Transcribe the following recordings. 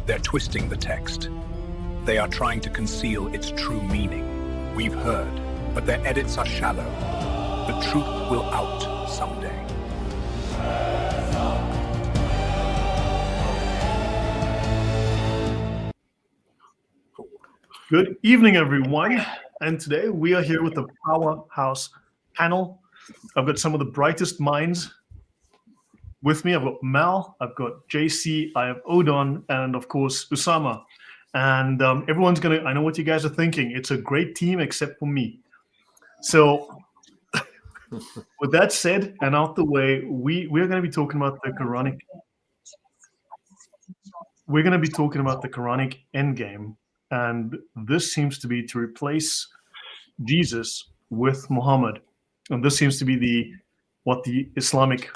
They're twisting the text. They are trying to conceal its true meaning. We've heard, but their edits are shallow. The truth will out someday. Good evening, everyone. And today we are here with the Powerhouse panel. I've got some of the brightest minds with me. I've got Mel, I've got JC, I have Odon, and of course, Usama. And everyone's going to, I know what you guys are thinking. It's a great team except for me. So with that said and out the way, we're going to be talking about the Quranic. We're going to be talking about the Quranic Endgame. And this seems to be to replace Jesus with Mohammed. And this seems to be what the Islamic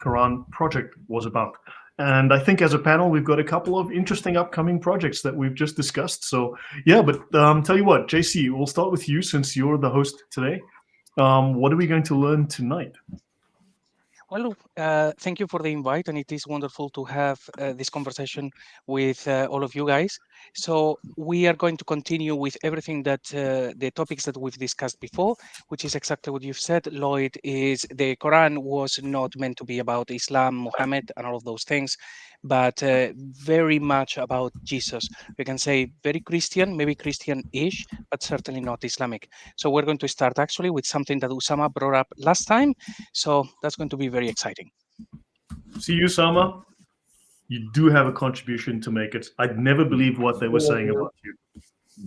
Quran project was about. And I think as a panel, we've got a couple of interesting upcoming projects that we've just discussed. So yeah, but tell you what, JC, we'll start with you since you're the host today. What are we going to learn tonight? Well, thank you for the invite, and it is wonderful to have this conversation with all of you guys. So we are going to continue with everything that the topics that we've discussed before, which is exactly what you've said, Lloyd, is the Quran was not meant to be about Islam, Mohammed, and all of those things, but very much about Jesus. We can say very Christian, maybe Christian-ish, but certainly not Islamic. So we're going to start actually with something that Usama brought up last time. So that's going to be very exciting. See, Usama, you do have a contribution to make it. I'd never believed what they were saying about you.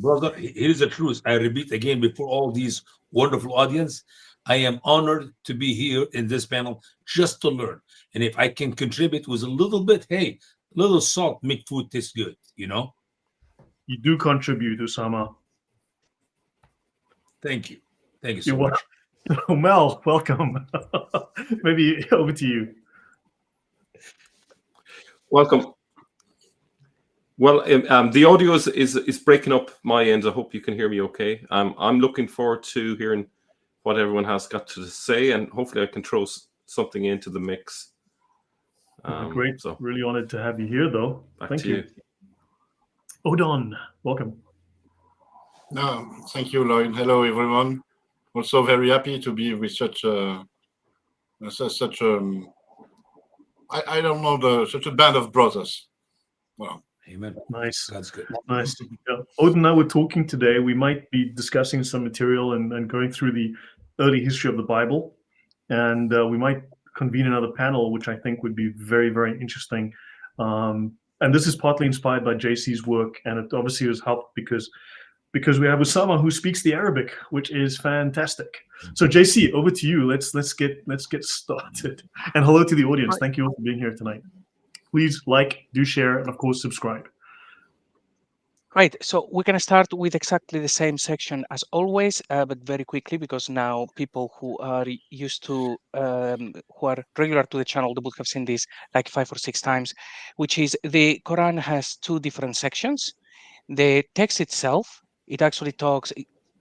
Brother, here's the truth. I repeat again before all these wonderful audience, I am honored to be here in this panel just to learn. And if I can contribute with a little bit, hey, a little salt make food taste good, you know? You do contribute, Usama. Thank you. Thank you so much. Oh, Mel, welcome. Maybe over to you. Welcome. Well, the audio is breaking up my end. I hope you can hear me okay. I'm looking forward to hearing what everyone has got to say, and hopefully I can throw something into the mix. Great. So really honored to have you here, though. Thank you. Odon, welcome. No, thank you, Lloyd. Hello, everyone. Also very happy to be with such I don't know, such a band of brothers. Well, amen. Nice. That's good. Nice. Yeah. Odon and I were talking today. We might be discussing some material and going through the early history of the Bible. And we might convene another panel, which I think would be very, very interesting. And this is partly inspired by JC's work. And it obviously was helped because we have Usama who speaks the Arabic, which is fantastic. So JC, over to you. Let's get started. And hello to the audience. Thank you all for being here tonight. Please like, do share, and of course subscribe. Right, so we're going to start with exactly the same section as always, but very quickly, because now people who are used to, who are regular to the channel, they would have seen this like 5 or 6 times, which is the Quran has 2 different sections. The text itself, it actually talks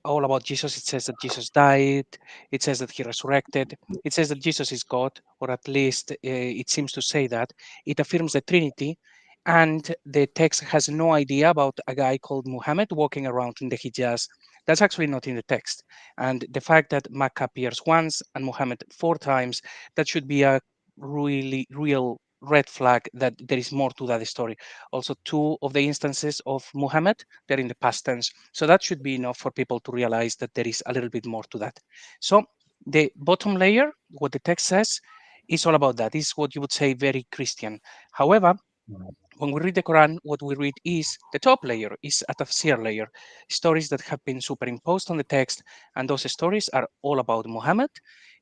all about Jesus. It says that Jesus died. It says that he resurrected. It says that Jesus is God, or at least it seems to say that. It affirms the Trinity. And the text has no idea about a guy called Mohammed walking around in the Hijaz. That's actually not in the text. And the fact that Makkah appears once and Mohammed 4 times, that should be a really real red flag that there is more to that story. Also, 2 of the instances of Muhammad, they're in the past tense. So that should be enough for people to realize that there is a little bit more to that. So the bottom layer, what the text says, is all about that. Is what you would say very Christian. However, when we read the Quran, what we read is the top layer, is a tafsir layer, stories that have been superimposed on the text, and those stories are all about Muhammad.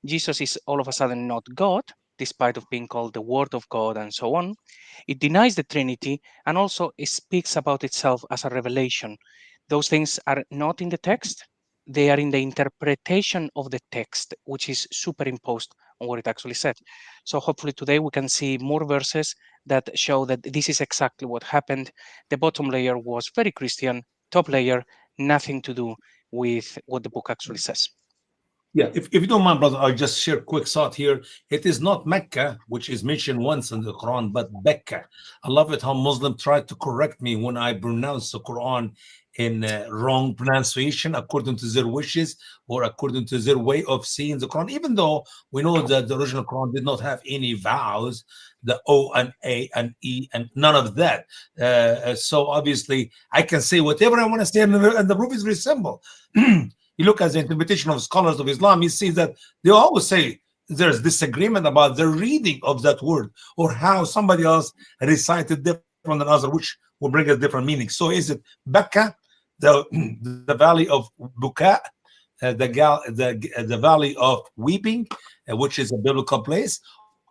Jesus is all of a sudden not God, despite of being called the Word of God and so on. It denies the Trinity, and also it speaks about itself as a revelation. Those things are not in the text. They are in the interpretation of the text, which is superimposed on what it actually said. So hopefully today we can see more verses that show that this is exactly what happened. The bottom layer was very Christian, top layer, nothing to do with what the book actually says. Yeah, if you don't mind, brother, I'll just share a quick thought here. It is not Mecca, which is mentioned once in the Quran, but Becca. I love it how Muslims try to correct me when I pronounce the Quran in wrong pronunciation according to their wishes or according to their way of seeing the Quran, even though we know that the original Quran did not have any vowels, the O and A and E and none of that. So obviously I can say whatever I want to say, and the proof is very simple. You look at the interpretation of scholars of Islam, you see that they always say there's disagreement about the reading of that word or how somebody else recited different than other, which will bring us different meanings. So is it Becca, the valley of Buka, the valley of weeping, which is a biblical place,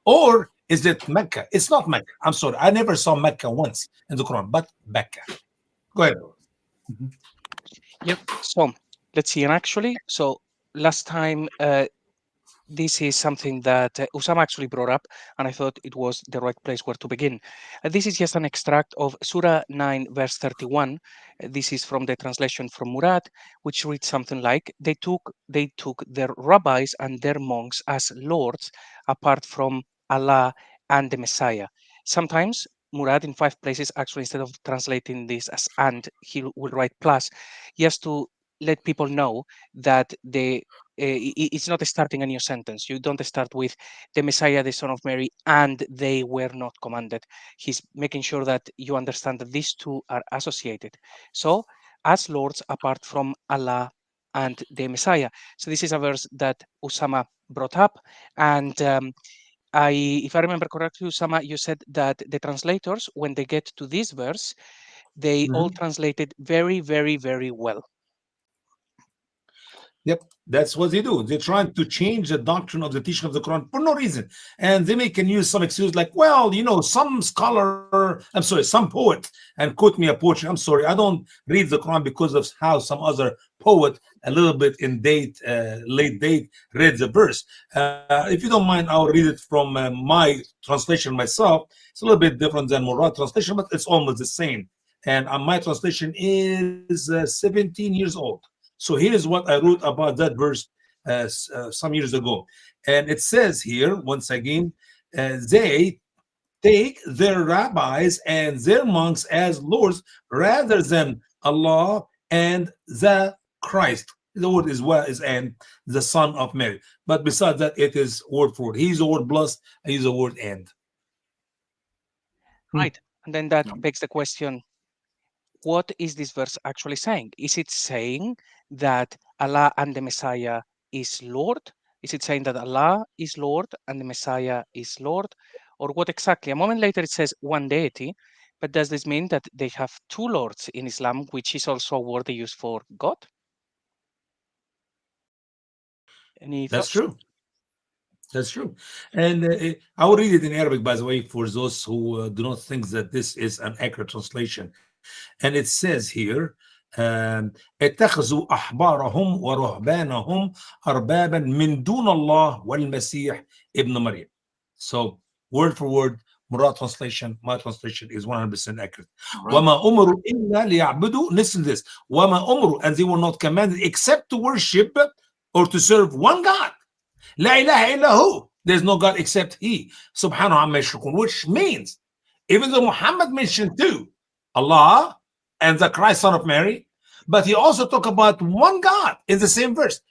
or is it Mecca? It's not Mecca. I'm sorry, I never saw Mecca once in the Quran, but Becca. Go ahead. Yep. So let's see. And actually, so last time, this is something that Usama actually brought up, and I thought it was the right place where to begin. This is just an extract of Surah 9, verse 31. This is from the translation from Murad, which reads something like, they took their rabbis and their monks as lords apart from Allah and the Messiah. Sometimes Murad in 5 places, actually, instead of translating this as and, he will write plus, just to let people know that it's not starting a new sentence. You don't start with the Messiah, the Son of Mary, and they were not commanded. He's making sure that you understand that these two are associated. So, as lords apart from Allah and the Messiah. So this is a verse that Usama brought up, and if I remember correctly, Usama, you said that the translators, when they get to this verse, they all translated very, very, very well. Yep, that's what they do. They're trying to change the doctrine of the teaching of the Quran for no reason. And they can use some excuse like, well, some some poet, and quote me a poetry. I'm sorry, I don't read the Quran because of how some other poet, a little bit in late date, read the verse. If you don't mind, I'll read it from my translation myself. It's a little bit different than Murad translation, but it's almost the same. And my translation is 17 years old. So here is what I wrote about that verse some years ago. And it says here, once again, they take their rabbis and their monks as lords rather than Allah and the Christ. The word is and the Son of Mary. But besides that, it is word for word. He's the word plus, he's the word and. Right. And then that begs the question, what is this verse actually saying? Is it saying that Allah and the Messiah is Lord? Is it saying that Allah is Lord and the Messiah is Lord? Or what exactly? A moment later it says one deity, but does this mean that they have two lords in Islam, which is also a word they use for God? Any That's thoughts? true. That's true. And I will read it in Arabic, by the way, for those who do not think that this is an accurate translation. And it says here, اتخذوا أحبارهم ورهبانهم أربابا من دون الله والمسيح ابن مريم. So word for word, Murad translation, my translation is 100% accurate. وما أمروا إلا ليعبدوا, listen to this, وما أمروا, and they were not commanded except to worship or to serve one God. لا إله إلا هو. There's no God except He. Subhanahu wa ta'ala, which means, even though Muhammad mentioned two, Allah and the Christ, Son of Mary, but he also talked about one God in the same verse.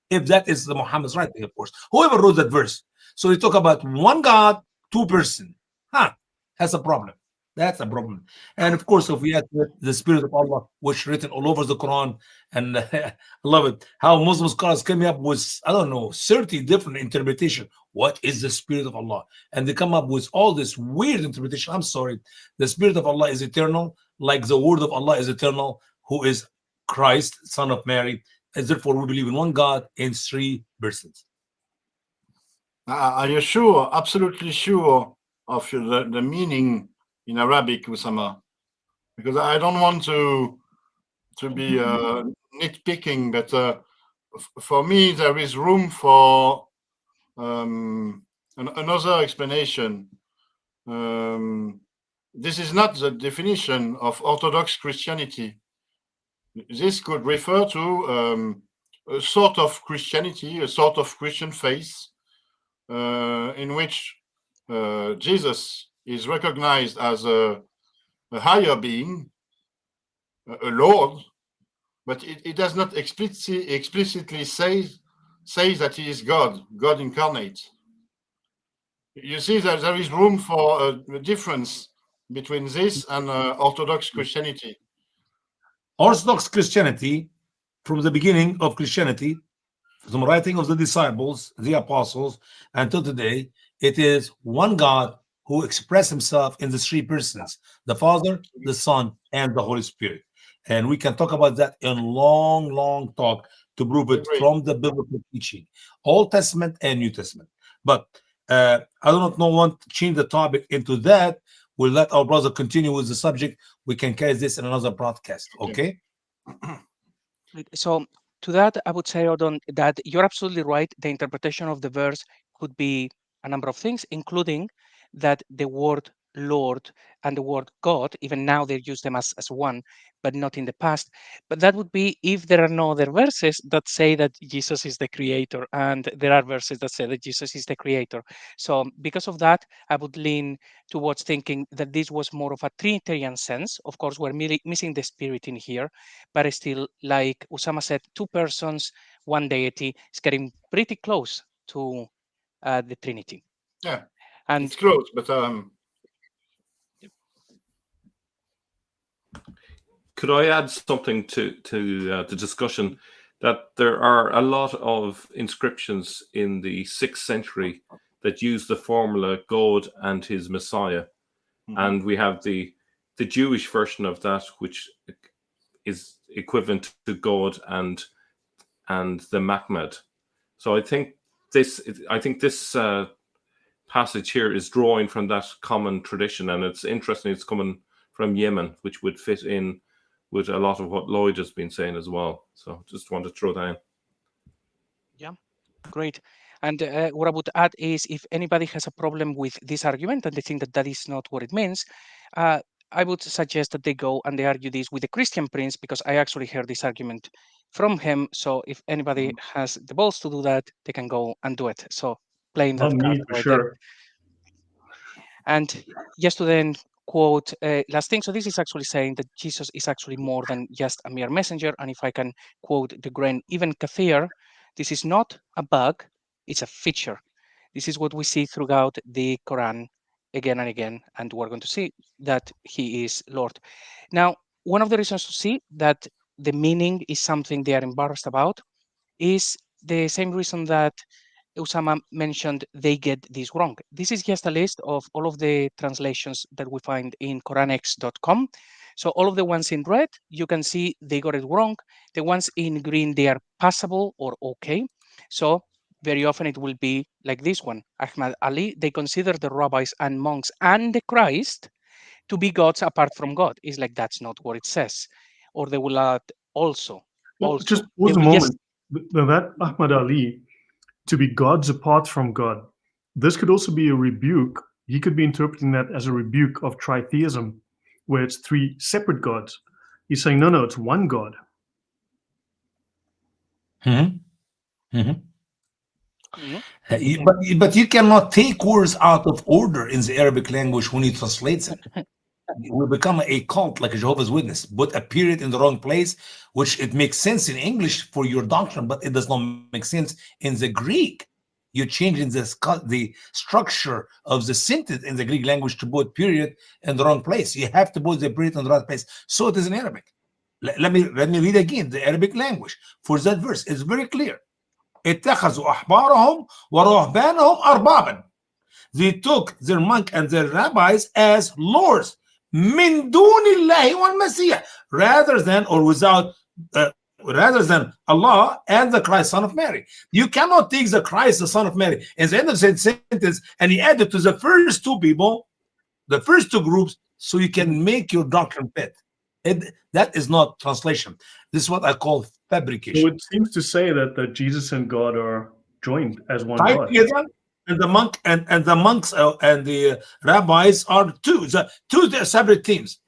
If that is the Muhammad's writing, of course. Whoever wrote that verse. So he talk about one God, two person. That's a problem. That's a problem. And of course, if we add the Spirit of Allah, which written all over the Quran, and I love it, how Muslim scholars came up with, 30 different interpretation. What is the Spirit of Allah? And they come up with all this weird interpretation. I'm sorry. The Spirit of Allah is eternal, like the word of Allah is eternal, who is Christ, Son of Mary. And therefore, we believe in one God in 3 persons. Are you sure, absolutely sure of the meaning in Arabic, Usama? Because I don't want to be nitpicking, but for me there is room for another explanation. This is not the definition of Orthodox Christianity. This could refer to a sort of Christianity, a sort of Christian faith, in which Jesus is recognized as a higher being, a Lord, but it does not explicitly say that he is God incarnate. You see that there is room for a difference between this and Orthodox Christianity. Orthodox Christianity, from the beginning of Christianity, from the writing of the disciples, the apostles, until today, it is one God who expressed himself in the three persons, the Father, the Son, and the Holy Spirit. And we can talk about that in long talk to prove it from the biblical teaching, Old Testament and New Testament. But I do not want to change the topic into that. We'll let our brother continue with the subject. We can carry this in another broadcast, okay? So to that, I would say, Odon, that you're absolutely right. The interpretation of the verse could be a number of things, including that the word Lord and the word God, even now they use them as one, but not in the past. But that would be if there are no other verses that say that Jesus is the creator, and there are verses that say that Jesus is the creator. So because of that, I would lean towards thinking that this was more of a Trinitarian sense. Of course, we're missing the spirit in here, but still, like Usama said, two persons, one deity. Is getting pretty close to the Trinity. Yeah, and it's close, but could I add something to the discussion, that there are a lot of inscriptions in the 6th century that use the formula God and his Messiah. And we have the Jewish version of that, which is equivalent to God and the Mahmed. So I think this passage here is drawing from that common tradition, and it's interesting. It's coming from Yemen, which would fit in with a lot of what Lloyd has been saying as well. So just want to throw that in. Yeah, great. And what I would add is, if anybody has a problem with this argument and they think that that is not what it means, I would suggest that they go and they argue this with the Christian Prince, because I actually heard this argument from him. So if anybody has the balls to do that, they can go and do it. So playing that Not card me, for right sure. there. And just to then quote last thing. So this is actually saying that Jesus is actually more than just a mere messenger. And if I can quote the Grand Ibn Kathir, this is not a bug, it's a feature. This is what we see throughout the Quran again and again, and we're going to see that he is Lord. Now, one of the reasons to see that the meaning is something they are embarrassed about is the same reason that Usama mentioned they get this wrong. This is just a list of all of the translations that we find in Quranic.com. So all of the ones in red, you can see they got it wrong. The ones in green, they are passable or okay. So very often it will be like this one. Ahmad Ali, they consider the rabbis and monks and the Christ to be gods apart from God. It's like, that's not what it says. Or they will add also. Well, just They pause a will just moment. That Ahmad Ali, to be gods apart from God, this could also be a rebuke. He could be interpreting that as a rebuke of tritheism, where it's three separate gods. He's saying, no, it's one God. But you cannot take words out of order in the Arabic language when you translate it. We become a cult like a Jehovah's Witness. Put a period in the wrong place, which it makes sense in English for your doctrine, but it does not make sense in the Greek. You're changing the structure of the sentence in the Greek language to put period in the wrong place. You have to put the period in the right place. So it is in Arabic. Let me read again the Arabic language for that verse. It's very clear. اتخذوا أحبارهم ورهبانهم أربابا. They took their monk and their rabbis as lords, من دون الله والمسيح, rather than or without, rather than Allah and the Christ, Son of Mary. You cannot take the Christ, the Son of Mary, at the end of the sentence and you add it to the first two people, the first two groups, so you can make your doctrine fit. That is not translation. This is what I call fabrication. So it seems to say that Jesus and God are joined as one Tied God. together, and the monk and the monks and the rabbis are two separate teams.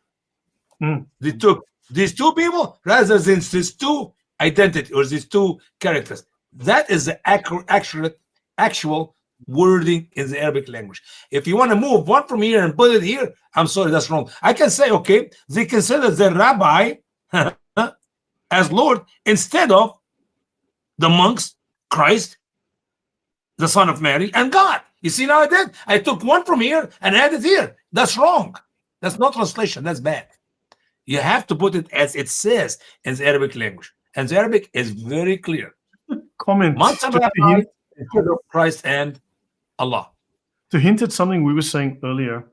They took these two people rather than these two identity or these two characters. That is the actual wording in the Arabic language. If you want to move one from here and put it here, I'm sorry, that's wrong. I can say, okay, they consider the rabbi as Lord instead of the monks, Christ, the Son of Mary, and God. You see now I did? I took one from here and added here. That's wrong. That's not translation. That's bad. You have to put it as it says in the Arabic language. And the Arabic is very clear. Comment Monks and rabbi instead of Christ and Allah. to hint at something we were saying earlier.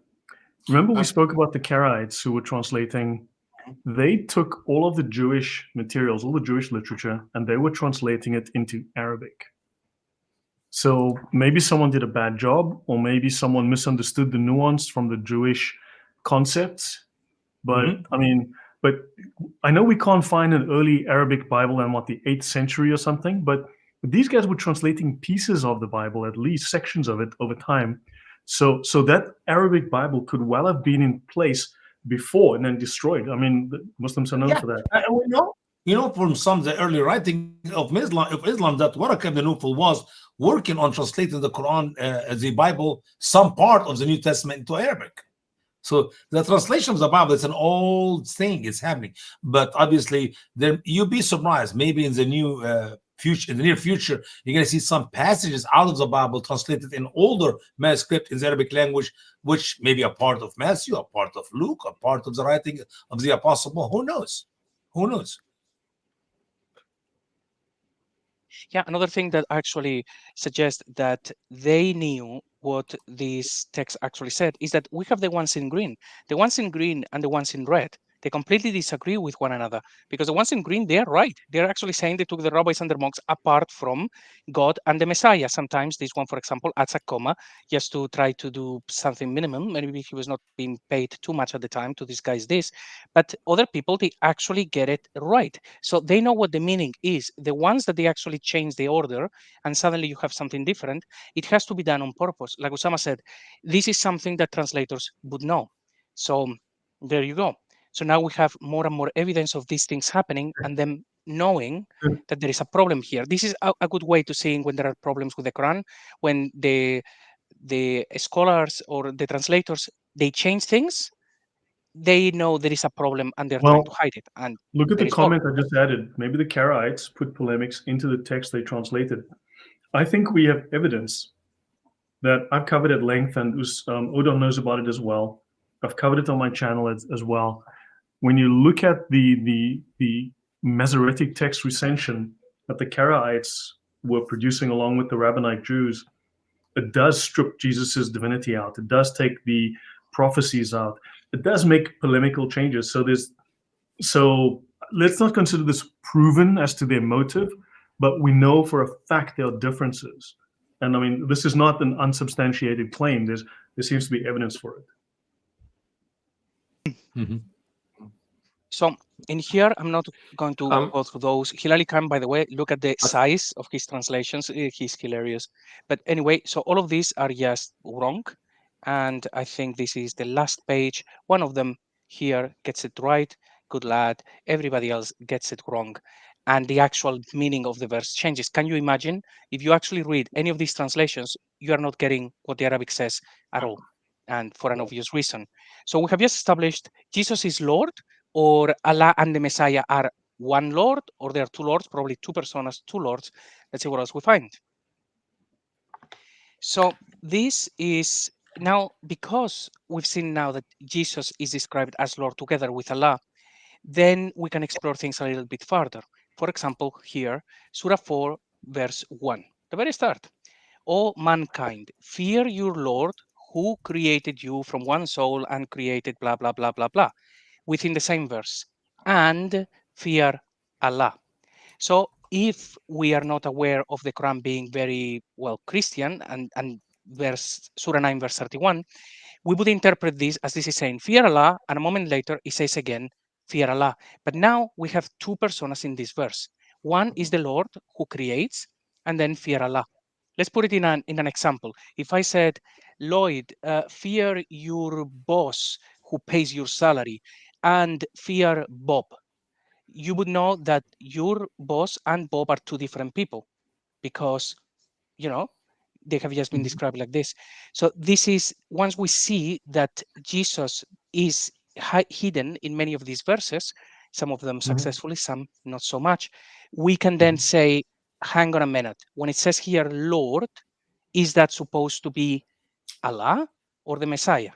Remember we spoke about the Karaites who were translating. They took all of the Jewish materials, all the Jewish literature, and they were translating it into Arabic. So maybe someone did a bad job, or maybe someone misunderstood the nuance from the Jewish concepts. But I mean, but I know we can't find an early Arabic Bible in the 8th century or something, but these guys were translating pieces of the Bible, at least sections of it over time. So that Arabic Bible could well have been in place before and then destroyed. I mean, the Muslims are known for that. And we know from some of the early writing of Islam that Waraq ibn Nawfal was working on translating the Quran, the Bible, some part of the New Testament into Arabic. So the translation of the Bible is an old thing. It's happening, but obviously, you'll be surprised. Maybe in the near future, you're going to see some passages out of the Bible translated in older manuscript in the Arabic language, which may be a part of Matthew, a part of Luke, a part of the writing of the Apostle Paul. Who knows? Who knows? Yeah, another thing that actually suggests that they knew what this text actually said is that we have the ones in green. The ones in green and the ones in red, they completely disagree with one another, because the ones in green, they're right. They're actually saying they took the rabbis and the monks apart from God and the Messiah. Sometimes this one, for example, adds a comma just to try to do something minimum. Maybe he was not being paid too much at the time to disguise this. But other people, they actually get it right. So they know what the meaning is. The ones that they actually change the order and suddenly you have something different, it has to be done on purpose. Like Usama said, this is something that translators would know. So there you go. So now we have more and more evidence of these things happening and them knowing that there is a problem here. This is a good way to see when there are problems with the Quran, when the scholars or the translators, they change things, they know there is a problem and they're trying to hide it. And look at the comment I just added. Maybe the Karaites put polemics into the text they translated. I think we have evidence that I've covered at length, and Odon knows about it as well. I've covered it on my channel as well. When you look at the Masoretic text recension that the Karaites were producing along with the Rabbinite Jews, it does strip Jesus's divinity out. It does take the prophecies out. It does make polemical changes. So let's not consider this proven as to their motive, but we know for a fact there are differences. And I mean, this is not an unsubstantiated claim. There seems to be evidence for it. Mm-hmm. So in here, I'm not going to go through those. Hilali Khan, by the way, look at the size of his translations. He's hilarious. But anyway, so all of these are just wrong. And I think this is the last page. One of them here gets it right. Good lad. Everybody else gets it wrong. And the actual meaning of the verse changes. Can you imagine? If you actually read any of these translations, you are not getting what the Arabic says at all. And for an obvious reason. So we have just established Jesus is Lord, or Allah and the Messiah are one Lord, or there are two Lords, probably two personas, two Lords. Let's see what else we find. So this is now, because we've seen now that Jesus is described as Lord together with Allah, then we can explore things a little bit further. For example, here, Surah 4, verse 1, the very start. O mankind, fear your Lord who created you from one soul and created blah, blah, blah, blah, blah, within the same verse, and fear Allah. So if we are not aware of the Quran being very, well, Christian, and Surah 9, verse 31, we would interpret this as this is saying, fear Allah, and a moment later, it says again, fear Allah. But now we have two personas in this verse. One is the Lord who creates, and then fear Allah. Let's put it in an example. If I said, Lloyd, fear your boss who pays your salary, and fear Bob. you would know that your boss and Bob are two different people, because, you know, they have just been described like this. So this is, once we see that Jesus is hidden in many of these verses, some of them successfully, some not so much, we can then say, hang on a minute, when it says here Lord, is that supposed to be Allah or the Messiah?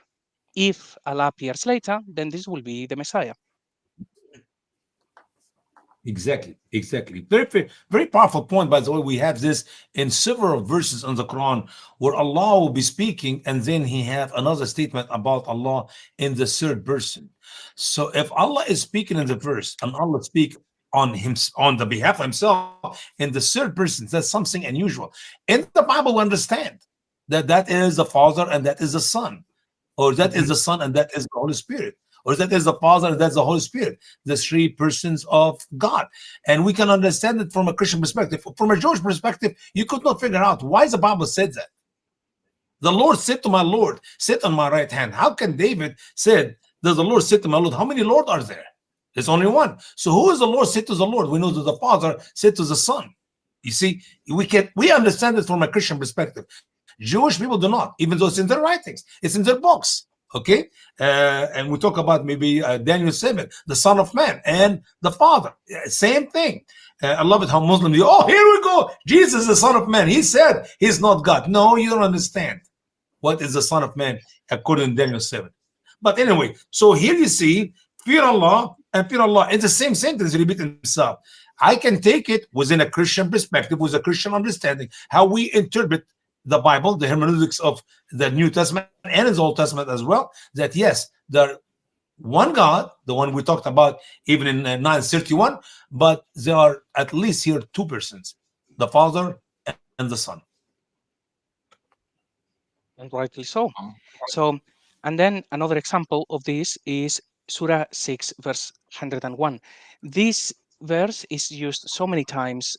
If Allah appears later, then this will be the Messiah. Exactly. Very, very powerful point. By the way, we have this in several verses in the Quran where Allah will be speaking, and then He have another statement about Allah in the third person. So if Allah is speaking in the verse and Allah speak on him on the behalf of Himself in the third person, that's something unusual. In the Bible, we understand that that is the Father and that is the Son, or that is the Son and that is the Holy Spirit, or that is the Father and that's the Holy Spirit, the three persons of God. And we can understand it from a Christian perspective. From a Jewish perspective, you could not figure out why the Bible said that. The Lord said to my Lord, sit on my right hand. How can David said, does the Lord said to my Lord? How many Lord are there? There's only one. So who is the Lord said to the Lord? We know that the Father said to the Son. You see, we understand it from a Christian perspective. Jewish people do not, even though it's in their writings, it's in their books. Okay, and we talk about maybe Daniel 7, the Son of Man and the Father, same thing. I love it how Muslims do. Oh, here we go. Jesus is the Son of Man. He said he's not God. No, you don't understand what is the Son of Man according to Daniel 7. But anyway, so here you see fear Allah and fear Allah. It's the same sentence repeat himself. I can take it within a Christian perspective, with a Christian understanding, how we interpret the Bible, the hermeneutics of the New Testament and the Old Testament as well, that yes, the one God, the one we talked about even in 931, but there are at least here two persons, the Father and the Son. And rightly so. So, and then another example of this is Surah 6, verse 101. This verse is used so many times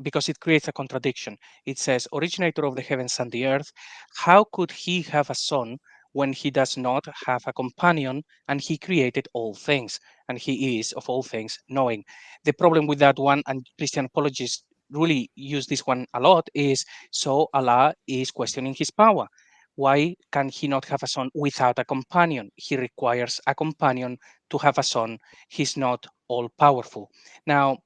because it creates a contradiction. It says, originator of the heavens and the earth, how could he have a son when he does not have a companion, and he created all things, and he is of all things knowing? The problem with that one, and Christian apologists really use this one a lot, is so Allah is questioning his power. Why can he not have a son without a companion? He requires a companion to have a son. He's not all powerful. Now,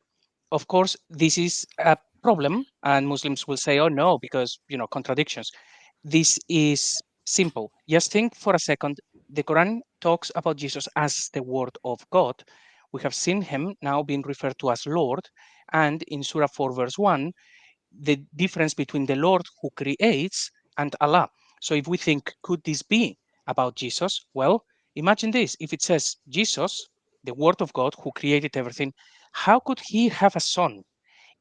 of course, this is a problem, and Muslims will say, oh no, because, contradictions. This is simple. Just think for a second. The Quran talks about Jesus as the Word of God. We have seen him now being referred to as Lord, and in Surah 4, verse 1, the difference between the Lord who creates and Allah. So if we think, could this be about Jesus? Well, imagine this. If it says Jesus, the Word of God who created everything, how could he have a son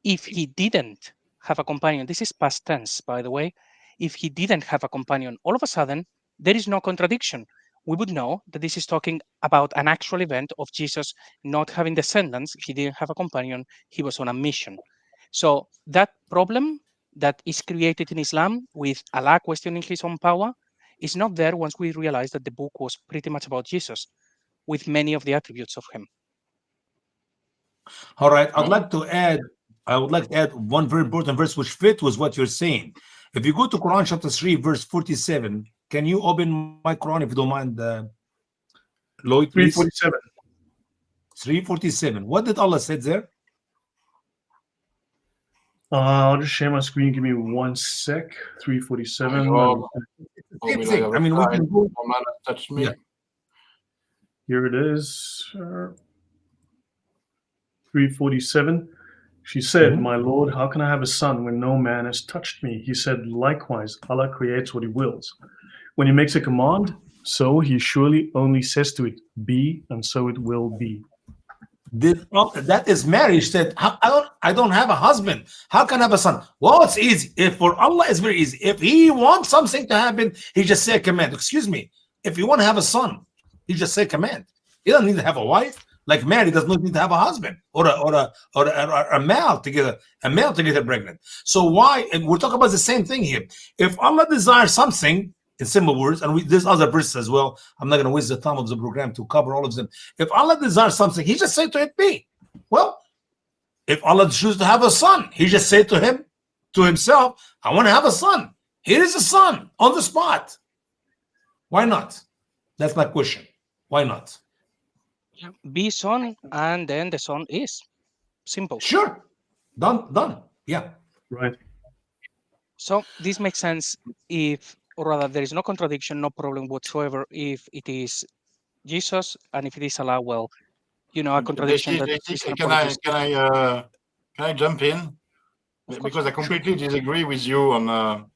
if he didn't have a companion? This is past tense, by the way. If he didn't have a companion, all of a sudden, there is no contradiction. We would know that this is talking about an actual event of Jesus not having descendants. He didn't have a companion. He was on a mission. So that problem that is created in Islam with Allah questioning his own power is not there once we realize that the book was pretty much about Jesus with many of the attributes of him. All right, I would like to add one very important verse which fits with what you're saying. If you go to Quran chapter 3, verse 47, can you open my Quran if you don't mind, Lloyd, please? 347. 347. What did Allah say there? I'll just share my screen. Give me 1 sec. 347. Same thing. I mean, we can go. Touch me. Yeah. Here it is. 347. She said, my Lord, how can I have a son when no man has touched me? He said, likewise, Allah creates what he wills. When he makes a command, so he surely only says to it, be, and so it will be. That is marriage. Said, I don't have a husband. How can I have a son? Well, it's easy. If for Allah, it's very easy. If he wants something to happen, he just say a command. Excuse me. If you want to have a son, he just say a command. He doesn't need to have a wife. Like Mary does not need to have a husband or a male to get her pregnant. So why? And we're talking about the same thing here. If Allah desires something, in simple words, and there's other verses as well. I'm not going to waste the time of the program to cover all of them. If Allah desires something, He just say to it be, Well, if Allah chooses to have a son, he just said to himself, I want to have a son. Here is a son on the spot. Why not? That's my question. Why not? Be son, and then the son is. Simple. Sure. Done. Yeah. Right. So this makes sense if, or rather, there is no contradiction, no problem whatsoever if it is Jesus, and if it is Allah, well, a contradiction that is an apology. Can I jump in? Because I completely disagree with you on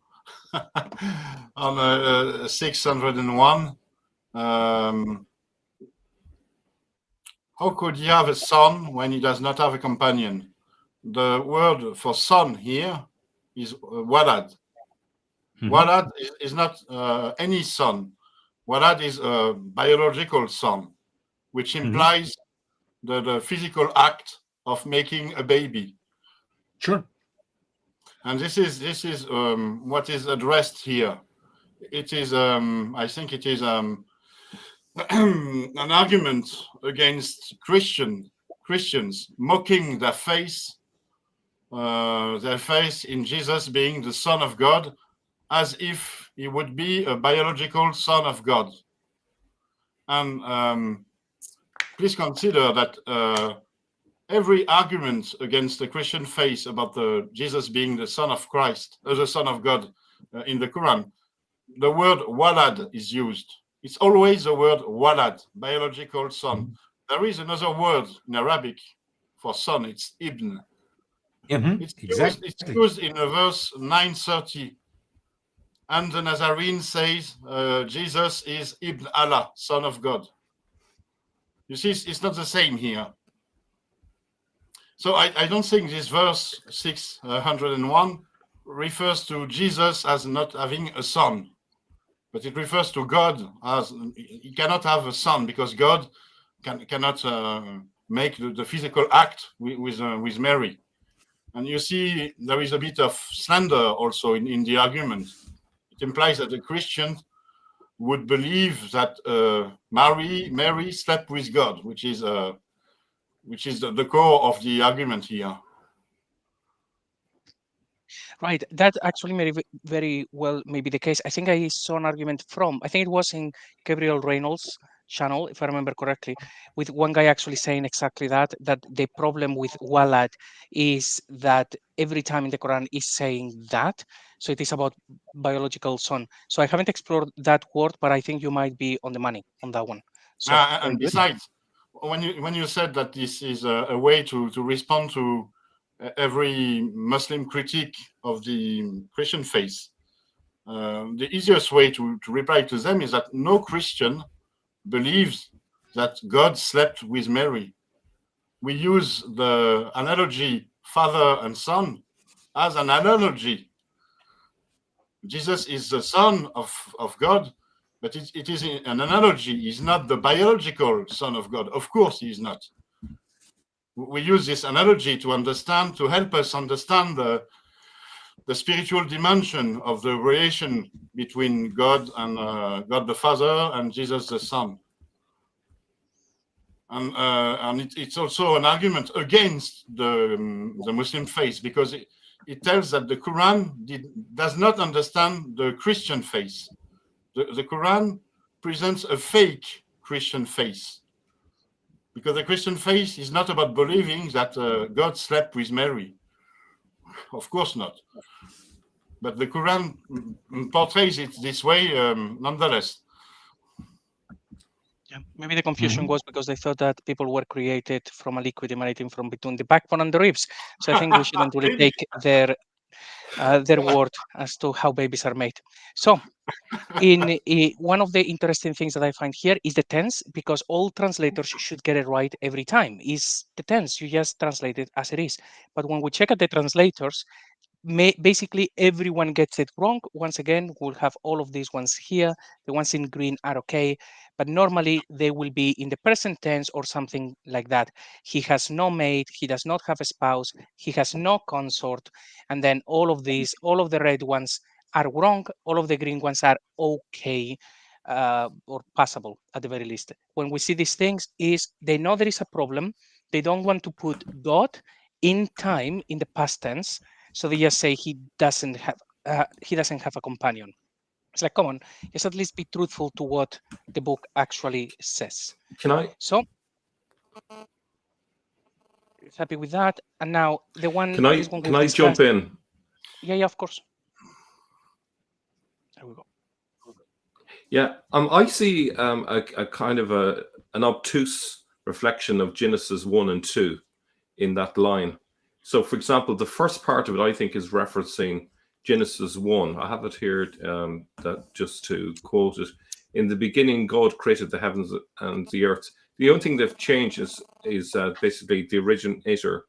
on 601. How could he have a son when he does not have a companion? The word for son here is walad. Walad is not any son. Walad is a biological son, which implies the physical act of making a baby. Sure. And this is what is addressed here. It is I think it is an argument against Christians mocking their faith in Jesus being the Son of God, as if he would be a biological son of God. And please consider that every argument against the Christian faith about Jesus being the Son of Christ, the Son of God in the Quran, the word walad is used. It's always the word walad, biological son. There is another word in Arabic for son. It's ibn. It's used in verse 930. And the Nazarene says Jesus is Ibn Allah, Son of God. You see, it's not the same here. So I don't think this verse 601 refers to Jesus as not having a son, but it refers to God as he cannot have a son because God cannot make the physical act with Mary. And you see, there is a bit of slander also in the argument. It implies that the Christian would believe that Mary slept with God, which is the core of the argument here. Right, that actually very well may be the case. I think I saw an argument I think it was in Gabriel Reynolds' channel, if I remember correctly, with one guy actually saying exactly that the problem with walad is that every time in the Quran is saying that, so it is about biological son. So I haven't explored that word, but I think you might be on the money on that one. So and besides, when you said that this is a way to respond to every Muslim critique of the Christian faith, the easiest way to reply to them is that no Christian believes that God slept with Mary. We use the analogy father and son as an analogy. Jesus is the son of God, but it is an analogy. He's not the biological son of God. Of course, he is not. We use this analogy to help us understand the spiritual dimension of the relation between God and God the Father and Jesus the Son. And it's also an argument against the Muslim faith, because it tells that the Quran does not understand the Christian faith. The Quran presents a fake Christian faith, because the Christian faith is not about believing that God slept with Mary. Of course not. But the Quran portrays it this way nonetheless. Yeah, maybe the confusion was because they thought that people were created from a liquid emanating from between the backbone and the ribs. So I think we shouldn't really take their word as to how babies are made. So one of the interesting things that I find here is the tense, because all translators should get it right every time. Is the tense, you just translate it as it is. But when we check at the translators, basically everyone gets it wrong. Once again, we'll have all of these ones here. The ones in green are okay, but normally they will be in the present tense or something like that. He has no maid, he does not have a spouse, he has no consort, and then all of the red ones are wrong, all of the green ones are okay, or passable at the very least. When we see these things, they know there is a problem, they don't want to put dot in time in the past tense, so they just say he doesn't have a companion. It's like, come on, just at least be truthful to what the book actually says. Can I? So, happy with that. And now the one. Can I jump in? Yeah, of course. There we go. Yeah, I see a kind of an obtuse reflection of Genesis 1 and 2 in that line. So, for example, the first part of it, I think, is referencing Genesis 1. I have it here that just to quote it. In the beginning, God created the heavens and the earth. The only thing they've changed is basically the originator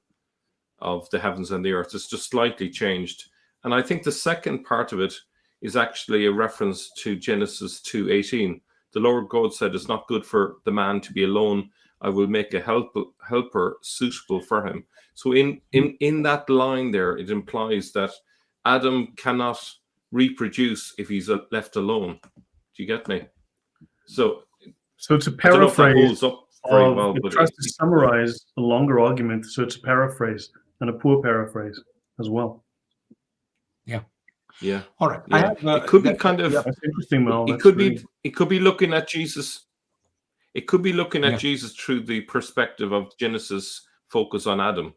of the heavens and the earth. It's just slightly changed. And I think the second part of it is actually a reference to Genesis 2:18. The Lord God said, it's not good for the man to be alone. I will make a helper suitable for him. So in that line there, it implies that Adam cannot reproduce if he's left alone. Do you get me? So it's a paraphrase. It tries to summarize a longer argument, so it's a paraphrase and a poor paraphrase as well. Yeah. All right. Yeah. It could be kind of. That's interesting, Mel. It could be looking at Jesus. It could be looking at Jesus through the perspective of Genesis focus on Adam.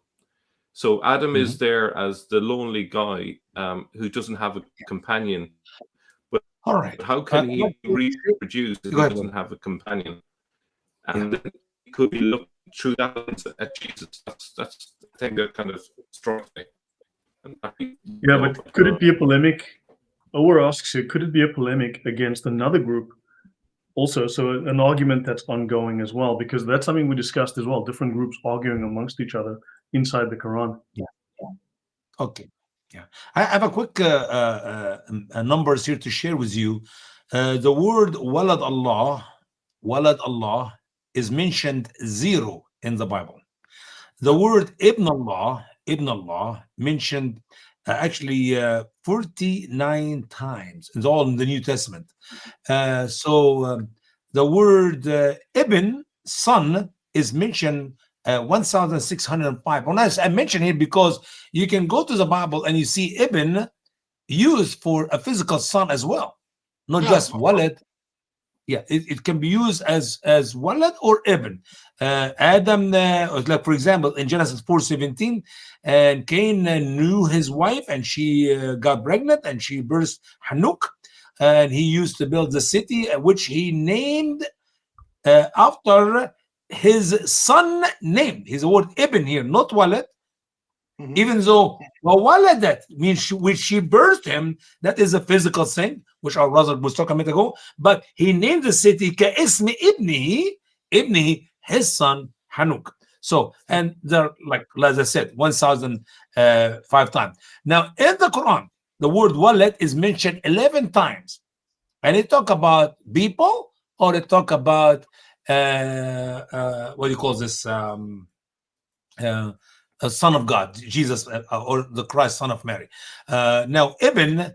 So Adam is there as the lonely guy who doesn't have a companion. But all right, how can he reproduce if he doesn't have a companion? And it could be looking through that at Jesus. That's I think that kind of strong thing. Yeah, but could it be a polemic? Ower asks here, could it be a polemic against another group also? So an argument that's ongoing as well, because that's something we discussed as well, different groups arguing amongst each other inside the Quran. Yeah. Okay. Yeah. I have a quick numbers here to share with you. The word walad Allah is mentioned 0 in the Bible. The word Ibn Allah mentioned actually 49 times. It's all in the New Testament. So the word Ibn, son, is mentioned 1,605. When I mention it because you can go to the Bible and you see Ibn used for a physical son as well, not just walad. Yeah, it can be used as walad or ibn. Adam, like for example, in Genesis 4:17, and Cain knew his wife, and she got pregnant, and she birthed Hanuk, and he used to build the city, which he named after his son name. His word ibn here, not walad. Even though waladat means which she birthed him, that is a physical thing, which our brother was talking a minute ago. But he named the city Ka'ismi Ibnihi, his son Hanuk. So, and there, like as I said, 1,005 times. Now, in the Quran, the word walad is mentioned 11 times, and it talk about people, or it talk about what do you call this? Son of God, Jesus, or the Christ, son of Mary. Now, Ibn,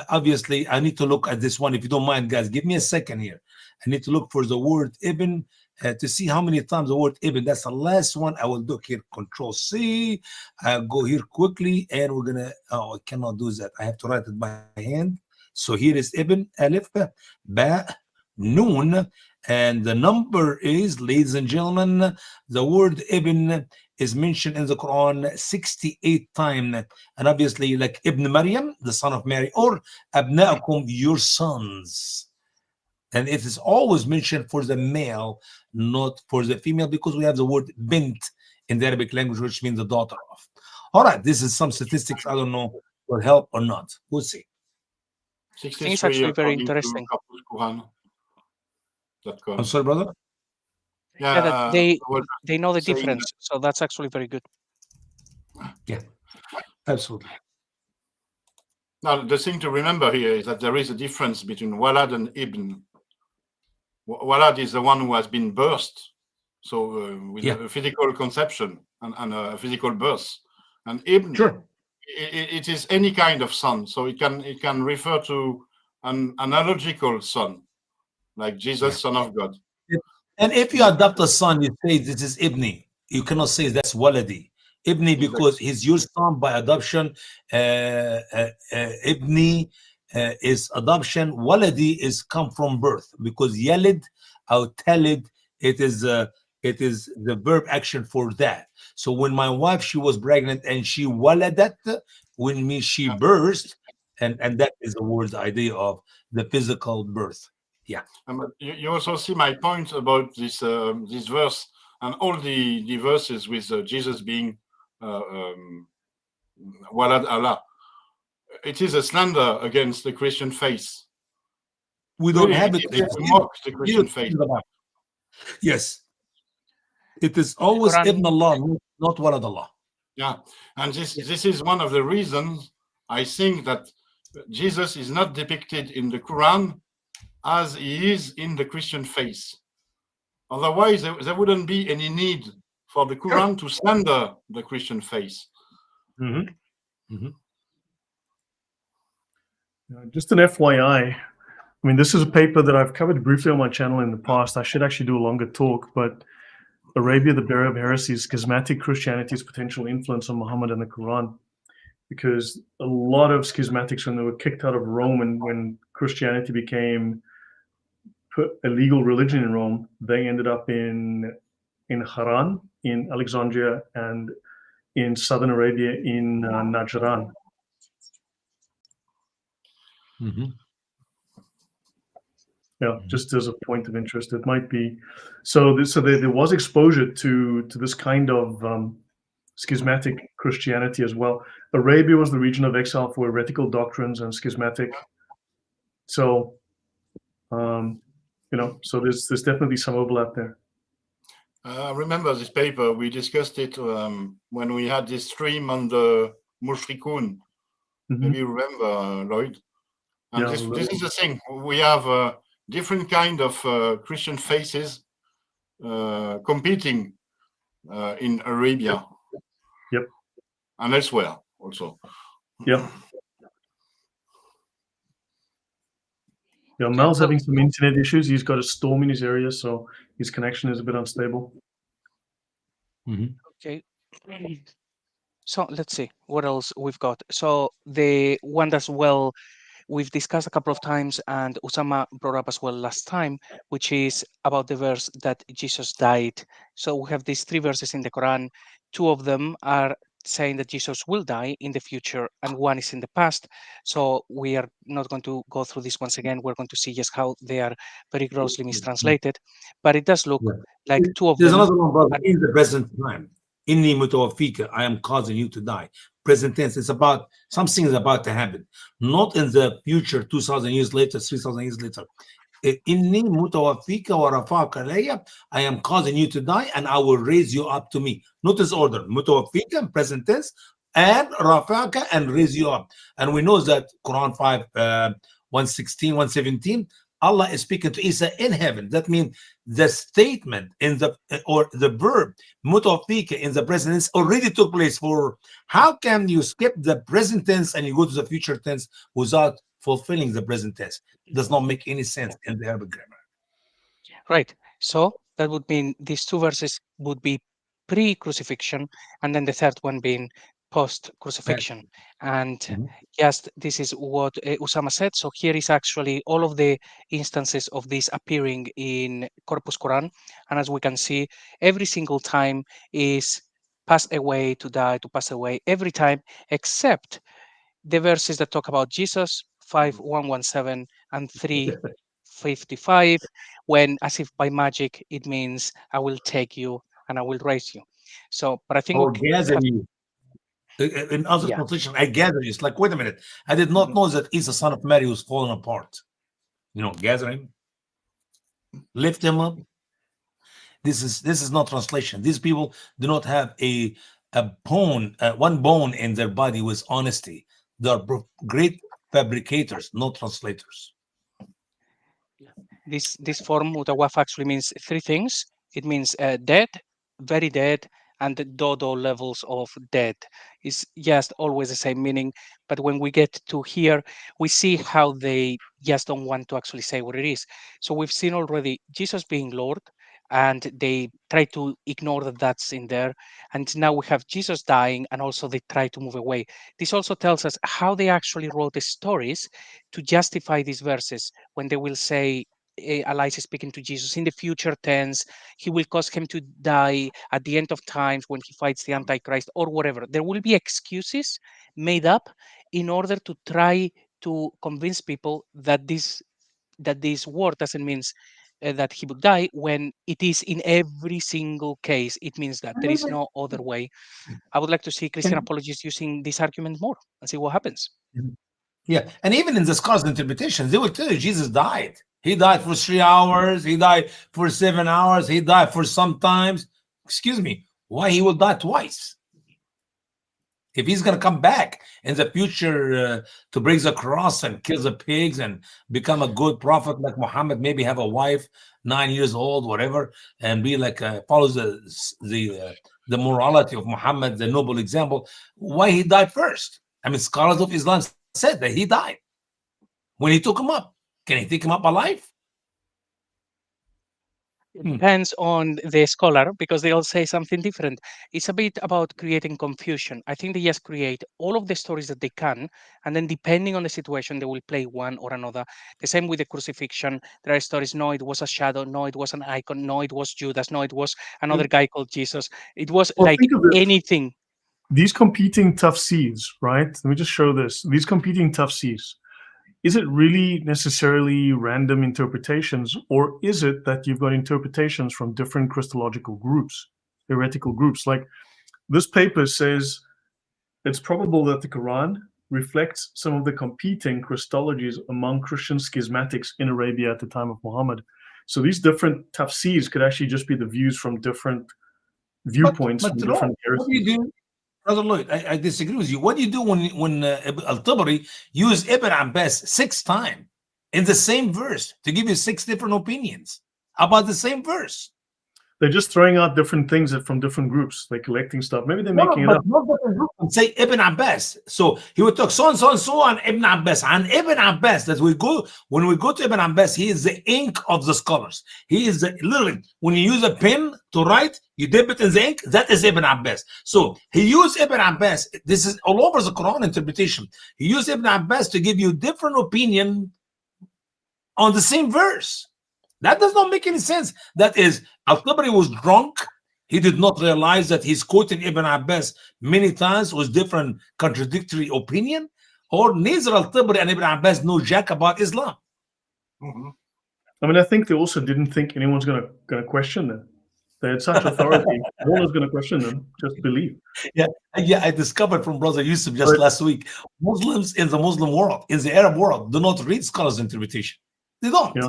obviously, I need to look at this one. If you don't mind, guys, give me a second here. I need to look for the word Ibn to see how many times the word Ibn. That's the last one I will do here. Control C. I'll go here quickly, and we're going to, I cannot do that. I have to write it by hand. So here is Ibn, Alif, Ba, Noon. And the number is, ladies and gentlemen, the word Ibn is mentioned in the Quran 68 times. And obviously, like Ibn Maryam, the son of Mary, or Abna'akum, your sons. And it is always mentioned for the male, not for the female, because we have the word bint in the Arabic language, which means the daughter of. All right, this is some statistics. I don't know will help or not. We'll see. It's actually very interesting. I'm sorry, brother. Yeah, that they know the difference, so that's actually very good. Yeah, absolutely. Now, the thing to remember here is that there is a difference between walad and ibn. Walad is the one who has been birthed, so with a physical conception and a physical birth. And ibn, it is any kind of son, so it can refer to an analogical son, like Jesus, son of God. And if you adopt a son, you say this is Ibni. You cannot say that's waladi. Ibni, because he's your son by adoption. Ibni is adoption. Waladi is come from birth, because yalid or talid, it is the verb action for that. So when my wife, she was pregnant and she waladat, when means she burst, and that is the word idea of the physical birth. Yeah. But you also see my point about this this verse and all the verses with Jesus being Walad Allah. It is a slander against the Christian faith. We don't Really, have it. it is to mock the Christian faith. Yes. It is always Quran. Ibn Allah, not Walad Allah. Yeah, and this is one of the reasons I think that Jesus is not depicted in the Quran as he is in the Christian faith. Otherwise, there wouldn't be any need for the Quran to slander the Christian faith. Just an FYI, I mean, this is a paper that I've covered briefly on my channel in the past. I should actually do a longer talk, but Arabia, the Bearer of Heresies, Schismatic Christianity's potential influence on Muhammad and the Quran. Because a lot of schismatics, when they were kicked out of Rome and when Christianity became a legal religion in Rome, they ended up in Haran, in Alexandria, and in southern Arabia, in Najran. Yeah, just as a point of interest, it might be. So there was exposure to this kind of schismatic Christianity as well. Arabia was the region of exile for heretical doctrines and schismatic. So, so there's definitely some overlap there. I remember this paper. We discussed it when we had this stream on the Mushrikun. Maybe you remember, Lloyd. And Yeah, this is the thing. We have different kind of Christian faces competing in Arabia. Yep. And elsewhere also. Yep. Yeah, Mal's having some internet issues. He's got a storm in his area, so his connection is a bit unstable. Okay. So let's see what else we've got. So the one as well we've discussed a couple of times, and Usama brought up as well last time, which is about the verse that Jesus died. So we have these 3 verses in the Quran. 2 of them are saying that Jesus will die in the future, and 1 is in the past. So we are not going to go through this once again. We're going to see just how they are very grossly mistranslated. But it does look like 2 of There's them. another one, brother, in the present time. Inni mutawafika, I am causing you to die. Present tense, it's about something is about to happen, not in the future, 2,000 years later, 3,000 years later. Inni mutawafika wa rafaka alayya, I am causing you to die and I will raise you up to me. Notice order, mutawafika, present tense, and rafaka, and raise you up. And we know that Quran 5, 116, 117, Allah is speaking to Isa in heaven. That means the statement in the verb mutawafika in the present tense already took place. For how can you skip the present tense and you go to the future tense without fulfilling the present tense? It does not make any sense in the Arabic grammar. Right. So that would mean these 2 verses would be pre-crucifixion, and then the 3rd one being post-crucifixion. And yes, this is what Usama said. So here is actually all of the instances of this appearing in Corpus Quran. And as we can see, every single time is pass away, to die, to pass away, every time, except the verses that talk about Jesus, 5:117 and 3:55, when as if by magic, it means I will take you and I will raise you. So, but I think Or gather you. In other translation, I gather you. It's like, wait a minute. I did not know that Isa, son of Mary, was falling apart. Gather him, lift him up. This is not translation. These people do not have a bone, one bone in their body with honesty. They are great fabricators, not translators. This form mutawaf actually means 3 things. It means dead, very dead, and the dodo levels of dead. Is just always the same meaning. But when we get to here, we see how they just don't want to actually say what it is. So we've seen already Jesus being Lord, and they try to ignore that that's in there. And now we have Jesus dying, and also they try to move away. This also tells us how they actually wrote the stories to justify these verses when they will say, Elijah speaking to Jesus in the future tense, he will cause him to die at the end of times when he fights the Antichrist or whatever. There will be excuses made up in order to try to convince people that this word doesn't mean that he would die, when it is in every single case. It means that there is no other way. I would like to see Christian apologists using this argument more and see what happens. Yeah, and even in the scholars' interpretations, they will tell you Jesus died. He died for 3 hours. He died for 7 hours. He died for some times. Excuse me, why he will die twice? If he's going to come back in the future to break the cross and kill the pigs and become a good prophet like Mohamed, maybe have a wife 9 years old, whatever, and be like follows the morality of Mohammed, the noble example, why he died first? I mean, scholars of Islam said that he died when he took him up. Can he take him up alive? It depends on the scholar, because they all say something different. It's a bit about creating confusion. I think they just create all of the stories that they can, and then depending on the situation, they will play one or another. The same with the crucifixion. There are stories, no, it was a shadow, no, it was an icon, no, it was Judas, no, it was another guy called Jesus. It was like think of it. anything. These competing tafsirs, right? Let me just show this. These competing tafsirs. Is it really necessarily random interpretations, or is it that you've got interpretations from different Christological groups, heretical groups? Like this paper says it's probable that the Quran reflects some of the competing Christologies among Christian schismatics in Arabia at the time of Muhammad. So these different tafsirs could actually just be the views from different viewpoints. But from no, different what do you do? Brother Lloyd, I disagree with you. What do you do when Al-Tabari used Ibn Abbas 6 times in the same verse to give you 6 different opinions about the same verse? They're just throwing out different things from different groups. They're collecting stuff. Maybe they're making it up. And say Ibn Abbas. So he would talk so and so and so on Ibn Abbas. And Ibn Abbas, that when we go to Ibn Abbas, he is the ink of the scholars. He is literally, when you use a pen to write, you dip it in the ink, that is Ibn Abbas. So he used Ibn Abbas. This is all over the Quran interpretation. He used Ibn Abbas to give you different opinion on the same verse. That does not make any sense. That is, Al-Tabari was drunk. He did not realize that he's quoting Ibn Abbas many times with different contradictory opinion, or neither Al-Tabari and Ibn Abbas know jack about Islam. Mhm. I mean, I think they also didn't think anyone's going to question them. They had such authority. No one's going to question them. Just believe. Yeah, I discovered from Brother Yusuf just last week, Muslims in the Muslim world, in the Arab world, do not read scholars' interpretation. They don't. Yeah.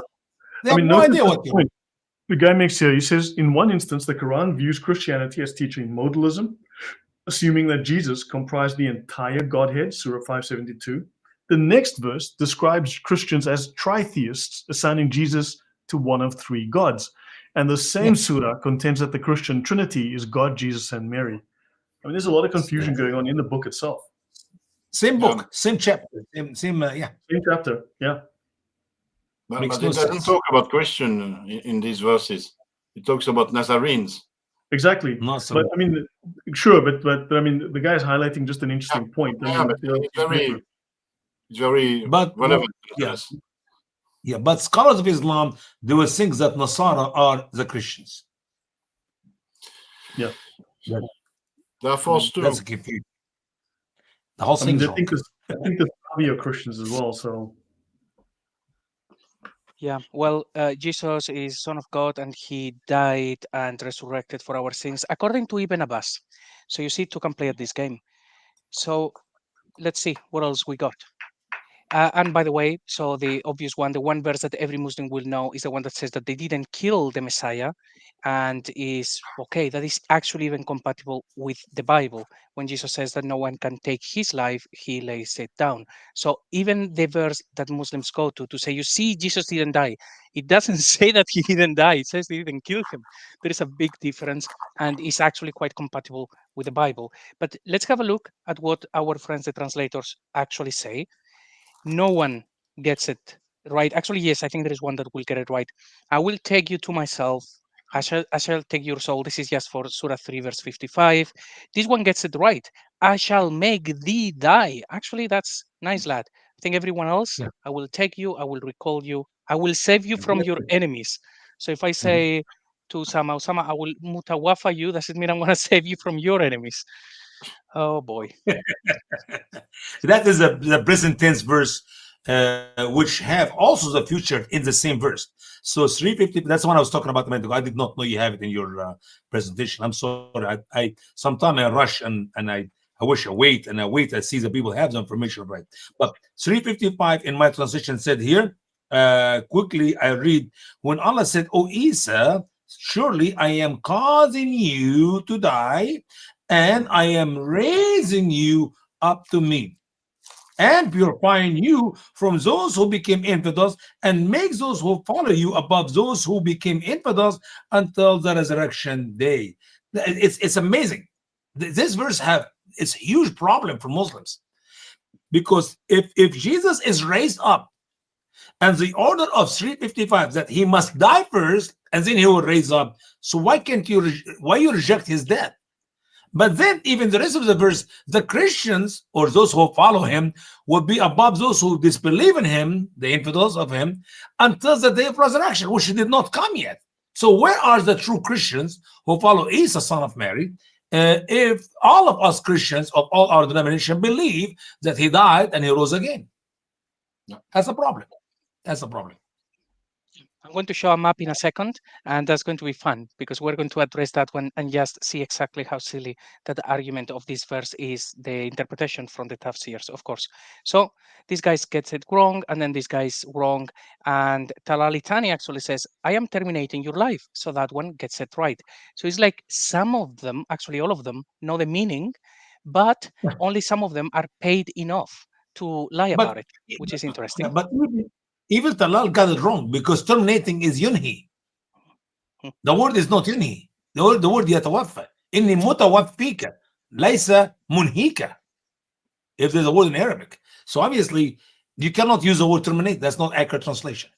They have no notice idea this what they point. The guy makes here, he says, in one instance, the Quran views Christianity as teaching modalism, assuming that Jesus comprised the entire Godhead, Surah 572. The next verse describes Christians as tritheists, assigning Jesus to one of 3 gods. And the same surah contends that the Christian Trinity is God, Jesus, and Mary. I mean, there's a lot of confusion going on in the book itself. Same book, same chapter, same Same chapter, yeah. But Makes it no doesn't sense. talk about Christian in these verses. It talks about Nazarenes. Exactly. Not so. But I mean, sure, but I mean, the guy is highlighting just an interesting point. I Yeah, mean, but you know, it's very But relevant. yes. Yeah, but scholars of Islam, they will think that Nasara are the Christians. Yeah. They are forced to. That's confusing. The whole I mean, thing's I think wrong. the Sabi are Christians as well. So Yeah, well, Jesus is Son of God, and he died and resurrected for our sins, according to Ibn Abbas. So you see, two can play at this game. So let's see what else we got. And by the way, so the obvious one, the one verse that every Muslim will know is the one that says that they didn't kill the Messiah, and is okay. That is actually even compatible with the Bible. When Jesus says that no one can take his life, he lays it down. So even the verse that Muslims go to say, you see, Jesus didn't die, it doesn't say that he didn't die. It says they didn't kill him. There is a big difference, and is actually quite compatible with the Bible. But let's have a look at what our friends, the translators, actually say. No one gets it right. Actually, yes, I think there is one that will get it right. I will take you to myself, I shall take your soul. This is just for Surah 3, verse 55. This one gets it right. I shall make thee die. Actually, that's nice, lad. I think everyone else, Yeah. I will take you, I will recall you, I will save you from your enemies. So if I say to Usama, I will mutawafa you, does it mean I'm going to save you from your enemies? Oh boy. That is the present tense verse, which have also the future in the same verse. So 350, that's the one I was talking about a minute ago. I did not know you have it in your presentation. I'm sorry. I sometimes I rush and I wish I wait, I see the people have the information right. But 355 in my translation said here, quickly I read, when Allah said, "O Isa, surely I am causing you to die, and I am raising you up to me, and purifying you from those who became infidels, and makes those who follow you above those who became infidels until the resurrection day." It's amazing. This verse it's a huge problem for Muslims, because if Jesus is raised up, and the order of 355 that he must die first and then he will raise up, so why you reject his death? But then, even the rest of the verse, the Christians or those who follow him will be above those who disbelieve in him, the infidels of him, until the day of resurrection, which did not come yet. So, where are the true Christians who follow Isa, son of Mary? If all of us Christians of all our denomination believe that he died and he rose again, that's a problem. That's a problem. I'm going to show a map in a second, and that's going to be fun because we're going to address that one and just see exactly how silly that the argument of this verse is, the interpretation from the tafsirs, of course. So this guy gets it wrong, and then this guy's wrong, and Talalitani actually says, I am terminating your life. So that one gets it right. So it's like some of them, actually all of them, know the meaning, but only some of them are paid enough to lie about it, which is interesting. But even Talal got it wrong, because terminating is yunhi. The word is not yunhi. The word yatawaffa. Inni mutawaffika. Laysa munhika. If there's a word in Arabic. So obviously, you cannot use the word terminate. That's not accurate translation.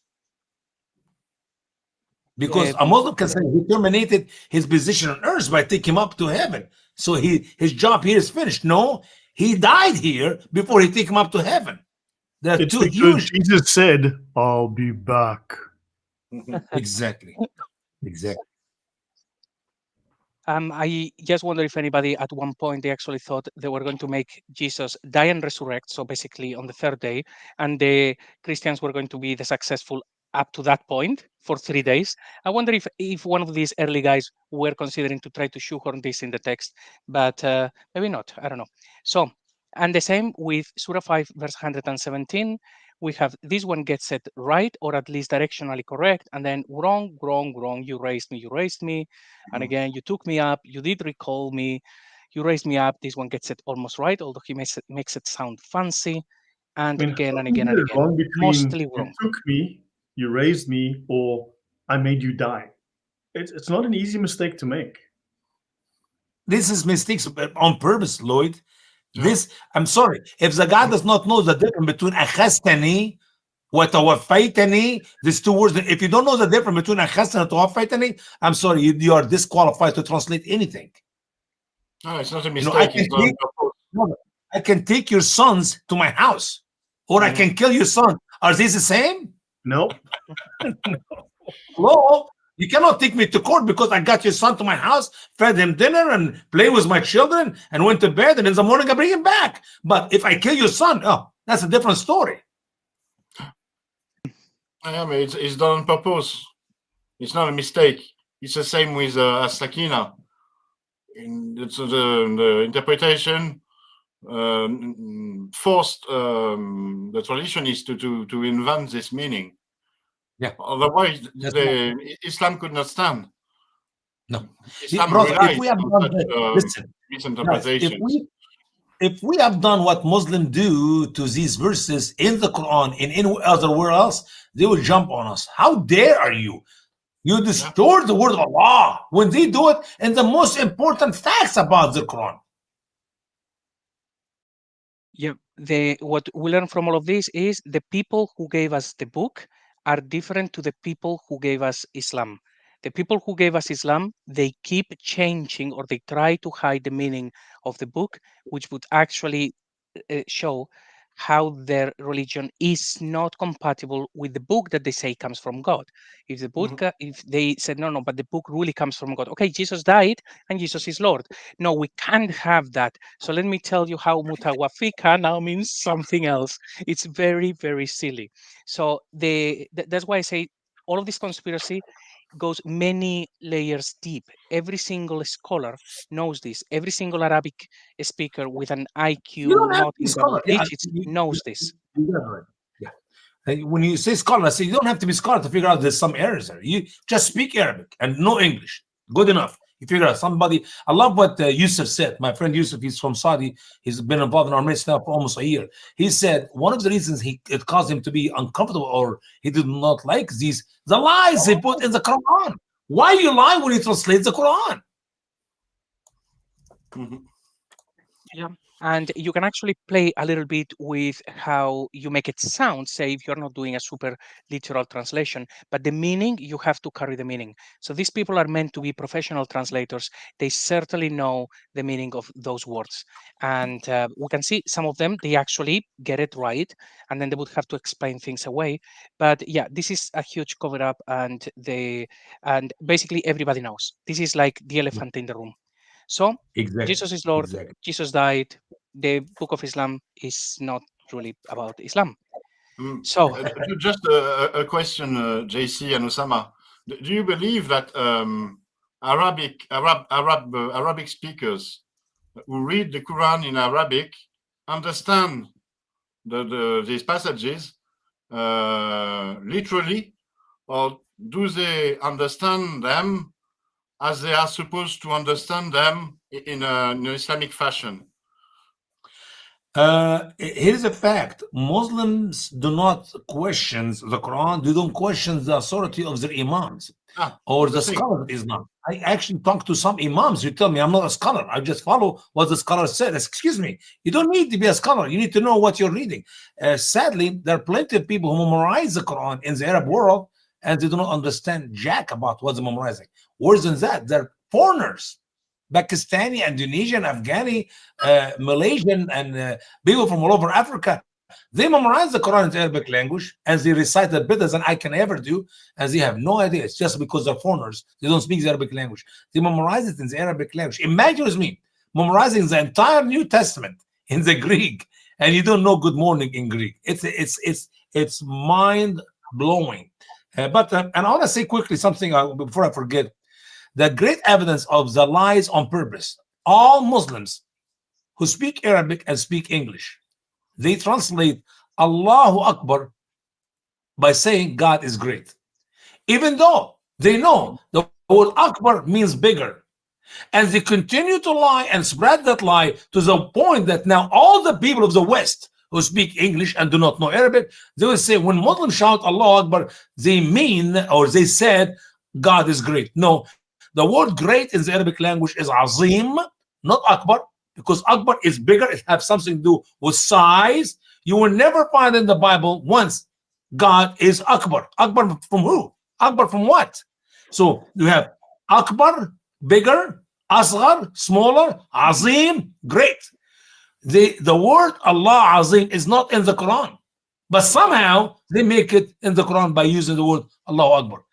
Because a Muslim can say he terminated his position on earth by taking him up to heaven. So his job here is finished. No, he died here before he take him up to heaven. They're It's too because huge. Jesus said, "I'll be back." Exactly. I just wonder if anybody at one point they actually thought they were going to make Jesus die and resurrect, so basically on the third day, and the Christians were going to be the successful up to that point for 3 days. I wonder if one of these early guys were considering to try to shoehorn this in the text, but maybe not. I don't know. So, and the same with Surah 5, verse 117. We have this one gets it right, or at least directionally correct, and then wrong, wrong, wrong. You raised me. And again, you took me up, you did recall me, you raised me up. This one gets it almost right, although he makes it sound fancy. And I mean, again how and can you again get and it again. wrong between Mostly you wrong. took me, you raised me, or I made you die? It's not an easy mistake to make. This is mistakes on purpose, Lloyd. This, I'm sorry, if the guy does not know the difference between akhastani wa tawaffaytani, these two words, if you don't know the difference between akhastani and tawaffaytani, I'm sorry, you are disqualified to translate anything. No, it's not a You know, mistake. It's not on purpose. I can take your sons to my house, or I can kill your son. Are these the same? Nope. Hello? You cannot take me to court because I got your son to my house, fed him dinner, and played with my children, and went to bed, and in the morning I bring him back. But if I kill your son, oh, that's a different story. I mean, it's done on purpose. It's not a mistake. It's the same with As-Sakina. The interpretation forced the tradition is to invent this meaning. Yeah. Otherwise, Islam could not stand. No. Islam Brother, relies if we have on done such listen, misinterpretations. if we have done what Muslims do to these verses in the Quran, in any other word else, they will jump on us. How dare you? You distort the word of Allah when they do it in the most important facts about the Quran. Yeah, what we learn from all of this is the people who gave us the book are different to the people who gave us Islam. The people who gave us Islam, they keep changing, or they try to hide the meaning of the book, which would actually show how their religion is not compatible with the book that they say comes from God. If the book, if they said no, but the book really comes from God. Okay, Jesus died and Jesus is Lord. No, we can't have that. So let me tell you how mutawafika now means something else. It's very, very silly. So that's why I say all of this conspiracy goes many layers deep. Every single scholar knows this. Every single Arabic speaker with an You IQ don't have not to be in double scholar. Yeah, digits knows this. you got it right. Yeah. And when you say scholar, I say you don't have to be scholar to figure out there's some errors there. You just speak Arabic and know English. Good enough. You figure out somebody. I love what Yusuf said. My friend Yusuf, he's from Saudi. He's been involved in our midst now for almost a year. He said one of the reasons it caused him to be uncomfortable or he did not like the lies they put in the Quran. Why you lie when you translate the Quran? Yeah. And you can actually play a little bit with how you make it sound, say if you're not doing a super literal translation, but the meaning, you have to carry the meaning. So these people are meant to be professional translators. They certainly know the meaning of those words. And we can see some of them, they actually get it right, and then they would have to explain things away. But yeah, this is a huge cover up, and basically everybody knows. This is like the elephant in the room. So Exactly. Jesus is Lord. Exactly. Jesus died. The Book of Islam is not really about Islam. So just a question, JC and Usama. Do you believe that Arabic speakers who read the Quran in Arabic understand these passages literally, or do they understand them as they are supposed to understand them in an Islamic fashion? Here's a fact. Muslims do not question the Quran. They don't question the authority of their imams or the scholars of Islam. I actually talk to some imams who tell me I'm not a scholar. I just follow what the scholar said. Excuse me. You don't need to be a scholar. You need to know what you're reading. Sadly, there are plenty of people who memorize the Quran in the Arab world and they do not understand jack about what they're memorizing. Worse than that, they're foreigners. Pakistani, Indonesian, Afghani, Malaysian, and people from all over Africa. They memorize the Quran in the Arabic language and they recite it better than I can ever do, and they have no idea. It's just because they're foreigners. They don't speak the Arabic language. They memorize it in the Arabic language. Imagine with me memorizing the entire New Testament in the Greek, and you don't know good morning in Greek. It's mind blowing. And I want to say quickly something before I forget. The great evidence of the lies on purpose. All Muslims who speak Arabic and speak English, they translate Allahu Akbar by saying God is great. Even though they know the word Akbar means bigger. And they continue to lie and spread that lie to the point that now all the people of the West who speak English and do not know Arabic, they will say when Muslims shout Allahu Akbar, they mean or they said God is great. No. The word great in the Arabic language is azim, not Akbar, because Akbar is bigger. It has something to do with size. You will never find in the Bible once God is Akbar. Akbar from who? Akbar from what? So you have Akbar, bigger, Asghar, smaller, Azim, great. The word Allah Azim is not in the Quran, but somehow they make it in the Quran by using the word Allahu Akbar.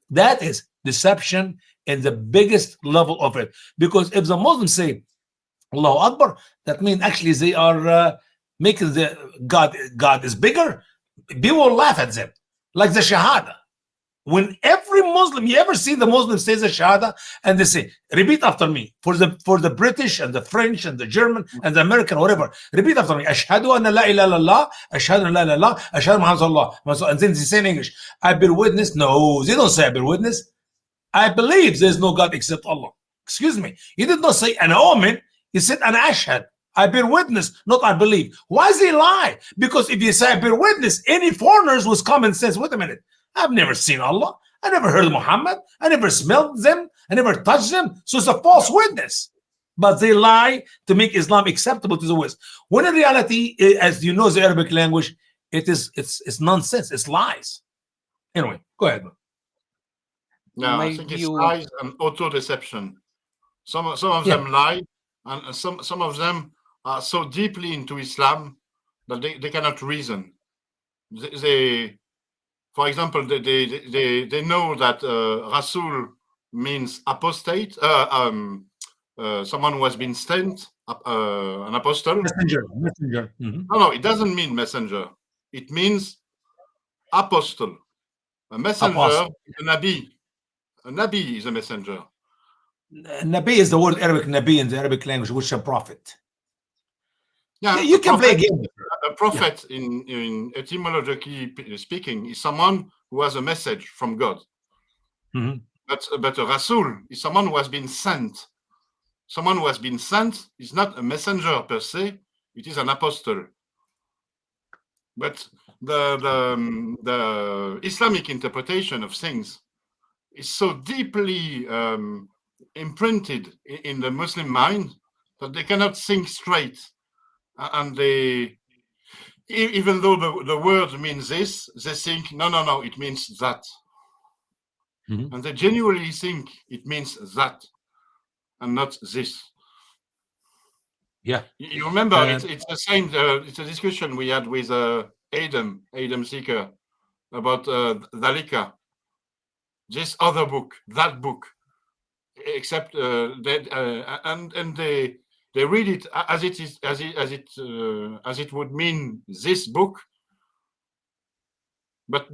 That is deception in the biggest level of it, because if the Muslims say Allahu Akbar, that means actually they are making the God is bigger. People will laugh at them, like the Shahada. When every Muslim, you ever see the Muslim says the Shahada and they say, repeat after me, for the British and the French and the German and the American, whatever, repeat after me, Ashhadu anna la ilaha illallah, Ashhadu anna la ilaha illallah, Ashhadu Muhammad Rasulullah. And then they say in English, I bear witness. No, they don't say I bear witness. I believe there's no God except Allah. Excuse me. You did not say an omen. You said an ashhad. I bear witness, not I believe. Why does he lie? Because if you say I bear witness, any foreigners with common sense, wait a minute, I've never seen Allah. I never heard of Muhammad. I never smelled them. I never touched them. So it's a false witness. But they lie to make Islam acceptable to the West. When in reality, as you know the Arabic language, it's nonsense. It's lies. Anyway, go ahead. Yeah, I Maybe think it's you. lies and auto-deception. Some of Yeah. them lie, and some of them are so deeply into Islam that they cannot reason. They for example, they know that Rasul means apostate, someone who has been sent, an apostle. Messenger. Mhm. No, it doesn't mean messenger. It means apostle. A messenger Apostle. is a nabi. A nabi is a messenger. Nabi is the word Arabic Nabi in the Arabic language, which is a prophet. Yeah, You a can play a prophet, game. a prophet in etymologically speaking is someone who has a message from God. Mhm. But a Rasul is someone who has been sent. Someone who has been sent is not a messenger per se, it is an apostle. But the Islamic interpretation of things is so deeply imprinted in the Muslim mind that they cannot think straight. And they, even though the word means this, they think, no, it means that. Mhm. And they genuinely think it means that and not this. Yeah. You remember, it's the same. It's a discussion we had with Adam Seeker about Dalika. This other book, that book, except that, and they read it as it is, as it would mean this book, but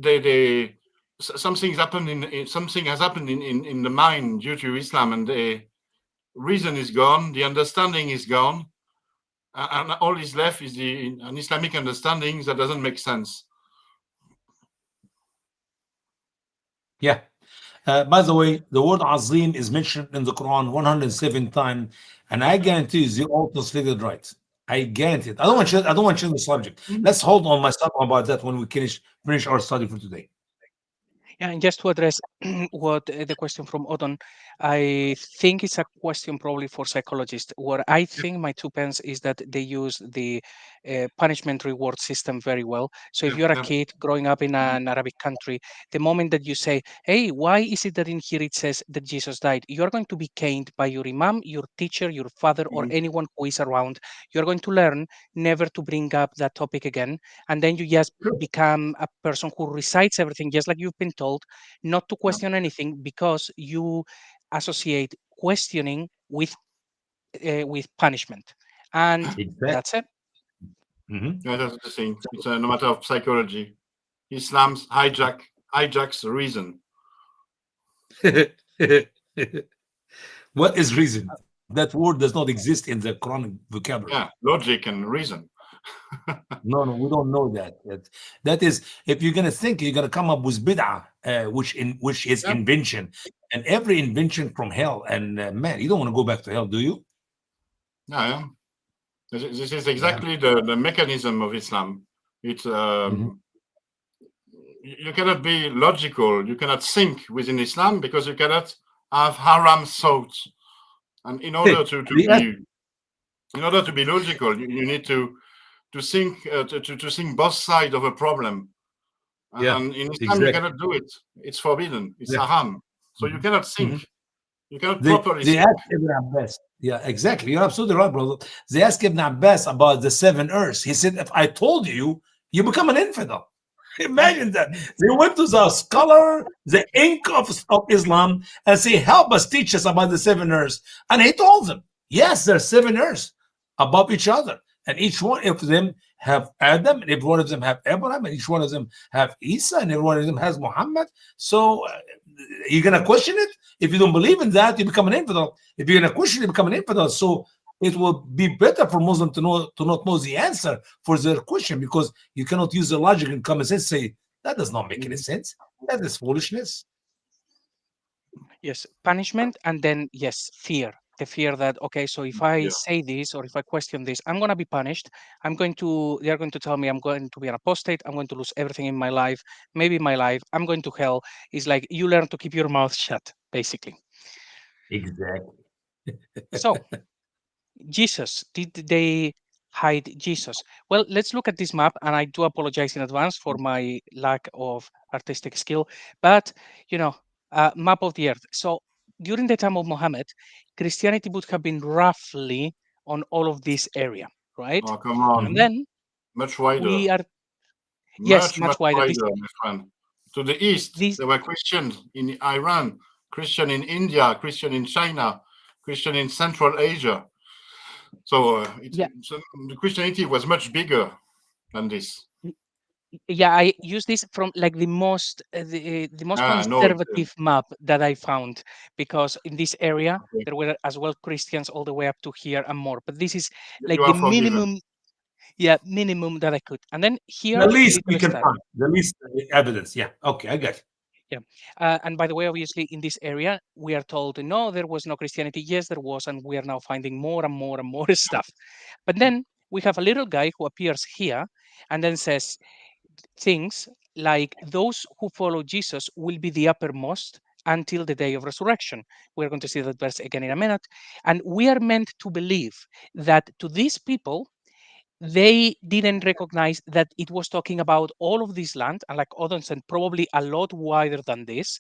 something happened something has happened in the mind due to Islam, and the reason is gone, the understanding is gone. And all is left is an Islamic understanding that doesn't make sense. Yeah. By the way, the word Azim is mentioned in the Quran 107 times, and I guarantee you, they all translated right. I guarantee it. I don't want to change the subject. Let's hold on my stuff about that when we finish our study for today. Yeah, and just to address what the question from Odon, I think it's a question probably for psychologists. What I think my 2 pence is that they use the punishment reward system very well. So if you're a kid growing up in an Arabic country, the moment that you say, hey, why is it that in here it says that Jesus died? You're going to be caned by your imam, your teacher, your father, or anyone who is around. You're going to learn never to bring up that topic again. And then you just become a person who recites everything just like you've been told, not to question anything, because you associate questioning with punishment, and that's it. Yeah, that's the thing. It's no matter of psychology. Islam's hijacks reason. What is reason? That word does not exist in the Quranic vocabulary. Yeah, logic and reason. No, we don't know that. That is, if you're gonna think, you're gonna come up with bid'ah, which is invention, and every invention from hell. And man, you don't want to go back to hell, do you? Yeah. This is exactly the mechanism of Islam. It's you cannot be logical. You cannot think within Islam because you cannot have haram thoughts. And in order to be logical, you need to think to think both sides of a problem. And in Islam, you cannot do it. It's forbidden. It's haram. So you cannot think. You cannot properly think. Asked Ibn Abbas. Yeah, exactly. You're absolutely right, brother. They asked Ibn Abbas about the 7 earths. He said, if I told you, you become an infidel. Imagine that. They went to the scholar, the ink of Islam, and say, help us, teach us about the 7 earths. And he told them, yes, there's 7 earths above each other. And each one of them have Adam, and every one of them have Abraham, and each one of them have Isa, and every one of them has Muhammad. So you're going to question it? If you don't believe in that, you become an infidel. If you're going to question it, you become an infidel. So it will be better for Muslims to not know the answer for their question, because you cannot use the logic and common sense say, that does not make any sense. That is foolishness. Yes, punishment, and then, yes, fear. The fear that, okay, so if I say this or if I question this, I'm going to be punished. They're going to tell me I'm going to be an apostate. I'm going to lose everything in my life, maybe my life. I'm going to hell. It's like you learn to keep your mouth shut, basically. Exactly. So, Jesus, did they hide Jesus? Well, let's look at this map, and I do apologize in advance for my lack of artistic skill, but map of the earth. So during the time of Mohammed, Christianity would have been roughly on all of this area, right? Oh, come on. And then Much wider. we are, yes, much wider. wider, my friend. To the east, there were Christians in Iran, Christian in India, Christian in China, Christian in Central Asia. So the Christianity was much bigger than this. Yeah, I use this from like the most conservative map that I found, because in this area there were as well Christians all the way up to here and more. But this is like the minimum, minimum that I could. And then here the least we can find, the least evidence. Yeah, okay, I got it. Yeah, and by the way, obviously in this area we are told no, there was no Christianity. Yes, there was, and we are now finding more and more and more stuff. But then we have a little guy who appears here and then says things like those who follow Jesus will be the uppermost until the day of resurrection. We're going to see that verse again in a minute. And we are meant to believe that to these people, they didn't recognize that it was talking about all of this land, and like Odon said, probably a lot wider than this,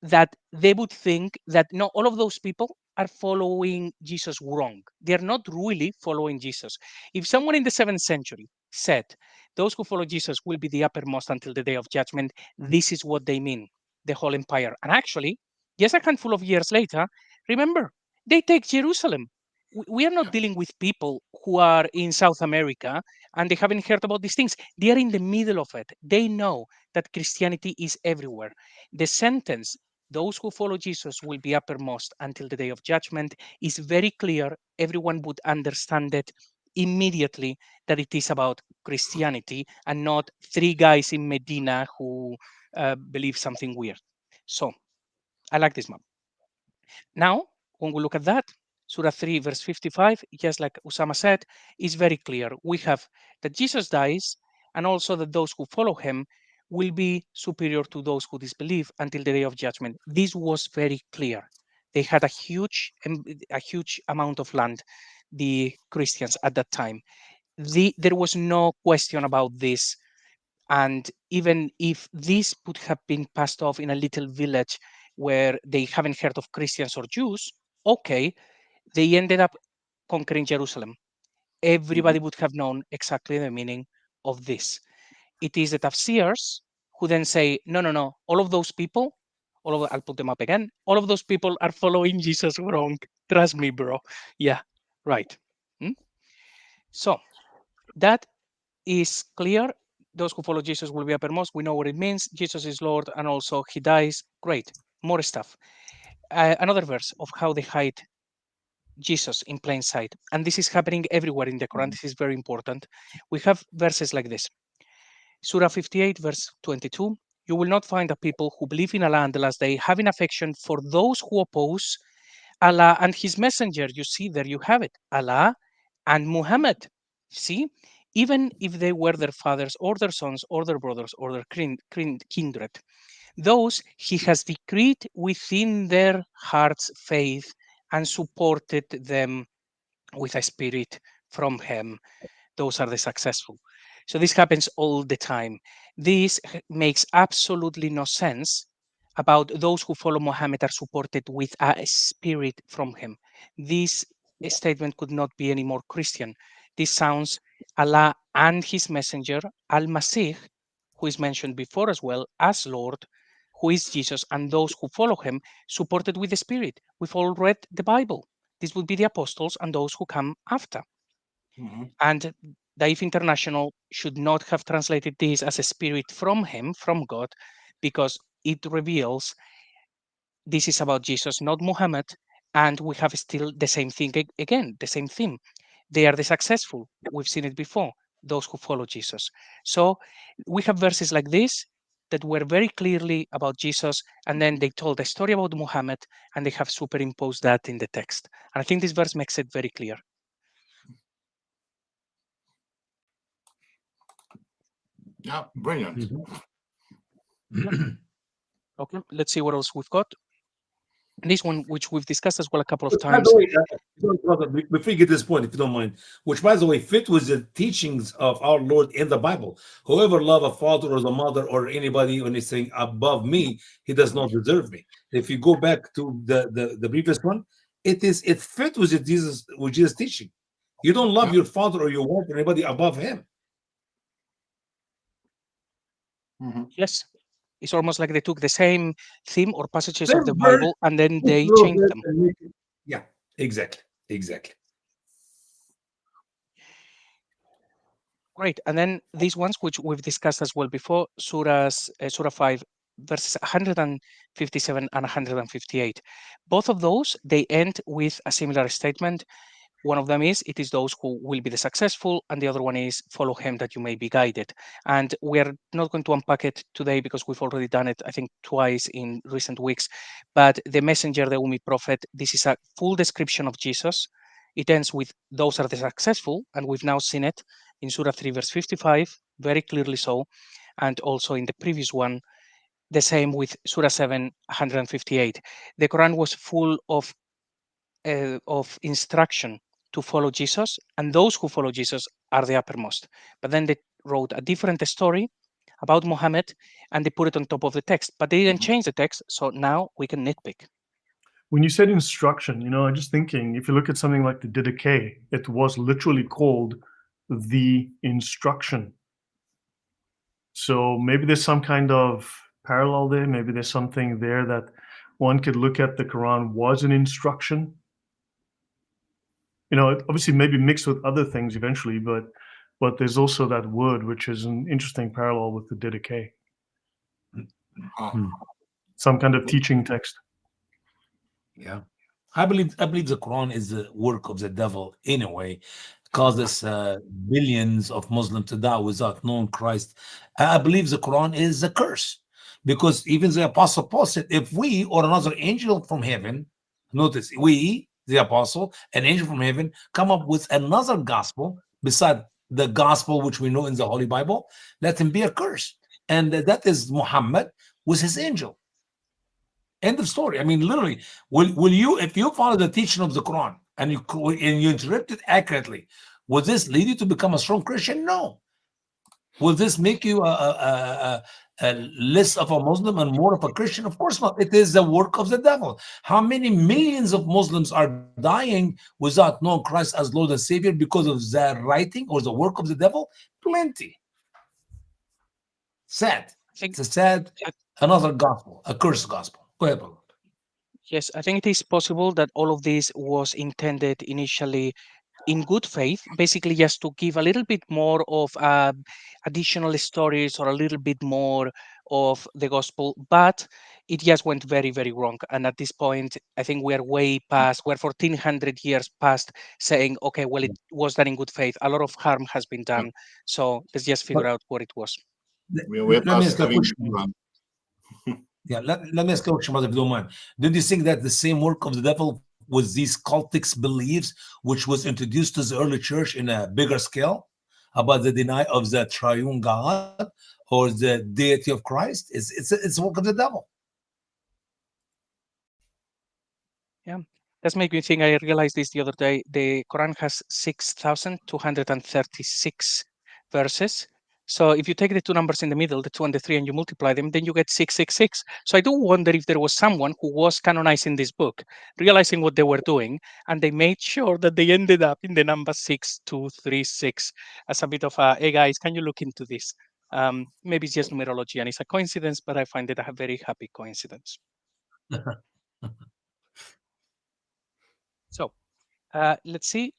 that they would think that no, all of those people are following Jesus wrong. They're not really following Jesus. If someone in the 7th century said, those who follow Jesus will be the uppermost until the day of judgment, this is what they mean, the whole empire. And actually, just a handful of years later, remember, they take Jerusalem. We are not dealing with people who are in South America and they haven't heard about these things. They are in the middle of it. They know that Christianity is everywhere. The sentence, those who follow Jesus will be uppermost until the day of judgment, is very clear. Everyone would understand it immediately that it is about Christianity and not 3 guys in Medina who believe something weird. So I like this map. Now, when we look at that, Surah 3, verse 55, just like Usama said, is very clear. We have that Jesus dies, and also that those who follow him will be superior to those who disbelieve until the day of judgment. This was very clear. They had a huge amount of land, the Christians at that time. There was no question about this. And even if this would have been passed off in a little village where they haven't heard of Christians or Jews, okay, they ended up conquering Jerusalem. Everybody would have known exactly the meaning of this. It is the tafsirs who then say, no, all of those people, I'll put them up again, all of those people are following Jesus wrong. Trust me, bro. Yeah, right. So that is clear. Those who follow Jesus will be uppermost. We know what it means. Jesus is Lord, and also he dies. Great. More stuff. Another verse of how they hide Jesus in plain sight. And this is happening everywhere in the Quran. This is very important. We have verses like this. Surah 58, verse 22. You will not find a people who believe in Allah and the last day having affection for those who oppose Allah and his messenger. You see, there you have it. Allah and Muhammad. See, even if they were their fathers or their sons or their brothers or their kindred, those he has decreed within their hearts faith and supported them with a spirit from him. Those are the successful. So this happens all the time. This makes absolutely no sense about those who follow Mohammed are supported with a spirit from him. This statement could not be any more Christian. This sounds Allah and his messenger, Al-Masih, who is mentioned before as well as Lord, who is Jesus, and those who follow him, supported with the Spirit. We've all read the Bible. This would be the apostles and those who come after. And Daif International should not have translated this as a spirit from him, from God, because it reveals this is about Jesus, not Muhammad, and we have still the same thing again, the same theme. They are the successful. We've seen it before, those who follow Jesus. So we have verses like this that were very clearly about Jesus, and then they told a story about Muhammad, and they have superimposed that in the text. And I think this verse makes it very clear. Yeah, brilliant. Okay, let's see what else we've got. This one, which we've discussed as well a couple of By times. the way, brother, before you get this point, if you don't mind, which by the way fit with the teachings of our Lord in the Bible. Whoever love a father or the mother or anybody or anything above me, he does not deserve me. If you go back to the previous one, it fit with Jesus teaching. You don't love your father or your wife or anybody above him. Yes, it's almost like they took the same theme or passages of Same the verse, Bible and then just they wrote changed it them. and make it- Yeah, exactly. Great. And then these ones, which we've discussed as well before, Surah 5, verses 157 and 158. Both of those, they end with a similar statement. One of them is, it is those who will be the successful, and the other one is, follow him that you may be guided. And we're not going to unpack it today because we've already done it, I think, twice in recent weeks. But the messenger, the Ummi prophet, this is a full description of Jesus. It ends with, those are the successful, and we've now seen it in Surah 3, verse 55, very clearly so. And also in the previous one, the same with Surah 7, 158. The Quran was full of instruction to follow Jesus, and those who follow Jesus are the uppermost. But then they wrote a different story about Mohammed, and they put it on top of the text, but they didn't change the text, so now we can nitpick. When you said instruction, I'm just thinking, if you look at something like the Didache, it was literally called the instruction. So maybe there's some kind of parallel there. Maybe there's something there that one could look at the Quran was an instruction. Obviously maybe mixed with other things eventually, but there's also that word, which is an interesting parallel with the Didache. Some kind of teaching text. Yeah, I believe the Quran is the work of the devil anyway. Causes billions of Muslims to die without knowing Christ. I believe the Quran is a curse because even the Apostle Paul said, if we or another angel from heaven, notice we, the Apostle, an angel from heaven, come up with another gospel beside the gospel which we know in the Holy Bible, let him be a curse. And that is Muhammad with his angel. End of story. I mean, literally, will you, if you follow the teaching of the Quran and you interpret it accurately, will this lead you to become a strong Christian? No. Will this make you a less of a Muslim and more of a Christian? Of course not. It is the work of the devil. How many millions of Muslims are dying without knowing Christ as Lord and Savior because of the writing or the work of the devil? Plenty. Sad. It's a sad, another gospel, a cursed gospel. Go ahead, brother. Yes, I think it is possible that all of this was intended initially in good faith, basically just to give a little bit more of additional stories or a little bit more of the gospel, but it just went very, very wrong. And at this point, I think we're way past, we're 1400 years past saying, okay, well, it was done in good faith. A lot of harm has been done. So let's just figure out what it was. We're Let me past ask a having question. Yeah, let me ask a question, brother, if you don't mind. Did you think that the same work of the devil was these cultic beliefs, which was introduced to the early church in a bigger scale about the denial of the triune God or the deity of Christ? It's work of the devil. Yeah, that's making me think. I realized this the other day. The Quran has 6,236 verses. So if you take the two numbers in the middle, the 2 and the 3, and you multiply them, then you get 666. So I do wonder if there was someone who was canonizing this book, realizing what they were doing, and they made sure that they ended up in the number 6236 as a bit of a, hey guys, can you look into this? Maybe it's just numerology and it's a coincidence, but I find it a very happy coincidence. So let's see.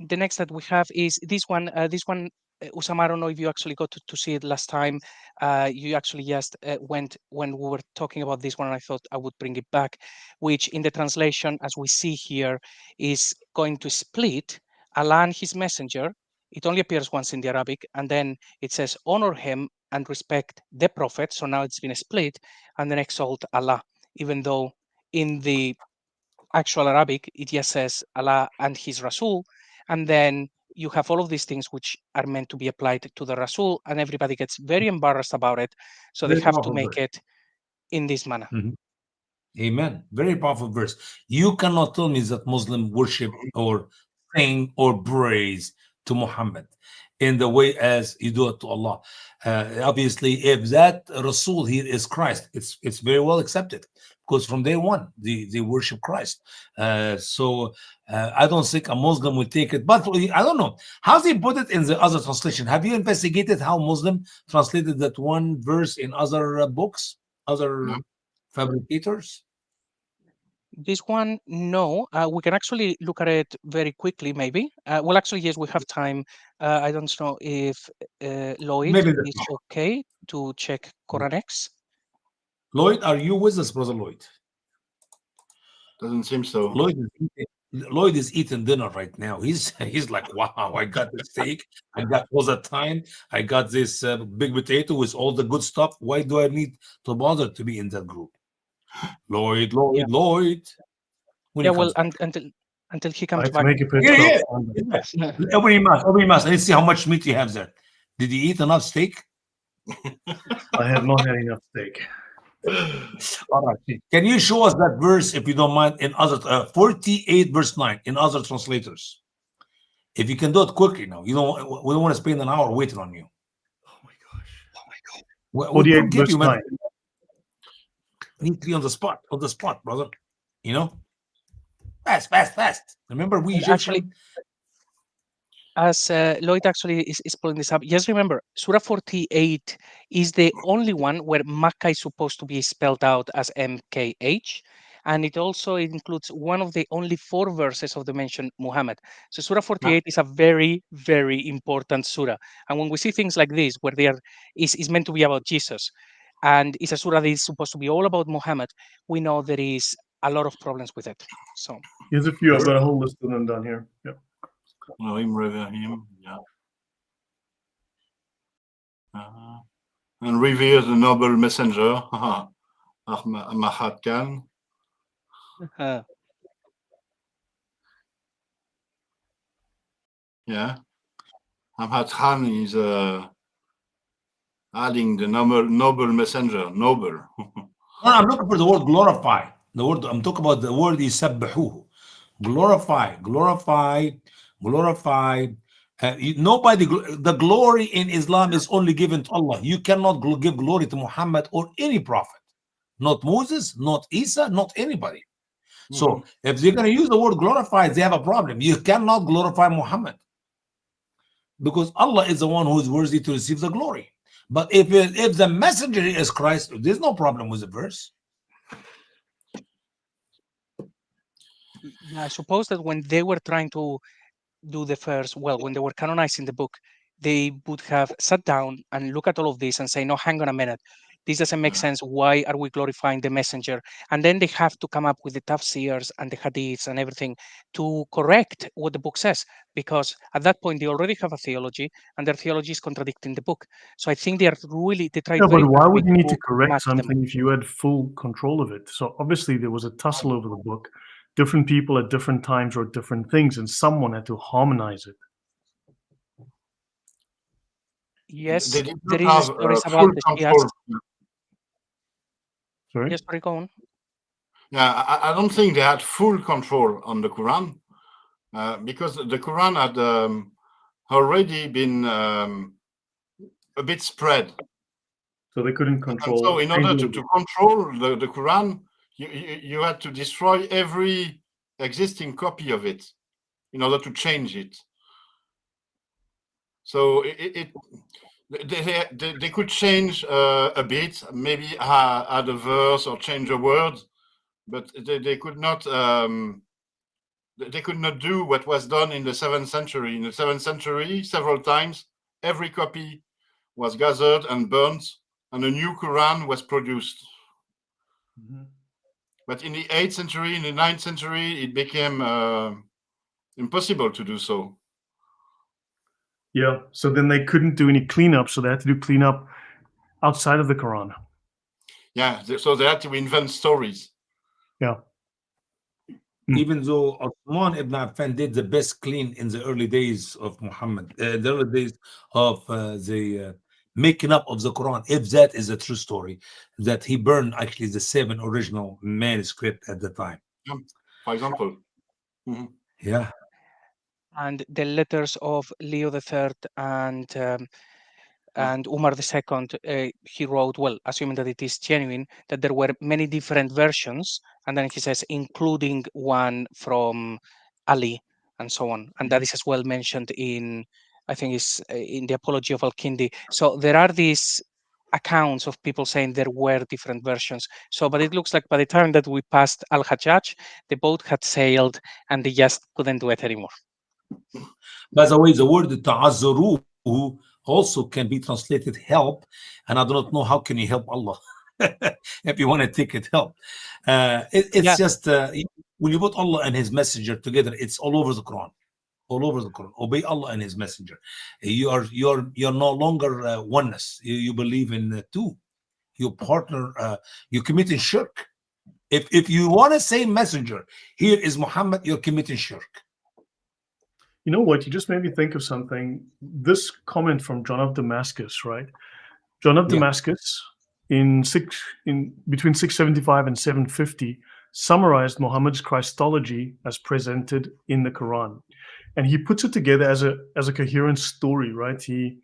The next that we have is this one. Usama, I don't know if you actually got to see it last time. You actually just went when we were talking about this one, and I thought I would bring it back, which in the translation, as we see here, is going to split Allah and his messenger. It only appears once in the Arabic, and then it says honor him and respect the prophet. So now it's been split, and then exalt Allah, even though in the actual Arabic, it just says Allah and his Rasul. And then you have all of these things which are meant to be applied to the Rasul, and everybody gets very embarrassed about it. So Very they have to powerful make verse. it in this manner. Mhm. Amen. Very powerful verse. You cannot tell me that Muslim worship or sing or praise to Muhammad in the way as you do it to Allah. Obviously, if that Rasul here is Christ, it's very well accepted because from day one they worship Christ. So I don't think a Muslim will take it. But I don't know how they put it in the other translation. Have you investigated how Muslim translated that one verse in other books, other No. fabricators? This one, no. We can actually look at it very quickly, maybe. Well, actually, yes, we have time. I don't know if Lloyd Maybe that's is okay to check Quranex. Lloyd, are you with us, brother Lloyd? Doesn't seem so. Lloyd is eating dinner right now. He's like, wow, I got the steak, I got all the time, I got this big potato with all the good stuff. Why do I need to bother to be in that group? Lloyd. When Yeah, he well, comes until he I comes have to back. make a pit Yeah, stop. yeah. Every month. Let's see how much meat you have there. Did you eat enough steak? I have not had enough steak. All right. Can you show us that verse, if you don't mind, in other 48 verse 9 in other translators? If you can do it quickly now, we don't want to spend an hour waiting on you. Oh my gosh. We 48 forgive verse you, man. 9. Need to be on the spot, brother. You know, fast. Remember, we And actually, Egyptian. as Lloyd actually is pulling this up, just remember, Surah 48 is the only one where Makkah is supposed to be spelled out as MKH. And it also includes one of the only 4 verses of the mentioned Muhammad. So Surah 48 is a very, very important surah. And when we see things like this, where is meant to be about Jesus, and it's a surah that is supposed to be all about Muhammad, we know there is a lot of problems with it. So Here's a few. I've got a whole list of them down here. Yep. Elohim revere him. Yeah. And revere the noble messenger, Ahmad Khan. Yeah. Ahmad Khan is adding the noble messenger, noble. No, I'm looking for the word glorify. The word I'm talking about, the word yusabbihuhu. Glorify. Nobody. The glory in Islam is only given to Allah. You cannot give glory to Muhammad or any prophet. Not Moses, not Isa, not anybody. So if they're going to use the word glorify, they have a problem. You cannot glorify Muhammad because Allah is the one who is worthy to receive the glory. But if the messenger is Christ, there's no problem with the verse. I suppose that when they were trying to do the first, well, when they were canonizing the book, they would have sat down and look at all of this and say, no, hang on a minute. This doesn't make sense. Why are we glorifying the messenger? And then they have to come up with the tafsirs and the hadiths and everything to correct what the book says. Because at that point, they already have a theology and their theology is contradicting the book. So I think they tried Yeah, very but why hard would you need to to correct match them. something if you had full control of it? So obviously there was a tussle over the book. Different people at different times wrote different things, and someone had to harmonize it. Yes, They did there not is have stories full about the control. Shias. Sorry? Yes, sorry, go on. Yeah, I don't think they had full control on the Quran because the Quran had already been a bit spread. So they couldn't And control. so in order to control the Quran, you had to destroy every existing copy of it in order to change it. So they could change a bit, maybe add a verse or change a word, but they could not do what was done in the 7th century. In the 7th century, several times, every copy was gathered and burnt, and a new Quran was produced. But in the 8th century, in the 9th century, it became impossible to do so. Yeah, so then they couldn't do any cleanup, so they had to do cleanup outside of the Quran. Yeah, so they had to invent stories. Yeah. Even though Uthman ibn Affan did the best clean in the early days of Muhammad, the early days of the making up of the Quran, if that is a true story, that he burned actually the 7 original manuscript at the time. For example. Yeah. And the letters of Leo III and Umar II, he wrote, well, assuming that it is genuine, that there were many different versions, and then he says, including one from Ali and so on. And that is as well mentioned in, I think it's in the Apology of Al-Kindi. So there are these accounts of people saying there were different versions. So, but it looks like by the time that we passed Al-Hajjaj, the boat had sailed and they just couldn't do it anymore. By the way, the word ta'azzaruhu also can be translated help, and I do not know how can you help Allah if you want to take it help. It's just when you put Allah and His Messenger together, it's all over the Quran. All over the Quran. Obey Allah and His Messenger. You're no longer oneness. You believe in two. You partner. You committing shirk. If you want to say messenger, here is Muhammad. You're committing shirk. You know what? You just made me think of something. This comment from John of Damascus, right? John of Damascus, in between 675 and 750, summarized Muhammad's Christology as presented in the Quran, and he puts it together as a coherent story, right? He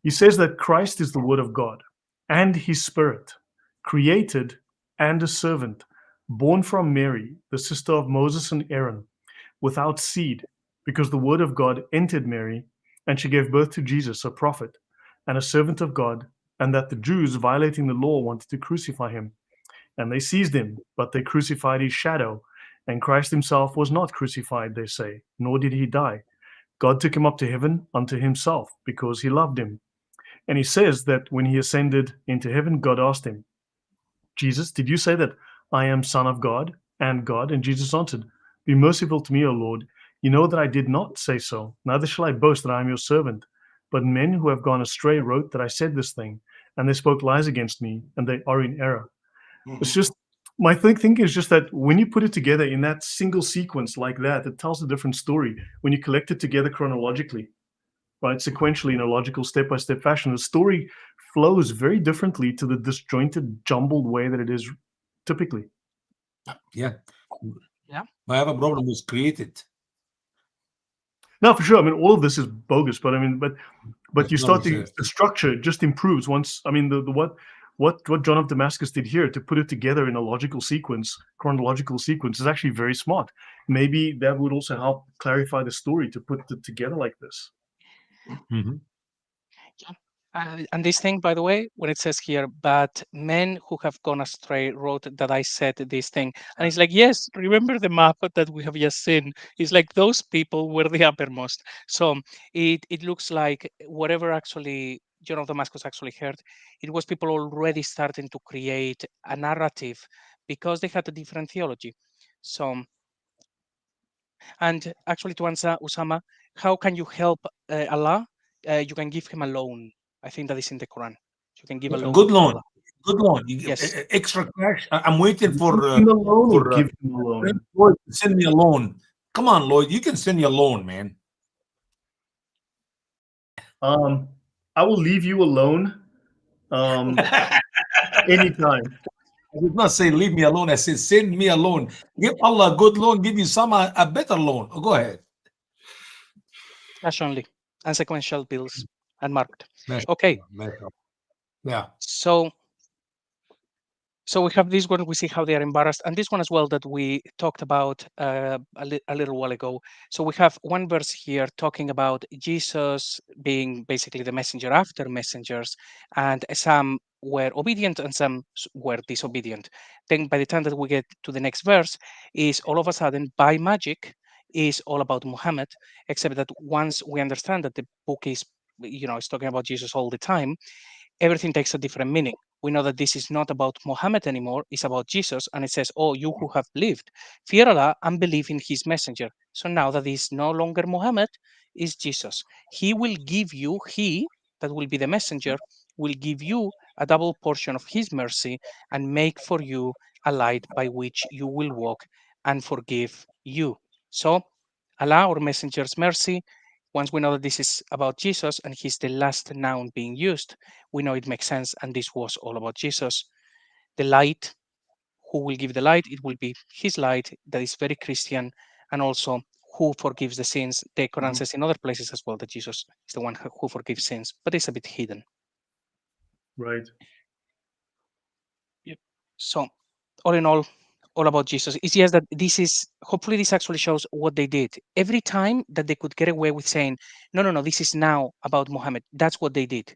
says that Christ is the Word of God and His Spirit, created and a servant, born from Mary, the sister of Moses and Aaron, without seed, because the Word of God entered Mary, and she gave birth to Jesus, a prophet and a servant of God, and that the Jews, violating the law, wanted to crucify him. And they seized him, but they crucified his shadow. And Christ himself was not crucified, they say, nor did he die. God took him up to heaven unto himself, because he loved him. And he says that when he ascended into heaven, God asked him, Jesus, did you say that I am Son of God and God? And Jesus answered, be merciful to me, O Lord. You know that I did not say so, neither shall I boast that I am your servant. But men who have gone astray wrote that I said this thing, and they spoke lies against me, and they are in error. It's just, my thinking is just that when you put it together in that single sequence like that, it tells a different story. When you collect it together chronologically, right, sequentially in a logical step-by-step fashion, the story flows very differently to the disjointed, jumbled way that it is typically. Yeah. I have a problem with created. No, for sure. I mean, all of this is bogus, but I mean, but you start the structure just improves once. I mean, what John of Damascus did here to put it together in a logical sequence, chronological sequence, is actually very smart. Maybe that would also help clarify the story to put it together like this. And this thing, by the way, when it says here, but men who have gone astray wrote that I said this thing. And it's like, yes, remember the map that we have just seen. It's like those people were the uppermost. So it looks like whatever actually John of Damascus actually heard, it was people already starting to create a narrative because they had a different theology. So, and actually to answer Usama, how can you help Allah? You can give him a loan. I think that is in the Quran. You can give a loan. Good loan. Good loan. Yes. Extra cash. I'm waiting for give him a loan. Lloyd, send me a loan. Come on, Lloyd. You can send me a loan, man. I will leave you alone. Anytime. I did not say leave me alone. I said send me a loan. Give Allah a good loan. Give you some a better loan. Oh, go ahead. Cash only and sequential bills unmarked. Okay. Yeah. So we have this one, we see how they are embarrassed, and this one as well that we talked about a little while ago. So we have one verse here talking about Jesus being basically the messenger after messengers, and some were obedient and some were disobedient. Then by the time that we get to the next verse, is all of a sudden by magic is all about Muhammad, except that once we understand that the book is, it's talking about Jesus all the time, everything takes a different meaning. We know that this is not about Mohammed anymore, it's about Jesus, and it says, oh, you who have believed, fear Allah and believe in his messenger. So now that is no longer Mohammed, is Jesus. He will give you, that will be the messenger, will give you a double portion of his mercy and make for you a light by which you will walk and forgive you. So Allah, our messenger's mercy, once we know that this is about Jesus and he's the last noun being used, we know it makes sense. And this was all about Jesus. The light, who will give the light? It will be his light, that is very Christian. And also, who forgives the sins? The Quran says in other places as well that Jesus is the one who forgives sins, but it's a bit hidden. Right. Yep. So, all in all about Jesus is just that hopefully this actually shows what they did. Every time that they could get away with saying, no, this is now about Mohammed, that's what they did.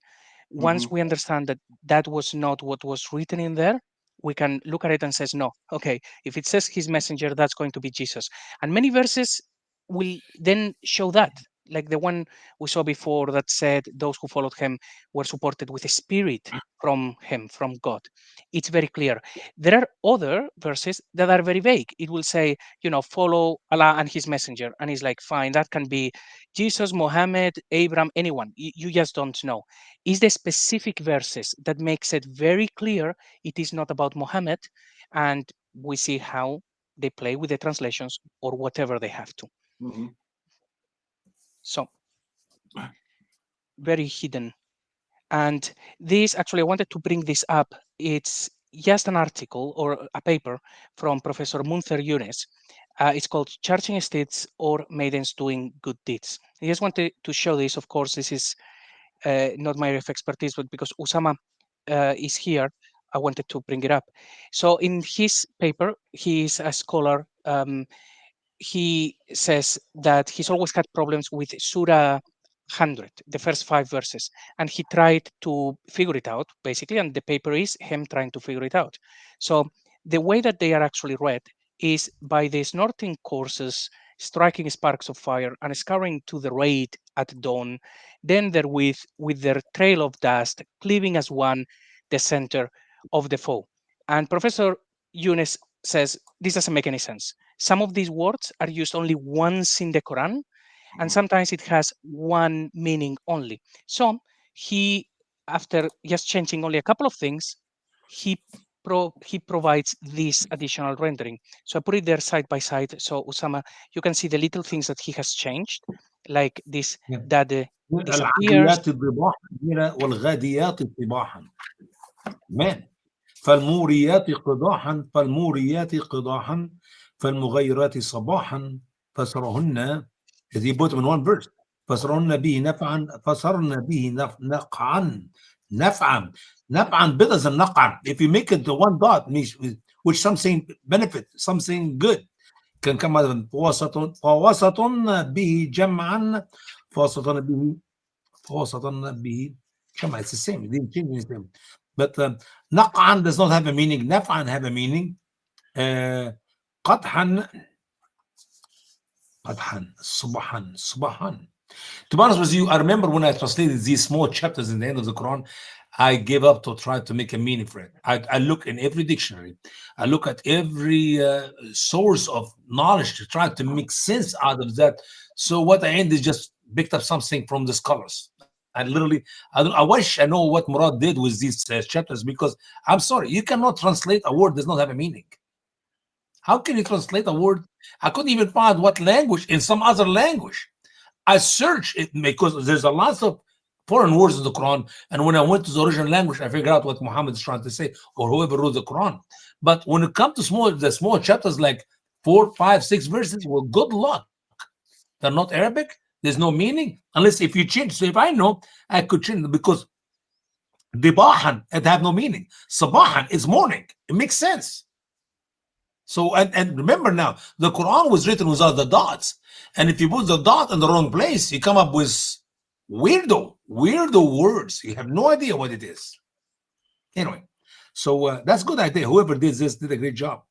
Once we understand that that was not what was written in there, we can look at it and says, no, okay, if it says his messenger, that's going to be Jesus. And many verses will then show that, like the one we saw before that said those who followed him were supported with a spirit from him, from God. It's very clear. There are other verses that are very vague. It will say, follow Allah and his messenger. And it's like, fine, that can be Jesus, Mohammed, Abraham, anyone. You just don't know. It's the specific verses that makes it very clear it is not about Mohammed. And we see how they play with the translations or whatever they have to. So, very hidden. And this, actually, I wanted to bring this up. It's just an article or a paper from Professor Munther Yunus. It's called Charging Steeds or Maidens Doing Good Deeds. I just wanted to show this. Of course, this is not my area of expertise, but because Usama is here, I wanted to bring it up. So in his paper, he's a scholar. He says that he's always had problems with Surah 100, the first 5 verses, and he tried to figure it out, basically, and the paper is him trying to figure it out. So the way that they are actually read is by the snorting courses, striking sparks of fire, and scouring to the raid at dawn, then therewith, with their trail of dust, cleaving as one the center of the foe. And Professor Yunus says this doesn't make any sense. Some of these words are used only once in the Quran, and sometimes it has one meaning only. So he, after just changing only a couple of things, he provides this additional rendering. So I put it there side by side. So Usama, you can see the little things that he has changed, like this, that disappears. العاديات ضباحا والغاديات صباحا. Man. فالموريات قضاحا فالموريات قضاحا فالمغيرات صباحا فسرهن. He put them in one verse. فسرهن به نفعا فسرن به نقعا نفعا better than نقعا. If you make it to one dot, which something benefit, something good, can come out of فوسط به جمعا فوسط به جمع. It's the same. It didn't change anything. But نقعا does not have a meaning. نفعا have a meaning. قدحا صباحا. To be honest with you, I remember when I translated these small chapters in the end of the Quran, I gave up to try to make a meaning for it. I look in every dictionary. I look at every source of knowledge to try to make sense out of that. So what I ended just picked up something from the scholars. And literally, I wish I know what Murad did with these chapters, because I'm sorry, you cannot translate a word that does not have a meaning. How can you translate a word? I couldn't even find what language in some other language. I searched it because there's a lot of foreign words in the Quran. And when I went to the original language, I figured out what Muhammad is trying to say, or whoever wrote the Quran. But when it comes to the small chapters, like 4, 5, 6 verses, well, good luck. They're not Arabic. There's no meaning unless if you change. So if I know, I could change, because dibahan, it have no meaning. Sabahan is morning. It makes sense. So, and remember now, the Quran was written without the dots. And if you put the dot in the wrong place, you come up with weirdo words. You have no idea what it is. Anyway, so that's a good idea. Whoever did this did a great job.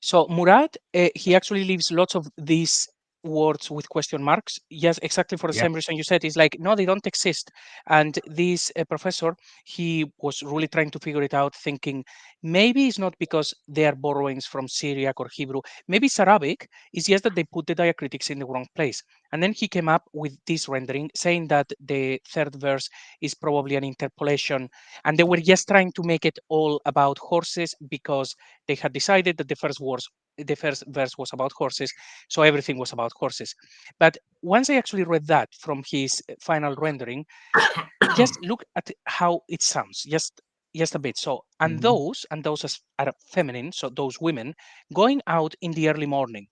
So Murad, he actually leaves lots of these words with question marks. Yes, exactly for the same reason you said. It's like, no, they don't exist. And this professor, he was really trying to figure it out, thinking maybe it's not because they are borrowings from Syriac or Hebrew. Maybe it's Arabic. It's just that they put the diacritics in the wrong place. And then he came up with this rendering, saying that the third verse is probably an interpolation. And they were just trying to make it all about horses because they had decided that the first the first verse was about horses, so everything was about horses. But once I actually read that from his final rendering, just look at how it sounds, just a bit. So, and those are feminine, so those women going out in the early morning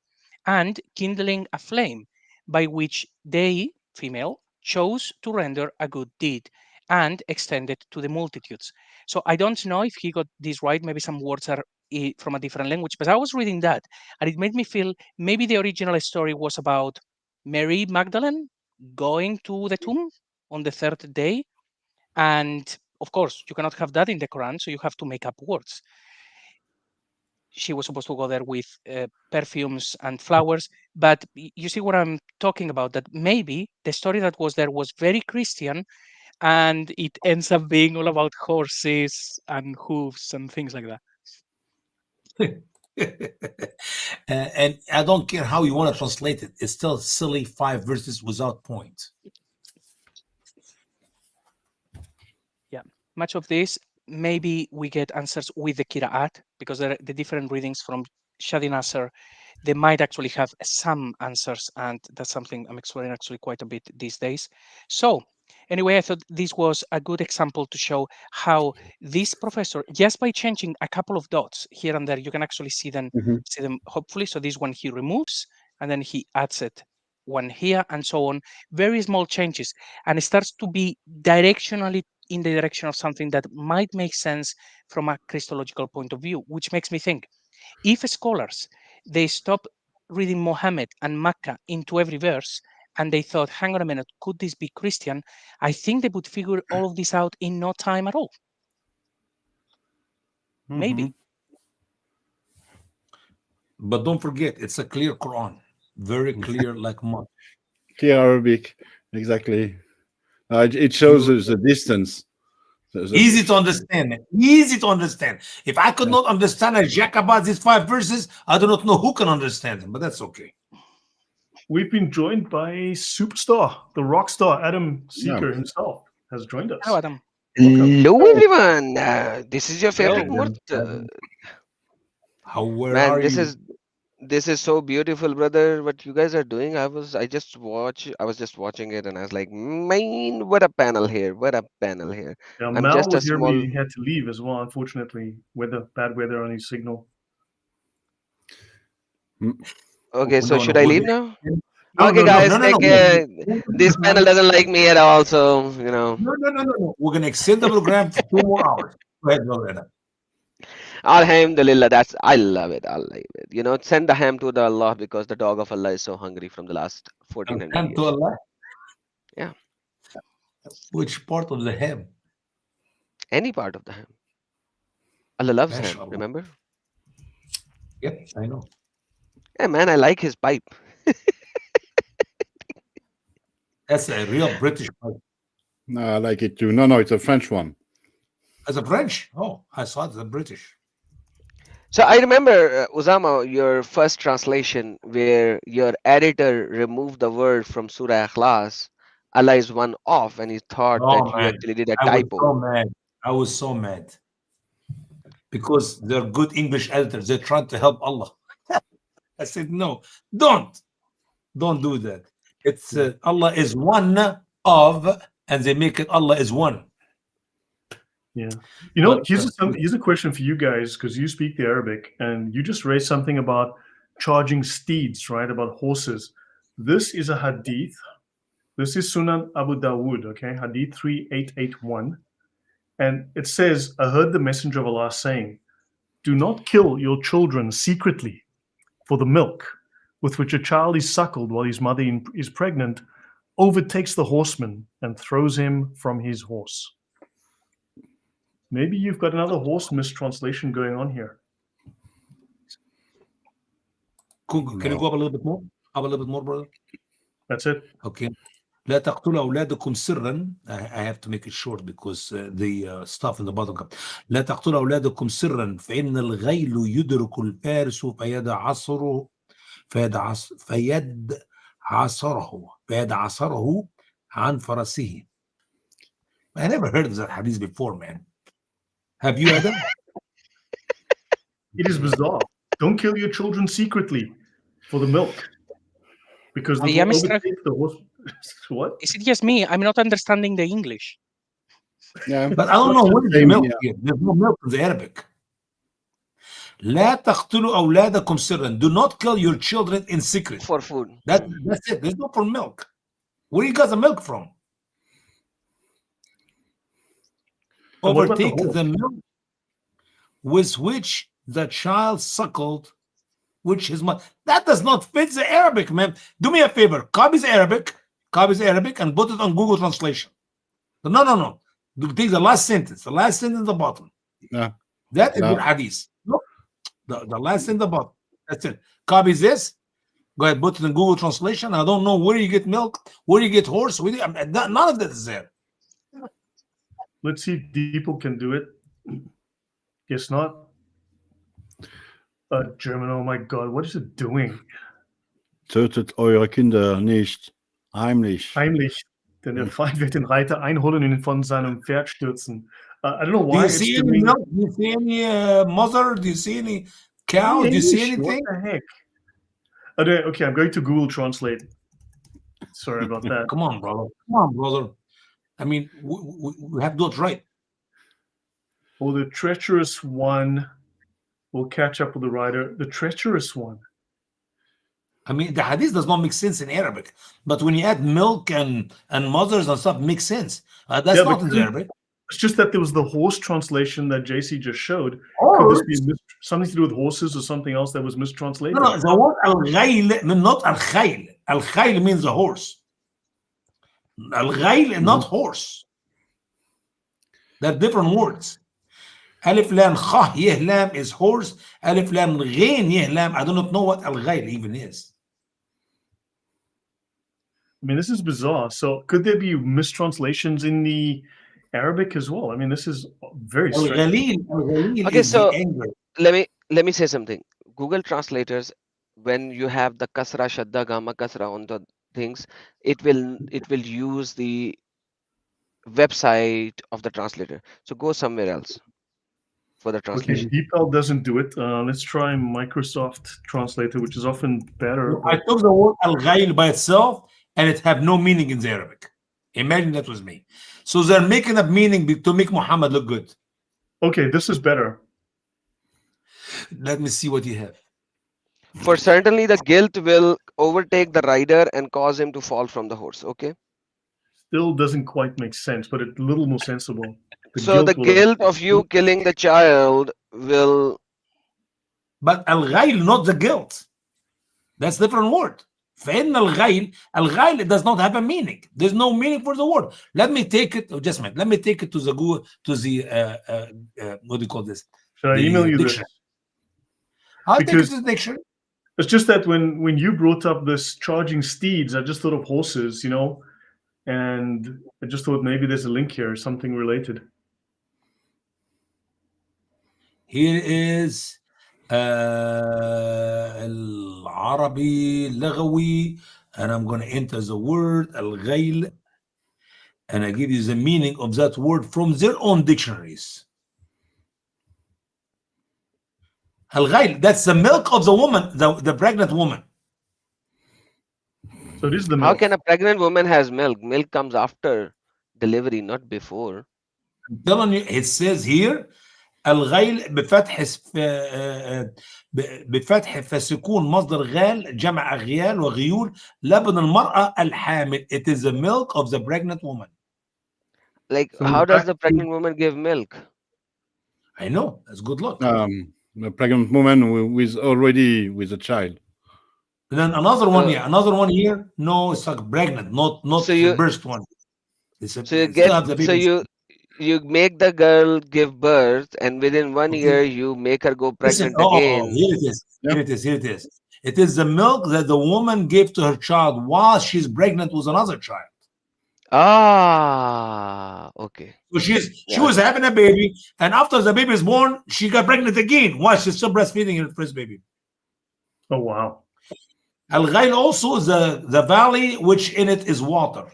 and kindling a flame by which they, female, chose to render a good deed and extend it to the multitudes. So I don't know if he got this right. Maybe some words are from a different language, but I was reading that and it made me feel maybe the original story was about Mary Magdalene going to the tomb on the third day. And of course, you cannot have that in the Quran, so you have to make up words. She was supposed to go there with perfumes and flowers, but you see what I'm talking about, that maybe the story that was there was very Christian, and it ends up being all about horses and hooves and things like that. And I don't care how you want to translate it. It's still silly 5 verses without point. Yeah, much of this, maybe we get answers with the Qira'at, because the different readings from Shadi Nasser, they might actually have some answers, and that's something I'm exploring actually quite a bit these days. So anyway, I thought this was a good example to show how this professor, just by changing a couple of dots here and there, you can actually see them, hopefully. So this one he removes, and then he adds it one here, and so on. Very small changes, and it starts to be directionally in the direction of something that might make sense from a Christological point of view, which makes me think, if scholars, they stop reading Mohammed and Makkah into every verse, and they thought, hang on a minute, could this be Christian? I think they would figure all of this out in no time at all. Maybe. But don't forget, it's a clear Quran. Very clear, like mud. Clear Arabic, exactly. It shows us the distance. Easy to understand, man. Easy to understand. If I could not understand a jack about these 5 verses, I do not know who can understand them, but that's okay. We've been joined by a superstar, the rock star Adam Seeker himself has joined us. Hello, Adam. Hello, everyone. This is your favorite Hello. Murt. Where are you? This is so beautiful, brother. What you guys are doing? I was just watching it, and I was like, man, what a panel here! What a panel here! Yeah, I'm Mal just a was here, small. but he had to leave as well, unfortunately. Bad weather on his signal. Okay, so No, should no, I we'll leave be- now? No, Okay, no, guys, no, no, take no, care. no. This panel doesn't like me at all, so No. We're going to extend the program for 2 more hours. Go ahead, brother. Alhamdulillah, I love it. I love it. Send the ham to the Allah, because the dog of Allah is so hungry from the last 1400 Ham to years. Allah? Yeah. Which part of the ham? Any part of the ham. Allah loves ham, Mashallah. remember? Yep, I know. Yeah, man, I like his pipe. That's a real British pipe. No, I like it too. No, it's a French one. As a French? Oh, I saw it as a British. So I remember, Usama, your first translation where your editor removed the word from Surah Ikhlas, Allah is one off, and he thought Oh, that you man. actually did a I was typo. so mad. I was so mad. Because they're good English editors. They're trying to help Allah. I said, no, don't do that. It's Allah is one of, and they make it Allah is one. Yeah. But, Here's a question for you guys, because you speak the Arabic, and you just raised something about charging steeds, right? About horses. This is a hadith. This is Sunan Abu Dawood, okay? Hadith 3881. And it says, I heard the Messenger of Allah saying, do not kill your children secretly for the milk with which a child is suckled while his mother is pregnant overtakes the horseman and throws him from his horse. Maybe you've got another horse mistranslation going on here. Can you go up a little bit more? Up a little bit more, brother? That's it. Okay. لا تقتلوا أولادكم سرا. I have to make it short because the stuff in the bottom comes. لا تقتلوا أولادكم سرا فإن الغيل يدرك الفارس فيد عصره عن فرسه. I never heard of that hadith before, man. Have you, Adam? It is bizarre. don't kill your children secretly for the milk, because I this am will struck- overtake the horse. What? Is it just me? I'm not understanding the English. Yeah. But I don't know what is the Same milk here. here. There's no milk in the Arabic. لا تقتلوا أولادكم سرا. Do not kill your children in secret. For food. That's it. There's no for milk. Where you got the milk from? And what about the Overtake horse? the milk with which the child suckled, which his mother. That does not fit the Arabic, man. Do me a favor. Copy the Arabic, and put it on Google Translation. No. Take the last sentence. At the bottom. Yeah. That is No. the hadith. No, the last sentence at the bottom. That's it. Copy this. Go ahead, put it in Google Translation. I don't know where you get milk, where you get horse. None of that is there. Let's see if Deepo can do it. Guess not. German, oh my God, what is it doing? Tötet eure Kinder nicht heimlich. Heimlich, denn der Feind wird den Reiter einholen und ihn von seinem Pferd stürzen. I don't know Do why you it's see any doing milk? Do you see any mother? Do you see any cow? Do you see English. anything? What the heck? Okay, I'm going to Google Translate. Sorry about that. Come on, brother. I mean, we have to do it right. Oh, the treacherous one will catch up with the rider. The treacherous one. I mean, the hadith does not make sense in Arabic, but when you add milk and mothers and stuff, makes sense. That's Yeah, not but in the Arabic. It's just that there was the horse translation that JC just showed. Could this be something to do with horses or something else that was mistranslated? No, the word al-ghayl, not al-khayl. Al-khayl means a horse. Al-ghayl, not horse. They're different words. Alif lam khah yeh lam is horse. Alif lam ghain yeh lam. I do not know what al-ghayl even is. I mean, this is bizarre. So could there be mistranslations in the Arabic as well? I mean, this is very strange. Al-ghalil Okay, is the so anger. let me say something. Google translators, when you have the kasra, shadda, gamma, kasra on the things, it will use the website of the translator. So go somewhere else for the Okay, translation. DeepL doesn't do it. Let's try Microsoft Translator, which is often better. I took the word al-ghayl by itself and it have no meaning in the Arabic. Imagine that was me. So they're making up meaning to make Muhammad look good. Okay, this is better. Let me see what you have. For certainly the guilt will overtake the rider and cause him to fall from the horse. Okay. Still doesn't quite make sense, but it's a little more sensible. So the will- guilt of you killing the child will. But al-ghayl, not the guilt. That's different word. فإن الغيل, it does not have a meaning. There's no meaning for the word. Let me take it. Just a minute. Let me take it to the what do you call this? Should I the email you this? dictionary. I'll take it Because- to the dictionary. It's just that when you brought up this charging steeds, I just thought of horses, and I just thought maybe there's a link here, something related. Here is العربي اللغوي, and I'm going to enter the word al-ghayl, and I give you the meaning of that word from their own dictionaries. Al-ghayl, that's the milk of the woman, the pregnant woman. So this is the How milk. can a pregnant woman has milk? Milk comes after delivery, not before. I'm telling you, it says here الغيل بفتح فسكون مصدر غال جمع أغيال وغيول لبن المرأة الحامل. It is the milk of the pregnant woman. Like, So how does back the pregnant woman give milk? I know, that's good luck. A pregnant woman with already with a child. And then another one, another one here. No, it's like pregnant, not So the you- birth one. So you make the girl give birth, and within 1 Okay. year you make her go Listen, pregnant again. here it is. Here it is. Here it is. It is the milk that the woman gave to her child while she's pregnant with another child. Ah, okay. So she was having a baby, and after the baby is born, she got pregnant again while she's still breastfeeding her first baby. Oh wow. Al-Ghayl also is the valley which in it is water.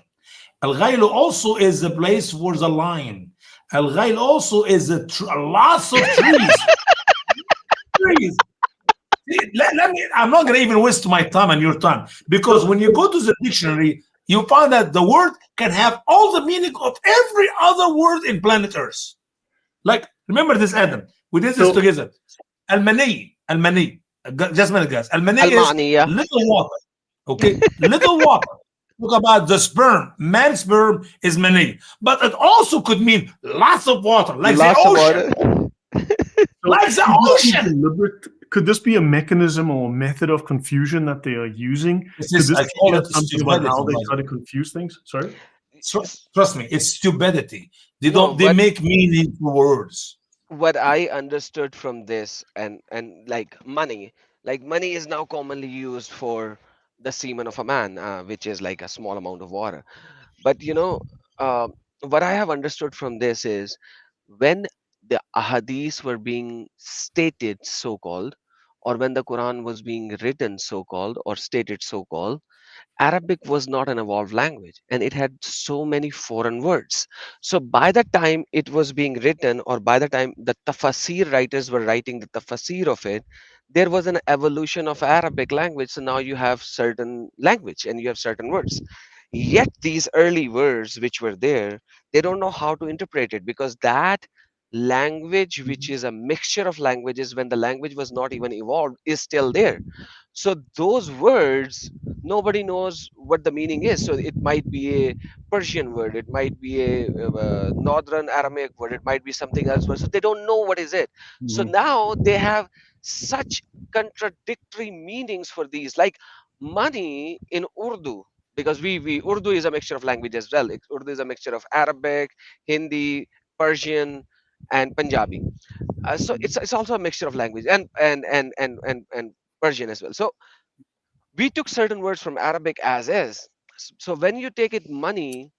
Al-Ghayl also is the place for the lion. Al-Ghayl also is lots of trees. Trees. I'm not going to even waste my time and your time, because when you go to the dictionary, you find that the word can have all the meaning of every other word in planet Earth. Like, remember this, Adam. We did this together. Al-Mani. Just a minute, guys. Al-Mani is Al-Ma'niya. little water. Okay? Little water. Talk about the sperm. Man's sperm is mani. But it also could mean lots of water, like Lots the of ocean. Like the ocean. Could this be a mechanism or a method of confusion that they are using? I call it something about how they stupidity. try to confuse things? Sorry? Trust me, it's stupidity. They No, they make meaning to words. what I understood from this, and like money is now commonly used for the semen of a man, which is like a small amount of water. But uh, what I have understood from this is when the ahadith were being stated, so called, or when the Quran was being written, so called, or stated, so called, Arabic was not an evolved language and it had so many foreign words. So by the time it was being written, or by the time the tafsir writers were writing the tafsir of it, there was an evolution of Arabic language. So now you have certain language and you have certain words. Yet these early words which were there, they don't know how to interpret it, because that language, which is a mixture of languages when the language was not even evolved, is still there. So those words, nobody knows what the meaning is. So it might be a Persian word, it might be a, northern Aramaic word, it might be something else. So they don't know what is it. So now they have such contradictory meanings for these, like money in Urdu, because we Urdu is a mixture of language as well. Urdu is a mixture of Arabic, Hindi, Persian, and Punjabi. So it's also a mixture of language, and Persian as well. So we took certain words from Arabic as is. So when you take it money,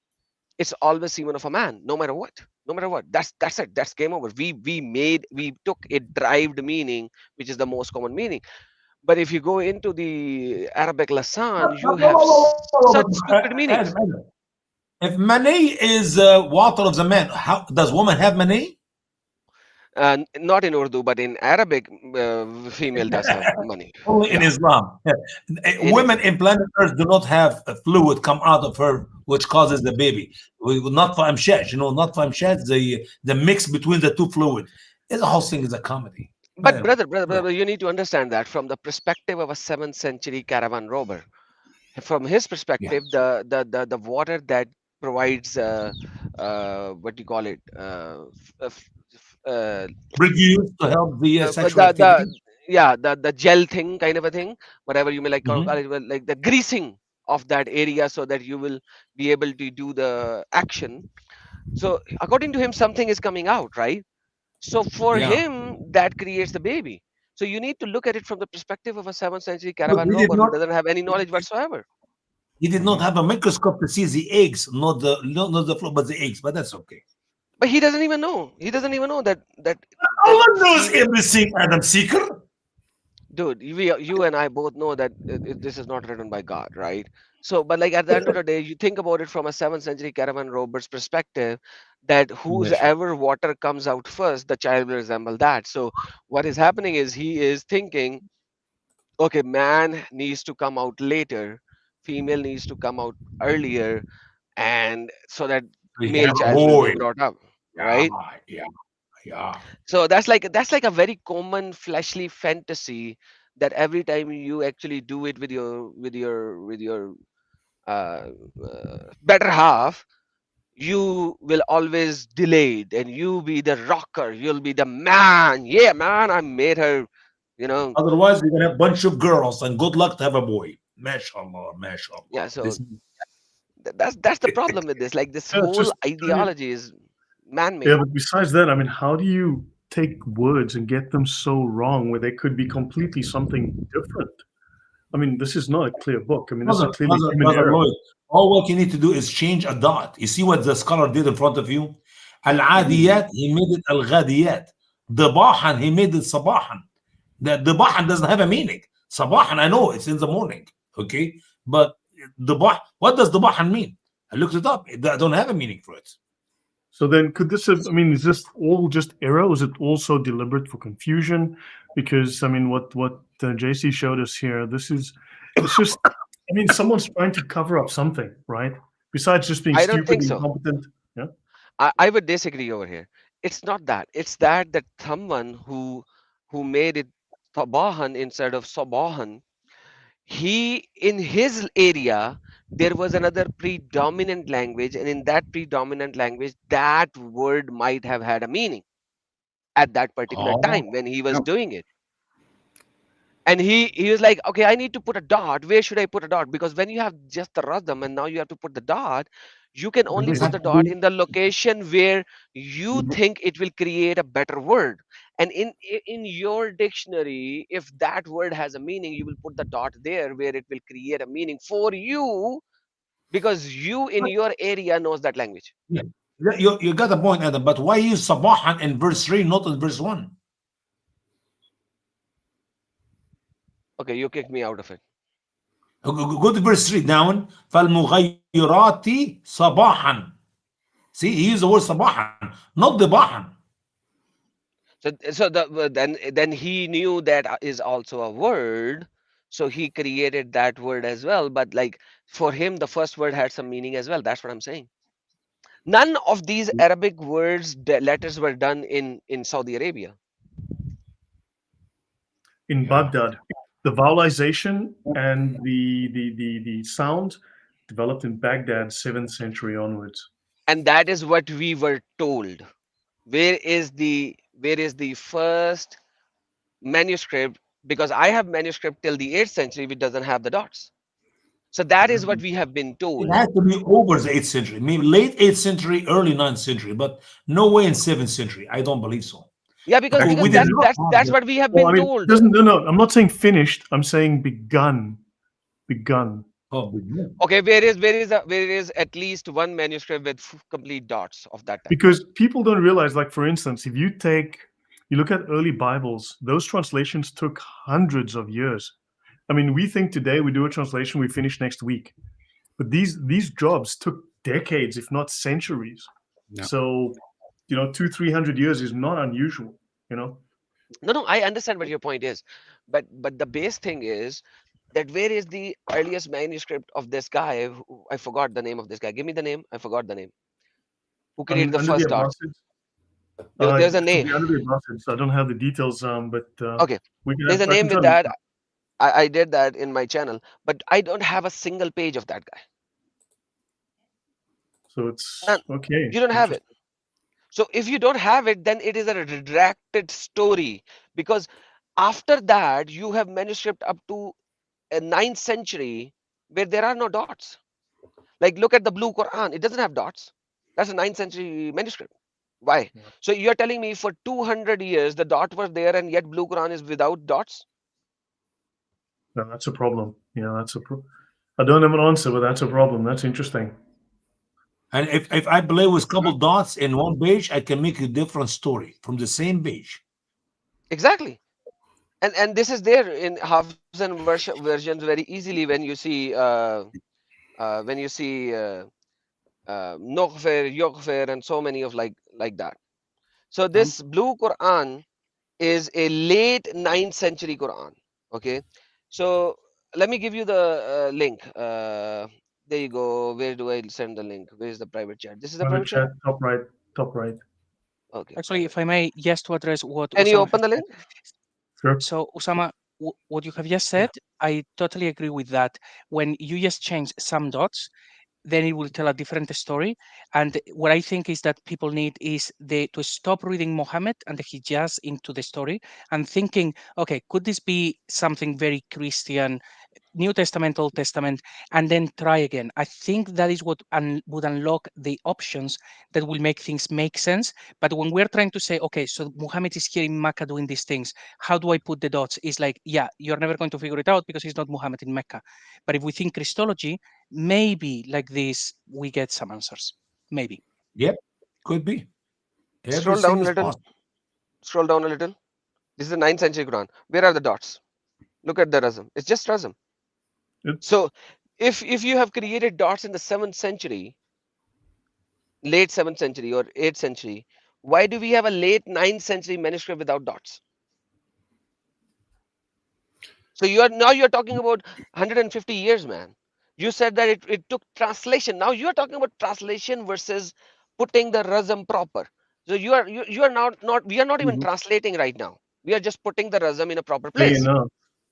it's always semen of a man, no matter what. No matter what. That's it. That's game over. We took a derived meaning, which is the most common meaning. But if you go into the Arabic Lasan, you have such stupid meanings. If mani is water of the man, how does woman have mani? Not in Urdu, but in Arabic, female does have money. Only in Islam. Women in planet Earth do not have a fluid come out of her which causes the baby. We will not find shed, not find shed, the mix between the two fluid. The whole thing is a comedy. But brother, you need to understand that from the perspective of a 7th century caravan robber. From his perspective, the water that provides what do you call it? Reduce to help the sexual activity. The gel thing, kind of a thing, whatever you may like call it, like the greasing of that area, so that you will be able to do the action. So according to him, something is coming out, right? So for him, that creates the baby. So you need to look at it from the perspective of a 7th century caravan robber who doesn't have any knowledge whatsoever. He did not have a microscope to see the eggs, not the flow, but the eggs. But that's okay. But he doesn't even know. He doesn't even know that Allah knows everything, Adam Seeker. Dude, you and I both know that this is not written by God, right? So, but like at the end of the day, you think about it from a 7th century caravan robber's perspective, that whoever water comes out first, the child will resemble that. So what is happening is he is thinking, okay, man needs to come out later, female needs to come out earlier, and so that male child will be brought up, right? Yeah. So that's like a very common fleshly fantasy that every time you actually do it with your better half, you will always delayed, and you be the rocker, you'll be the man. Yeah, man, I made her, Otherwise, you're gonna have a bunch of girls, and good luck to have a boy. Mashallah. Yeah, so that's the problem with this. Like this whole ideology is man-made. Yeah, but besides that, I mean, how do you take words and get them so wrong where they could be completely something different? I mean, this is not a clear book. I mean, this is clearly human error. All what you need to do is change a dot. You see what the scholar did in front of you? Al-adiyat, he made it al-ghadiyat. Dibahan, he made it sabahan. The dibahan doesn't have a meaning. Sabahan, I know it's in the morning, okay? But what does dibahan mean? I looked it up. I don't have a meaning for it. So then could this have, I mean, is this all just error? Or is it also deliberate for confusion? because I mean, what JC showed us here, it's just, I mean, someone's trying to cover up something, right? Besides just being I don't stupid, think so. incompetent. Yeah. I would disagree over here. It's not that. It's that someone who made it Sabahan instead of Sabahan, he in his area there was another predominant language, and in that predominant language that word might have had a meaning at that particular Oh, time when he was Yeah. doing it. And he was like, okay, I need to put a dot. Where should I put a dot? Because when you have just the radam and now you have to put the dot, you can only it put has the to dot be. in the location where you think it will create a better word. And in your dictionary, if that word has a meaning, you will put the dot there where it will create a meaning for you, because you in your area knows that language. Yeah. You got a point, Adam. But why use Sabahan in verse 3, not in verse 1? Okay, you kicked me out of it. Go to verse 3 down. فالمغيرات صباحا. See, he used the word صباحا, not ضباحا. So then he knew that is also a word, so he created that word as well. But like for him, the first word had some meaning as well. That's what I'm saying. None of these Arabic words, the letters were done in Saudi Arabia. In Baghdad, the vowelization and the sound developed in Baghdad 7th century onwards. And that is what we were told. Where is the first manuscript? Because I have manuscript till the 8th century which doesn't have the dots. So that is what we have been It told. had to be over the 8th century, maybe late 8th century, early 9th century, but no way in 7th century. I don't believe so. Yeah, because Okay, We did that's not that's have that's the. what we have well, I been mean, told. no, I'm not saying finished. I'm saying begun. Begun. Oh, beginning. Okay, where is at least one manuscript with complete dots of that time? Because people don't realize, like, for instance, if you look at early Bibles, those translations took hundreds of years. I mean, we think today we do a translation, we finish next week. But these jobs took decades, if not centuries. Yeah. So, 200-300 years is not unusual, No, I understand what your point is, but the base thing is that where is the earliest manuscript of this guy? I forgot the name of this guy. Give me the name. I forgot the name. Who created the Under the first dots? Abbasids. There's a It should name. be under the Abbasids. I don't have the details, but Okay, we can. there's a I can name try with to look that. up. I did that in my channel, but I don't have a single page of that guy. So it's None. okay. You don't have it. Interesting. So if you don't have it, then it is a redacted story, because after that you have manuscript up to a 9th century where there are no dots. Like look at the blue Quran, it doesn't have dots. That's a 9th century manuscript. Why? Yeah. So you're telling me for 200 years the dot was there and yet blue Quran is without dots? No, that's a problem. I don't have an answer, but that's a problem. That's interesting. And if I play with couple dots in one page, I can make a different story from the same page. Exactly. And this is there in Hafs and versions very easily when you see Noghfer, Yoghfer, and so many of like that. So this blue Quran is a late 9th century Quran. Okay, so let me give you the link. There you go. Where do I send the link? Where is the private chat? This is the Private private chat. chat, top right, top right. Okay. Actually, if I may, just to address what Can you Usama open has the said. link? Sure. So, Usama, what you have just Yeah. said, I totally agree with that. When you just change some dots, then it will tell a different story. And what I think is that people need is to stop reading Mohammed and the Hijaz into the story and thinking, okay, could this be something very Christian, New Testament, Old Testament, and then try again. I think that is what would unlock the options that will make things make sense. But when we're trying to say, okay, so Muhammad is here in Mecca doing these things, how do I put the dots? It's like, yeah, you're never going to figure it out because he's not Muhammad in Mecca. But if we think Christology, maybe like this, we get some answers. Maybe. Yep, could be. Scroll down Everything a is little. possible. Scroll down a little. This is the 9th century Quran. Where are the dots? Look at the rasm. It's just rasm. So if you have created dots in the 7th century, late 7th century or 8th century, why do we have a late 9th century manuscript without dots? So you're talking about 150 years, man. You said that it took translation. Now you are talking about translation versus putting the rasm proper. So you are not we are not even Mhm. translating right now. We are just putting the rasm in a proper Fair place. enough.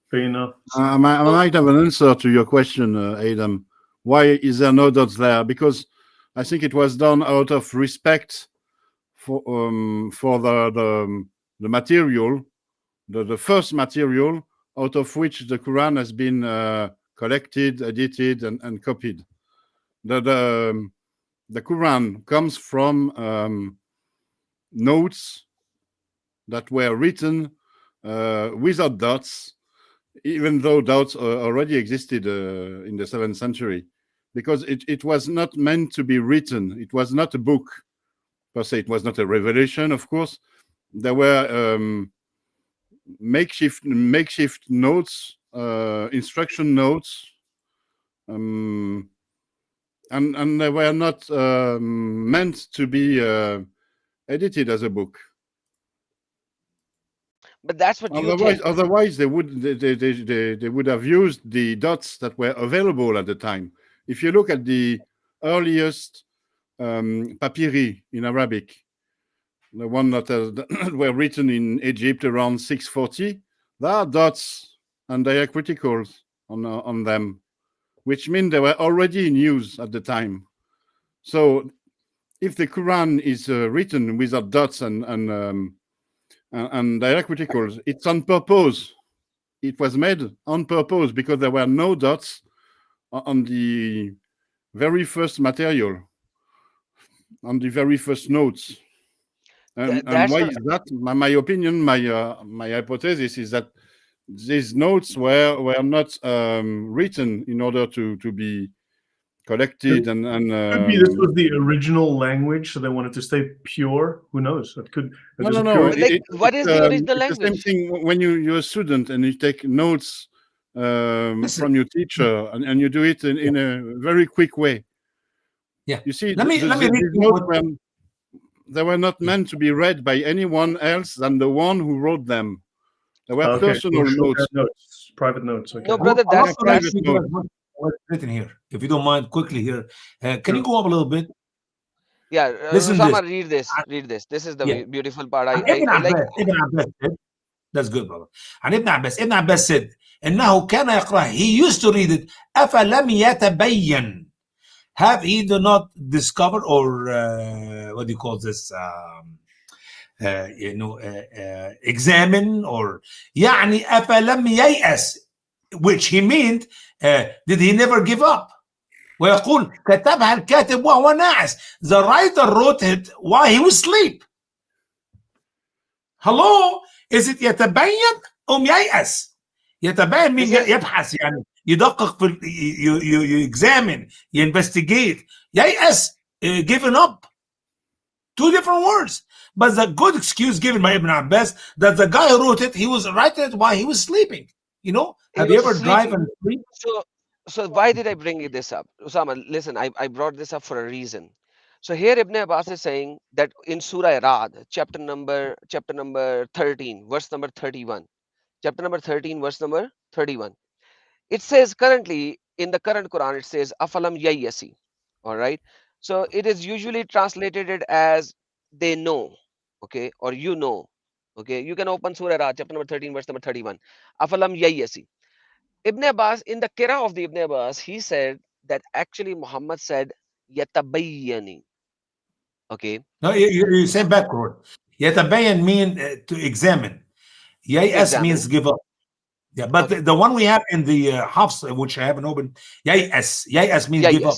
Fair enough. I So might have an answer to your question, Adam. Why is there no dots there? Because I think it was done out of respect for the material, the first material out of which the Quran has been collected, edited, and copied. The Quran comes from notes that were written without dots, even though dots already existed in the 7th century, because it was not meant to be written. It was not a book per se. It was not a revelation, of course. There were makeshift notes, instruction notes, and they were not meant to be edited as a book. but that's what you think. Otherwise, they would have used the dots that were available at the time. If you look at the earliest papyri in Arabic, the one that were written in Egypt around 640, there are dots and diacriticals on them, which mean they were already in use at the time. So, if the Quran is written without dots and diacriticals, it's on purpose. It was made on purpose because there were no dots on the very first material, on the very first notes. And That's why not is that? My opinion, my hypothesis is that these notes were not written in order to be collected and Could be this was the original language, so they wanted to stay pure. Who knows? That could. no. But like, what is the original It's the same language? thing when you're a student and you take notes from your teacher and you do it in a very quick way. Yeah. You see, Let me these read you notes what- they were not meant to be read by anyone else than the one who wrote them. They were personal notes. Private notes. Okay. No, brother, I love that's to read that's to you guys what's written here. If you don't mind, quickly here. Can you go up a little bit? yeah. Listen to Usama, this. read this. This is the Yeah. beautiful part. عن I like. ابن عباس said, that's good, brother. عن ابن عباس said إنه كان يقرأ, he used to read it, أفلم يتبين. Have he do not discover or what do you call this? Examine or يعني أفلم ييأس, which he meant did he never give up. ويقول كتبها الكاتب وهو ناعس. The writer wrote it while he was asleep. Hello, is it يتبين أم ييأس؟ يتبين means يبحث, يعني يدقق في you examine, you investigate. ييأس, given up. Two different words. But the good excuse given by Ibn Abbas that the guy who wrote it, he was writing it while he was sleeping. You know, have you ever drive and sleep? So why did I bring this up? Usama, listen, I brought this up for a reason. So here Ibn Abbas is saying that in Surah Ra'd, chapter number 13, verse number 31. Chapter number 13, verse number 31. It says currently in the current Quran, it says Afalam Yayyasi. All right. So it is usually translated as they know, okay, or you know. Okay, you can open Surah Ra'd, chapter number 13, verse number 31. Afalam Yayyasi. Ibn Abbas, in the Qira of the Ibn Abbas, he said that actually Muhammad said Yatabayyani. Okay. No, you say backward. يتبين mean to examine. ييأس means give up. Yeah, but okay. the one we have in the Hafs, which I haven't opened, ييأس means give up.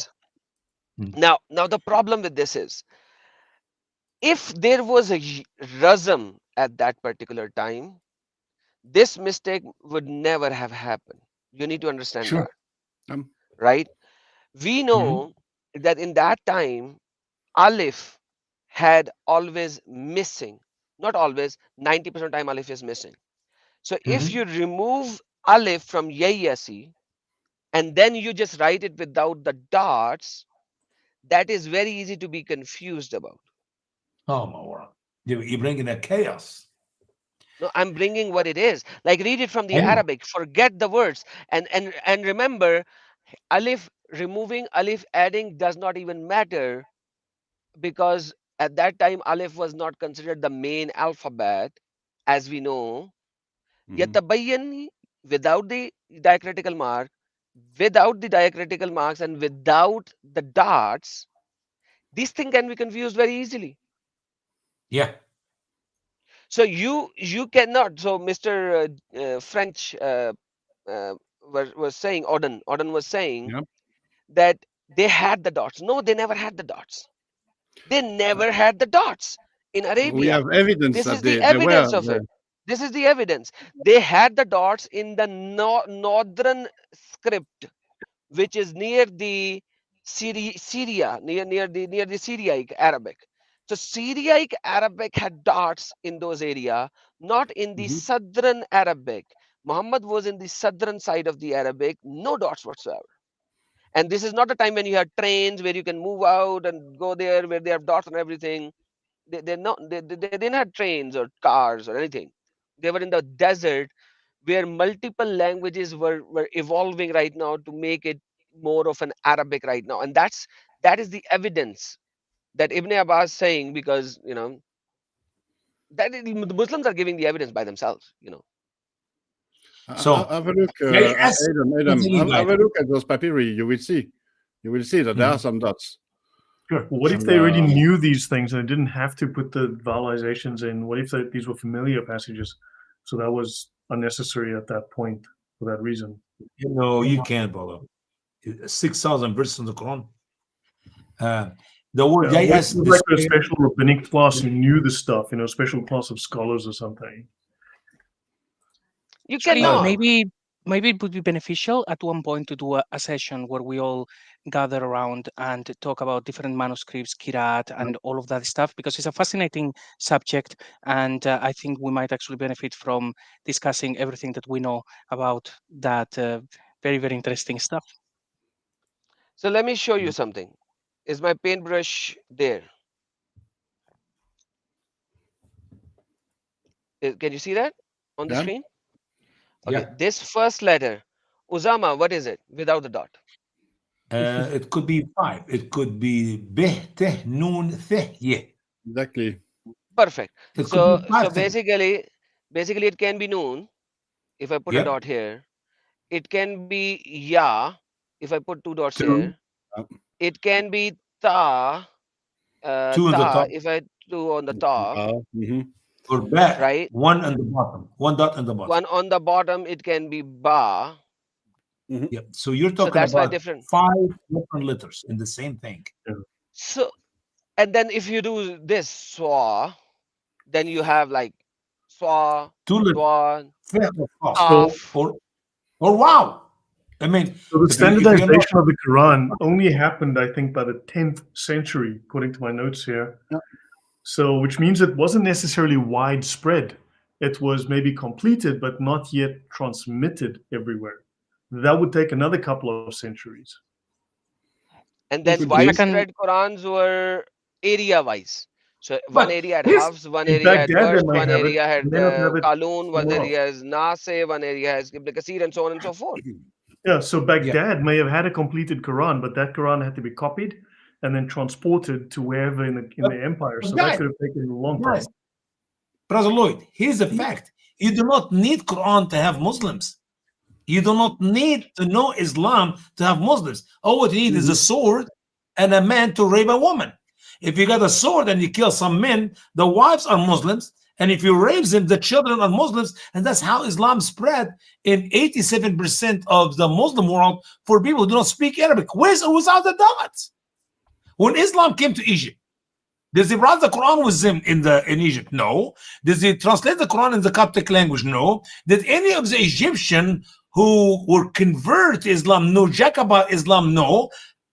Now the problem with this is, if there was a razm at that particular time, this mistake would never have happened. You need to understand that, right? We know that in that time, Alif had always missing. Not always, 90% of time Alif is missing. So if you remove Alif from Yayyasi and then you just write it without the dots, that is very easy to be confused about. Oh my word. You're bringing that chaos. No, I'm bringing what it is. Like, read it from the Arabic. Forget the words. And remember, alif, removing alif, adding does not even matter, because at that time alif was not considered the main alphabet, as we know. Yatabayyan, without the diacritical mark, without the diacritical marks, and without the dots, this thing can be confused very easily. Yeah. So you cannot. So Mr. French was saying, Odon was saying that they had the dots. No, they never had the dots. They never had the dots in Arabia. We have evidence This that is the they were evidence of it. This is the evidence. They had the dots in the northern script, which is near the Syria, near the Syriac Arabic. So Syriac Arabic had dots in those area, not in the southern Arabic. Muhammad was in the southern side of the Arabic, no dots whatsoever. And this is not a time when you have trains where you can move out and go there where they have dots and everything. They didn't have trains or cars or anything. They were in the desert where multiple languages were evolving right now to make it more of an Arabic right now. And that is the evidence that Ibn Abbas saying, because that the Muslims are giving the evidence by themselves. So have a look, yes, Adam, have a look at those papyri. You will see that there are some dots. Sure. Well, what if they already knew these things and they didn't have to put the vowelizations in? What if these were familiar passages? So that was unnecessary at that point for that reason. You can't, brother. 6,000 verses in the Quran. The word yes, like a special rabbinic class who knew the stuff, special class of scholars or something. You cannot. Maybe it would be beneficial at one point to do a session where we all gather around and talk about different manuscripts, Kirat, and all of that stuff, because it's a fascinating subject, and I think we might actually benefit from discussing everything that we know about that very, very interesting stuff. So let me show you something. Is my paintbrush there? Can you see that on the screen? Okay, this first letter, Usama, what is it without the dot? It could be 5. It could be bih, teh, noon, theh, yeah. Exactly. Perfect. So basically it can be noon if I put a dot here. It can be ya if I put 2 dots here. It can be ta, if I do on the top. Or ba, right? 1 on the bottom. 1 dot on the bottom. 1 on the bottom, it can be ba. Yeah. So you're talking about 5 different letters in the same thing. So, and then if you do this swa, then you have like swa, 2 dwa, off, or wow. I mean, so the standardization of the Quran only happened, I think, by the 10th century, according to my notes here. So, which means it wasn't necessarily widespread. It was maybe completed, but not yet transmitted everywhere. That would take another couple of centuries. And then widespread Qurans were area-wise. So one area had Hafs, one area had Warsh, one area had Qalun, one area has Naseh, one area has Ibn Kathir, and so on and so forth. Yeah, so Baghdad may have had a completed Quran, but that Quran had to be copied and then transported to wherever in the empire. So that could have taken a long time. Brother Lloyd, here's the fact. You do not need Quran to have Muslims. You do not need to know Islam to have Muslims. All what you need is a sword and a man to rape a woman. If you got a sword and you kill some men, the wives are Muslims. And if you rape them, the children are Muslims. And that's how Islam spread in 87% of the Muslim world for people who do not speak Arabic. Without the dots. When Islam came to Egypt, does he write the Quran with them in Egypt? No. Does he translate the Quran in the Coptic language? No. Did any of the Egyptian who were converted to Islam know jack about Islam? No.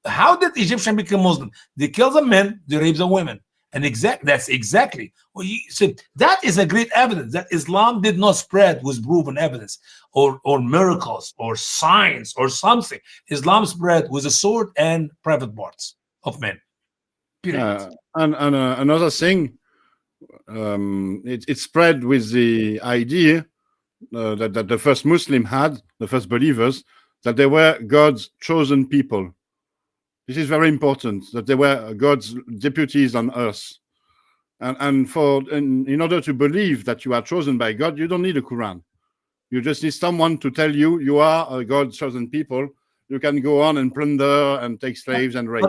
How did Egyptian become Muslim? They kill the men, they rape the women. And that's exactly what you said. That is a great evidence that Islam did not spread with proven evidence or miracles or signs or something. Islam spread with a sword and private parts of men. And another thing, it spread with the idea that the first Muslim had, the first believers, that they were God's chosen people. This is very important, that they were God's deputies on earth. And in order to believe that you are chosen by God, you don't need a Quran. You just need someone to tell you you are a God's chosen people. You can go on and plunder and take slaves and rape.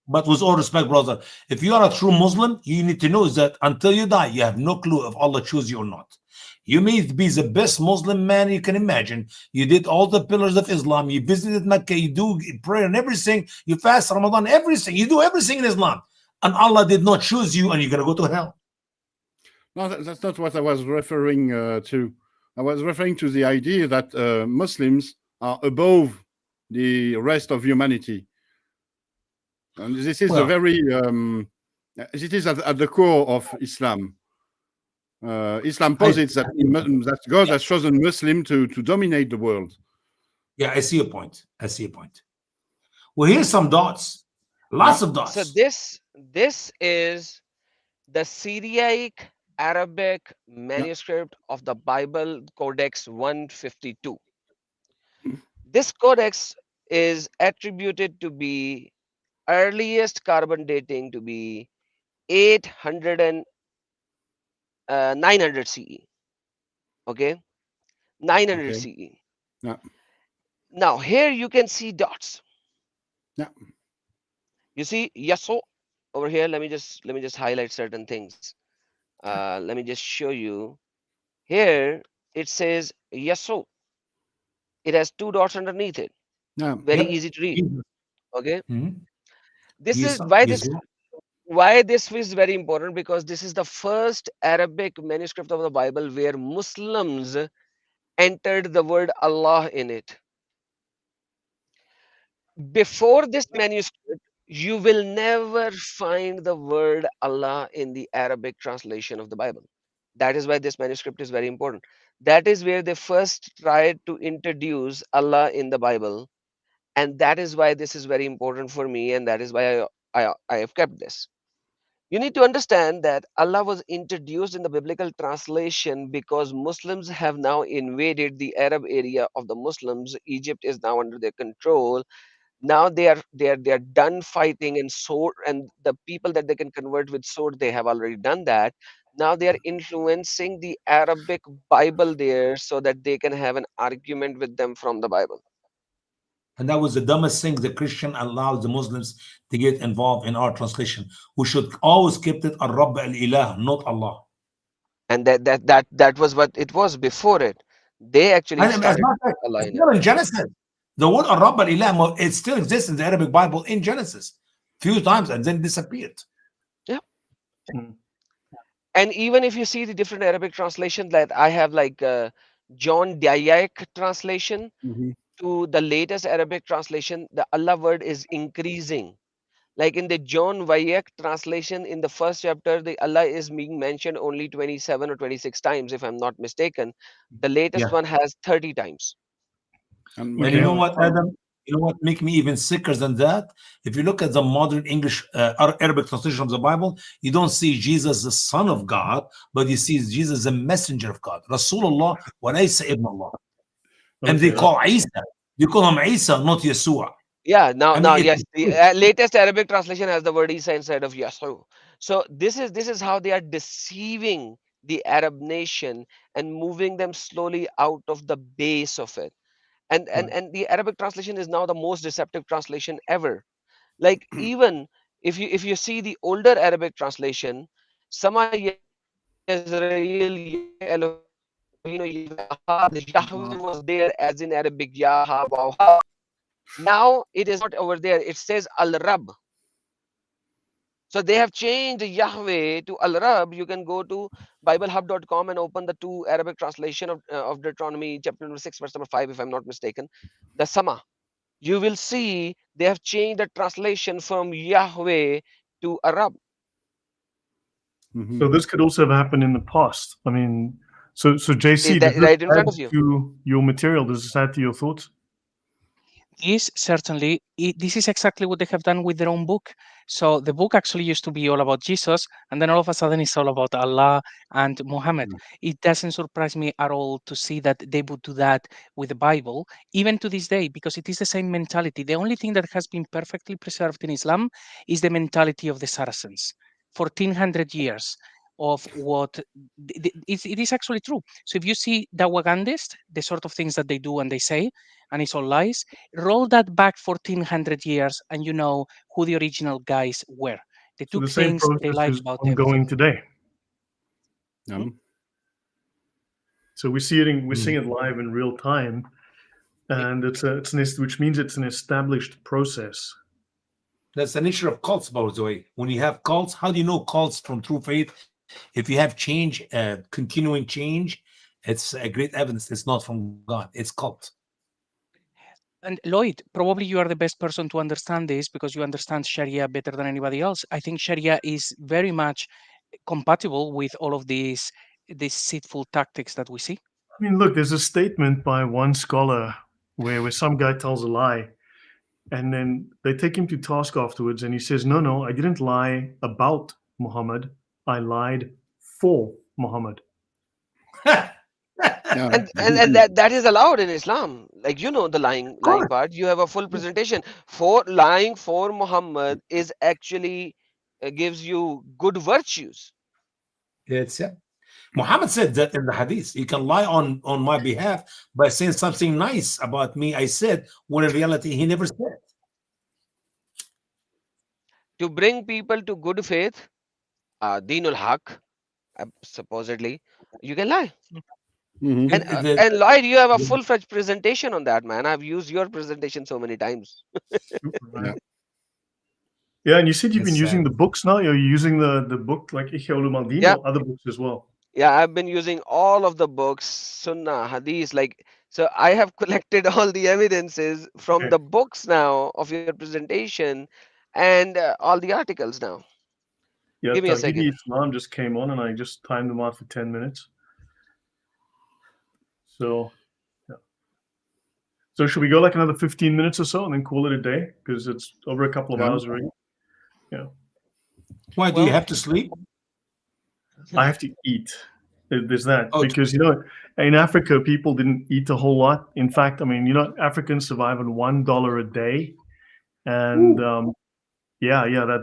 But with all respect, brother, if you are a true Muslim, you need to know is that until you die, you have no clue if Allah chooses you or not. You may be the best Muslim man you can imagine. You did all the pillars of Islam. You visited Mecca. You do prayer and everything. You fast Ramadan, everything. You do everything in Islam. And Allah did not choose you, and you're going to go to hell. No, that's not what I was referring to. I was referring to the idea that Muslims are above the rest of humanity. And this is it is at the core of Islam. Islam posits that God has chosen Muslim to dominate the world. Yeah, I see your point. I see your point. Well, here's some dots. Lots of dots. So this is the Syriac Arabic manuscript of the Bible Codex 152. This codex is attributed to be earliest carbon dating to be 800 and 900 CE. Okay, 900 CE. Yeah. Now here you can see dots. Yeah. You see Yaso over here. Let me just highlight certain things. Let me just show you. Here it says Yaso. It has 2 dots underneath it. Yeah. Very easy to read. Okay. This Yes, is sir. why Yes, this sir. why this is very important, because this is the first Arabic manuscript of the Bible where Muslims entered the word Allah in it. Before this manuscript, you will never find the word Allah in the Arabic translation of the Bible. That is why this manuscript is very important. That is where they first tried to introduce Allah in the Bible. And that is why this is very important for me. And that is why I have kept this. You need to understand that Allah was introduced in the biblical translation because Muslims have now invaded the Arab area of the Muslims. Egypt is now under their control. Now they are done fighting, and sword, and the people that they can convert with sword, they have already done that. Now they are influencing the Arabic Bible there so that they can have an argument with them from the Bible. And that was the dumbest thing the Christian allowed the Muslims to get involved in our translation. We should always keep it Al-Rabb al-Ilah, not Allah. And that was what it was before it. They actually And as a started matter of fact, Allah it's in it. not in Genesis. The word Al-Rabb al-Ilah, it still exists in the Arabic Bible in Genesis. Few times and then disappeared. Yeah. And even if you see the different Arabic translations, that I have, like John Dyack translation to the latest Arabic translation, the Allah word is increasing. Like in the John Dyack translation, in the first chapter, the Allah is being mentioned only 27 or 26 times, if I'm not mistaken. The latest one has 30 times. And you know what, Adam? You know what make me even sicker than that? If you look at the modern English Arabic translation of the Bible, you don't see Jesus the Son of God, but you see Jesus the Messenger of God. Rasulullah wa laysa ibn Allah. And they call Isa. You call him Isa, not Yeshua. Yeah, now yes, the latest Arabic translation has the word Isa instead of Yahoo. So this is how they are deceiving the Arab nation and moving them slowly out of the base of it. And the Arabic translation is now the most deceptive translation ever. Like, even if you see the older Arabic translation, Sama Yazrael Yahweh was there as in Arabic Yahweh. Now it is not over there. It says Al-Rab. So they have changed Yahweh to Al-Rab. You can go to BibleHub.com and open the 2 Arabic translation of Deuteronomy chapter number 6, verse number 5, if I'm not mistaken. The Sama. You will see they have changed the translation from Yahweh to Arab. So this could also have happened in the past. I mean, so JC, Is that does this right in front add of you? to your material? Does this add to your thoughts? is certainly, this is exactly what they have done with their own book. So the book actually used to be all about Jesus, and then all of a sudden it's all about Allah and Muhammad. It doesn't surprise me at all to see that they would do that with the Bible, even to this day, because it is the same mentality. The only thing that has been perfectly preserved in Islam is the mentality of the Saracens. 1400 years of what it is actually true. So if you see Dawagandist, the sort of things that they do and they say, and it's all lies, roll that back 1400 years and you know who the original guys were. They So took the same things, they process lied is about ongoing everything. today. So we see it Mm. seeing it live in real time, and which means it's an established process. That's the nature of cults, by the way. When you have cults, how do you know cults from true faith? If you have change, continuing change, it's a great evidence it's not from God. It's cult. And Lloyd, probably you are the best person to understand this because you understand Sharia better than anybody else. I think Sharia is very much compatible with all of these deceitful tactics that we see. I mean, look, there's a statement by one scholar where some guy tells a lie, and then they take him to task afterwards, and he says, "No, I didn't lie about Muhammad. I lied for Muhammad." And that is allowed in Islam. Like, you know, the lying course. part, you have a full presentation. For lying for Muhammad is actually gives you good virtues. It's Muhammad said that in the hadith. You can lie on my behalf by saying something nice about me. I said when in reality he never said. To bring people to good faith, Deenul Haq, supposedly, you can lie. Mhm. And Lloyd, you have a full-fledged presentation on that, man. I've used your presentation so many times. Yeah. Yeah, and you said you've been It's, using the books now. You're using the book like Ihya Ulumuddin Yeah. or other books as well. Yeah, I've been using all of the books, Sunnah, Hadith, like, so I have collected all the evidences from Okay. the books now of your presentation and all the articles now. Yeah, Give me a Tawhidi second. Islam just came on, and I just timed them out for 10 minutes. So, yeah. So should we go like another 15 minutes or so and then call it a day? Because it's over a couple of Yeah. hours already. Yeah. why do you Well- have to sleep? I have to eat. There's that. Oh, Because, in Africa, people didn't eat a whole lot. In fact, I mean, Africans survive on $1 a day. And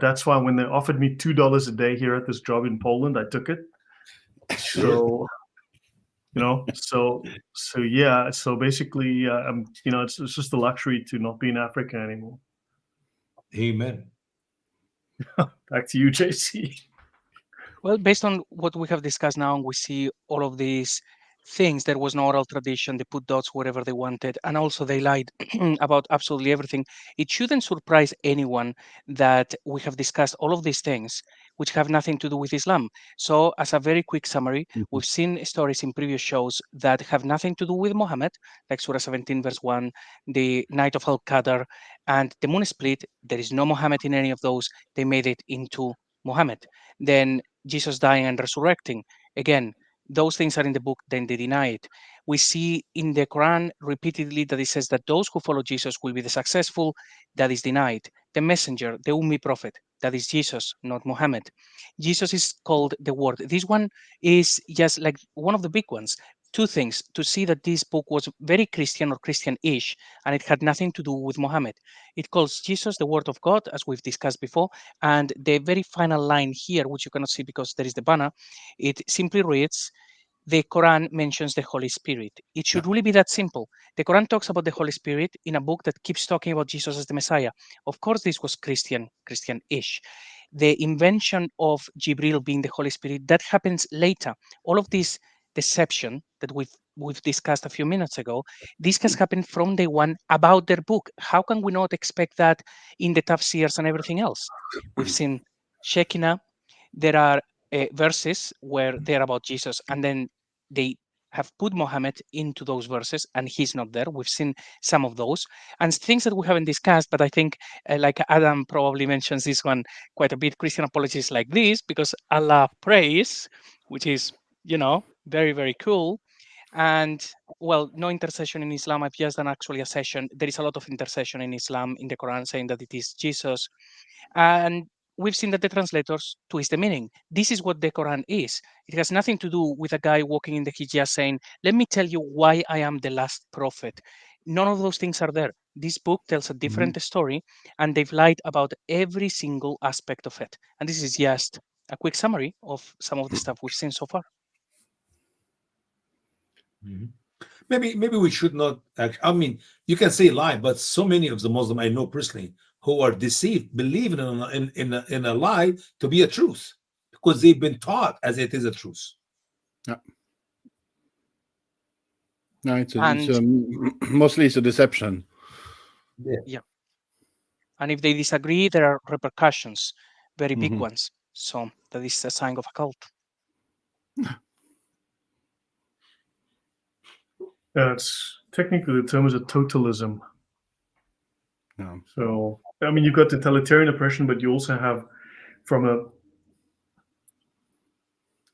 that's why when they offered me $2 a day here at this job in Poland, I took it. So, so basically, it's just a luxury to not be in Africa anymore. amen. Back to you, JC. Well, based on what we have discussed now, we see all of these things. There was no oral tradition. They put dots wherever they wanted. And also they lied about absolutely everything. It shouldn't surprise anyone that we have discussed all of these things which have nothing to do with Islam. So as a very quick summary, we've seen stories in previous shows that have nothing to do with Muhammad, like Surah 17, verse 1, the night of Al-Qadr, and the moon split. There is no Muhammad in any of those. They made it into Muhammad. Then Jesus dying and resurrecting. Again, those things are in the book, then they deny it. We see in the Quran repeatedly that it says that those who follow Jesus will be the successful. That is denied. The messenger, the Ummi prophet, that is Jesus, not Muhammad. Jesus is called the Word. This one is just like one of the big ones. Two things to see that this book was very Christian or Christian-ish, and it had nothing to do with Muhammad. It calls Jesus the Word of God, as we've discussed before, and the very final line here, which you cannot see because there is the banner, it simply reads, the Quran mentions the Holy Spirit. It should really be that simple. The Quran talks about the Holy Spirit in a book that keeps talking about Jesus as the Messiah. Of course, this was Christian-ish. The invention of Jibril being the Holy Spirit, that happens later. All of this deception that we've discussed a few minutes ago, this has happened from day one about their book. How can we not expect that in the tafsirs and everything else? We've seen Shekinah. There are verses where they're about Jesus, and then they have put Mohammed into those verses, and he's not there. We've seen some of those and things that we haven't discussed, but I think, like Adam probably mentions this one quite a bit, Christian apologies like this, because Allah prays, which is, very, very cool. And well, no intercession in Islam. I've just done actually a session. There is a lot of intercession in Islam in the Quran saying that it is Jesus. And we've seen that the translators twist the meaning. This is what the Quran is. It has nothing to do with a guy walking in the Hijaz saying, let me tell you why I am the last prophet. None of those things are there. This book tells a different story, and they've lied about every single aspect of it. And this is just a quick summary of some of the stuff we've seen so far. Maybe we should not. I mean, you can say lie, but so many of the Muslims I know personally who are deceived, believing in a lie to be a truth because they've been taught as it is a truth. Yeah. No, mostly it's a deception. Yeah. And if they disagree, there are repercussions, very big ones. So that is a sign of a cult. It's technically the term is a totalism. Yeah. So, I mean, you've got totalitarian oppression, but you also have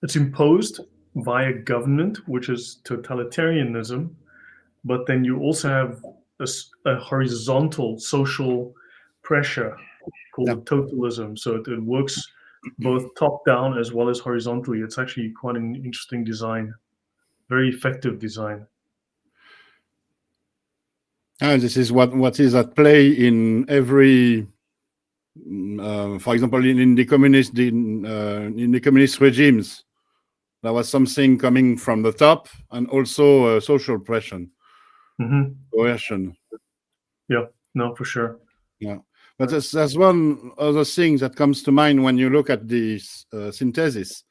it's imposed via government, which is totalitarianism, but then you also have a horizontal social pressure called totalism. So it works both top down as well as horizontally. It's actually quite an interesting design, very effective design. And this is what is at play in every, for example, in the communist regimes. There was something coming from the top, and also social pressure, coercion. Yeah, no, for sure. Yeah, but there's one other thing that comes to mind when you look at this synthesis.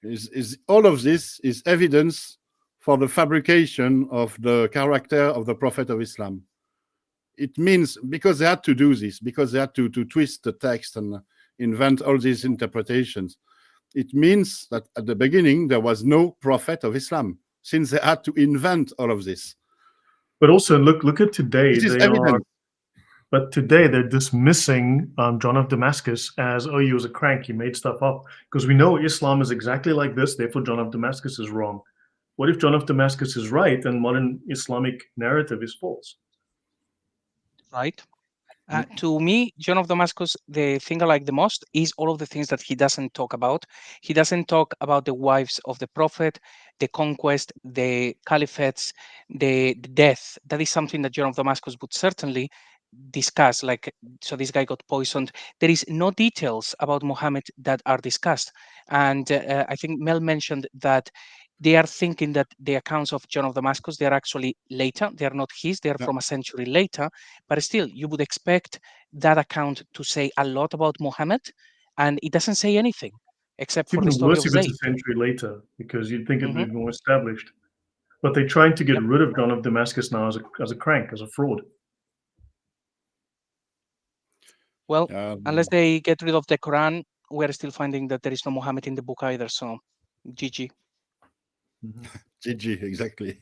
Is all of this is evidence for the fabrication of the character of the Prophet of Islam. It means because they had to do this, because they had to twist the text and invent all these interpretations. It means that at the beginning there was no Prophet of Islam, since they had to invent all of this. But also look at today. It is evident. But today they're dismissing John of Damascus as, oh, he was a crank, he made stuff up. Because we know Islam is exactly like this, therefore John of Damascus is wrong. What if John of Damascus is right and modern Islamic narrative is false? Right. To me, John of Damascus, the thing I like the most is all of the things that he doesn't talk about. He doesn't talk about the wives of the Prophet, the conquest, the caliphates, the death. That is something that John of Damascus would certainly discuss. Like, so this guy got poisoned. There is no details about Mohammed that are discussed. And I think Mel mentioned that they are thinking that the accounts of John of Damascus, they are actually later. They are not his. They are from a century later. But still, you would expect that account to say a lot about Mohammed, and it doesn't say anything except for the story of It's a Zayd. century later, because you'd think it'd be more established. But they're trying to get rid of John of Damascus now as a crank, as a fraud. Well, unless they get rid of the Quran, we're still finding that there is no Mohammed in the book either. So, GG. GG, exactly.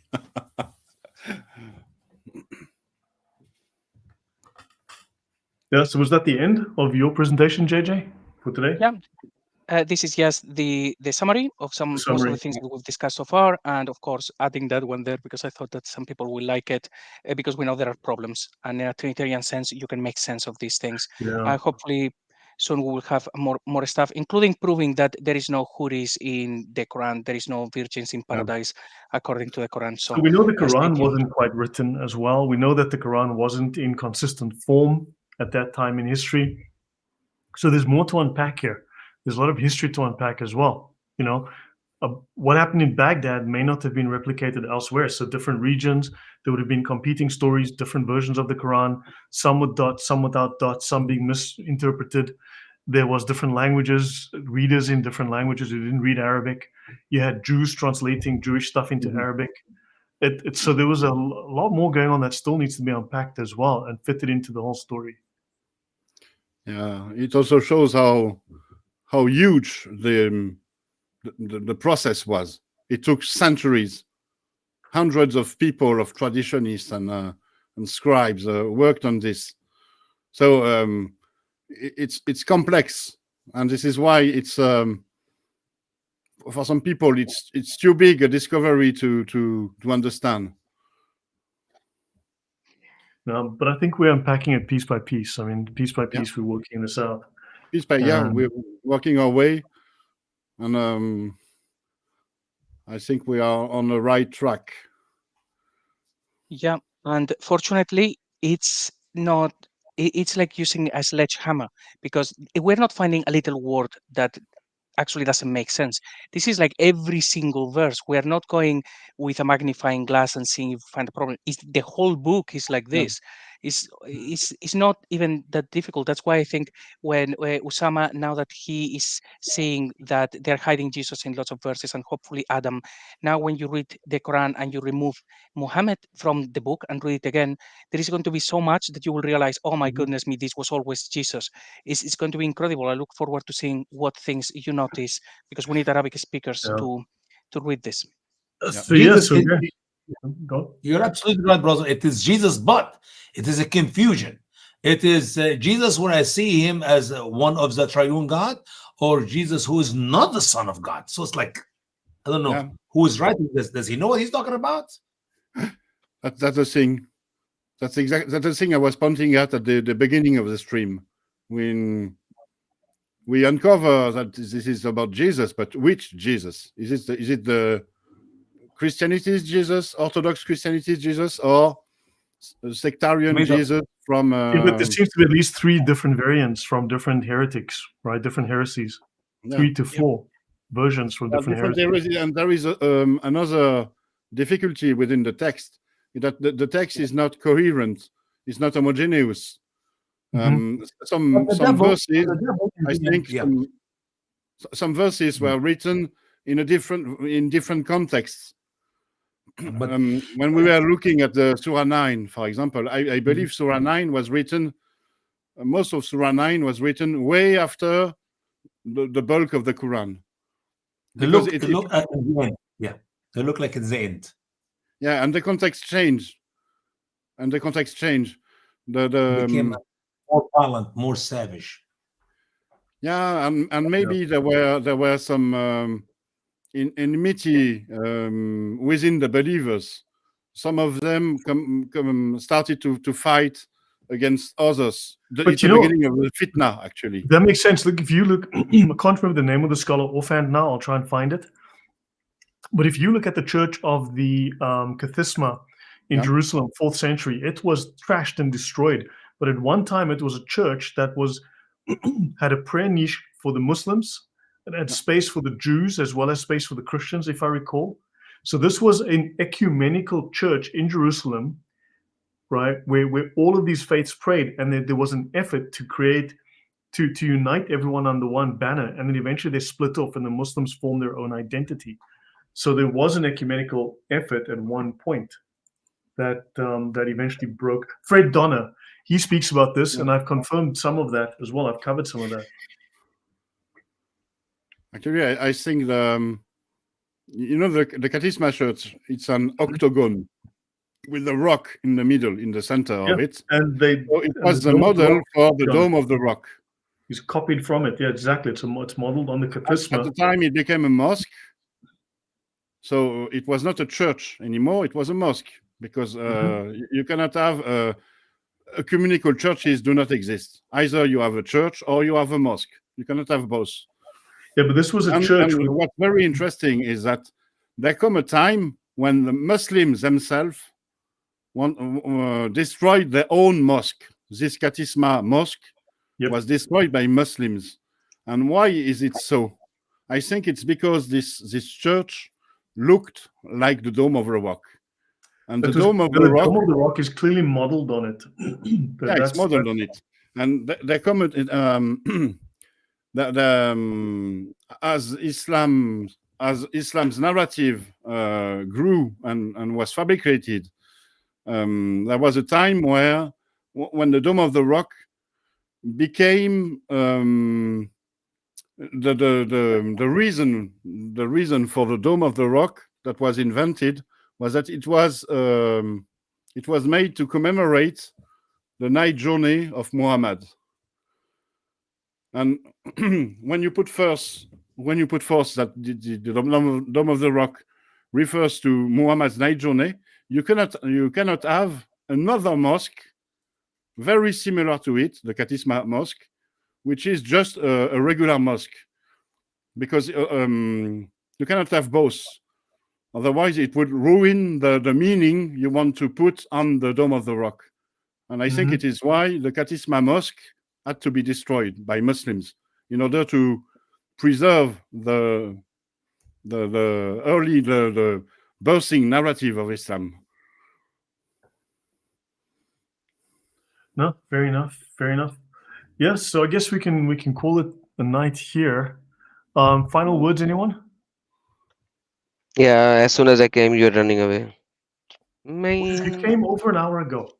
Yeah, so was that the end of your presentation, JJ, for today? Yeah. This is just the summary of most of the things that we've discussed so far, and of course adding that one there because I thought that some people will like it, because we know there are problems, and in a Trinitarian sense you can make sense of these things. Hopefully soon we will have more stuff, including proving that there is no Houris in the Quran, there is no virgins in paradise according to the Quran. So we know the Quran wasn't quite written as well. We know that the Quran wasn't in consistent form at that time in history. So there's more to unpack here. There's a lot of history to unpack as well. You know, what happened in Baghdad may not have been replicated elsewhere. So different regions, there would have been competing stories, different versions of the Quran, some with dots, some without dots, some being misinterpreted. There was different languages, readers in different languages who didn't read Arabic. You had Jews translating Jewish stuff into Arabic. So there was a lot more going on that still needs to be unpacked as well and fitted into the whole story. Yeah, it also shows how huge the process was. It took centuries. Hundreds of people, of traditionists and scribes worked on this. So it's complex, and this is why it's for some people, it's too big a discovery to understand. No, but I think we're unpacking it piece by piece. I mean, piece by piece, we're working this out. Piece by we're working our way, and I think we are on the right track. Yeah, and fortunately, it's not. It's like using a sledgehammer, because we're not finding a little word that actually doesn't make sense. This is like every single verse. We are not going with a magnifying glass and seeing if we find a problem. The whole book is like this. It's not even that difficult. That's why I think when Usama, now that he is seeing that they're hiding Jesus in lots of verses, and hopefully Adam, now when you read the Quran and you remove Muhammad from the book and read it again, there is going to be so much that you will realize, oh my goodness me, this was always Jesus. It's going to be incredible. I look forward to seeing what things you notice, because we need Arabic speakers to read this. So yes, you're absolutely right, brother. It is Jesus, but it is a confusion. It is Jesus when I see him as one of the triune God, or Jesus who is not the Son of God. So it's like, I don't know who is writing this. Does he know what he's talking about? That's the thing. That's the thing I was pointing at the beginning of the stream. When we uncover that this is about Jesus, but which Jesus? Is it the Christianity's Jesus, Orthodox Christianity's Jesus, or sectarian Jesus from? But there seems to be at least 3 different variants from different heretics, right? Different heresies, 3 to 4 versions from different heresies. And there is another difficulty within the text, that the text is not coherent, it's not homogeneous. Some verses, I think, some verses were written in different contexts. When we were looking at the Surah 9, for example, I believe Surah 9 was written, most of Surah 9 was written way after the bulk of the Quran. They look at the end. Yeah, they look like it's the end. Yeah, and the context changed. Became more violent, more savage. Yeah, and maybe there were some enmity within the believers. Some of them started to fight against others. It's the beginning of the fitna, actually. That makes sense. Look, if you look, I can't remember the name of the scholar offhand now. I'll try and find it. But if you look at the Church of the Kathisma in Jerusalem, 4th century, it was trashed and destroyed. But at one time, it was a church that was had a prayer niche for the Muslims, and had space for the Jews as well as space for the Christians, if I recall. So this was an ecumenical church in Jerusalem, right, where all of these faiths prayed, and there was an effort to create, to unite everyone under one banner, and then eventually they split off, and the Muslims formed their own identity. So there was an ecumenical effort at one point that eventually broke. Fred Donner, he speaks about this, and I've confirmed some of that as well. I've covered some of that. Actually, I think the Kathisma church, it's an octagon with a rock in the middle, in the center of it. And it was the model for the Dome of the Rock. It's copied from it. Yeah, exactly. It's modeled on the Kathisma. At the time, it became a mosque. So it was not a church anymore. It was a mosque, because you cannot have ecumenical churches do not exist. Either you have a church or you have a mosque. You cannot have both. Yeah, but this was a church. And what's very interesting is that there come a time when the Muslims themselves destroyed their own mosque. This Kathisma mosque was destroyed by Muslims. And why is it so? I think it's because this church looked like the Dome of the Rock. And the Dome of the Rock is clearly modeled on it. It's modeled on it. And they come as Islam's narrative grew and was fabricated, there was a time where, when the Dome of the Rock became the reason for the Dome of the Rock that was invented, was that it was made to commemorate the night journey of Mohamed. And when you put first when you put forth that the Dome of the Rock refers to Muhammad's night journey, you cannot have another mosque very similar to it, the Katisma Mosque, which is just a regular mosque, because you cannot have both. Otherwise, it would ruin the meaning you want to put on the Dome of the Rock. And I think it is why the Katisma Mosque had to be destroyed by Muslims in order to preserve the birthing narrative of Islam. No, fair enough. Fair enough. Yes, so I guess we can call it a night here. Final words, anyone? Yeah, as soon as I came, you're running away. You Man. came over an hour ago.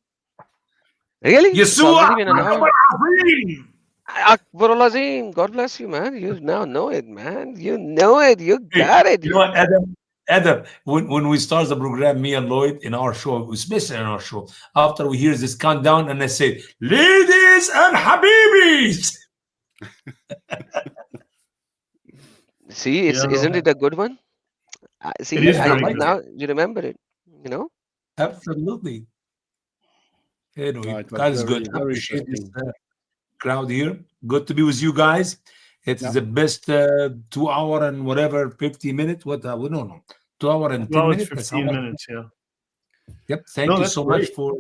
Really? It's Yeshua already been an hour. Azim. Akbarul Azim. God bless you, man. You now know it, man. You know it. You got it. You know what, Adam, when we start the program, me and Lloyd in our show, especially in our show, after we hear this countdown, and I say, ladies and habibis. See, isn't it a good one? See, It is very good. now you remember it. You know. Absolutely. Anyway, No, it was God is very, good. I very appreciate this interesting. crowd here. Good to be with you guys. It's Yeah. the best 2 hour and whatever 50 minutes. What we don't know. 2 hour and 10 Well, it's minutes. That's how 15 much- minutes, yeah. Yep. Thank No, you that's so great. much for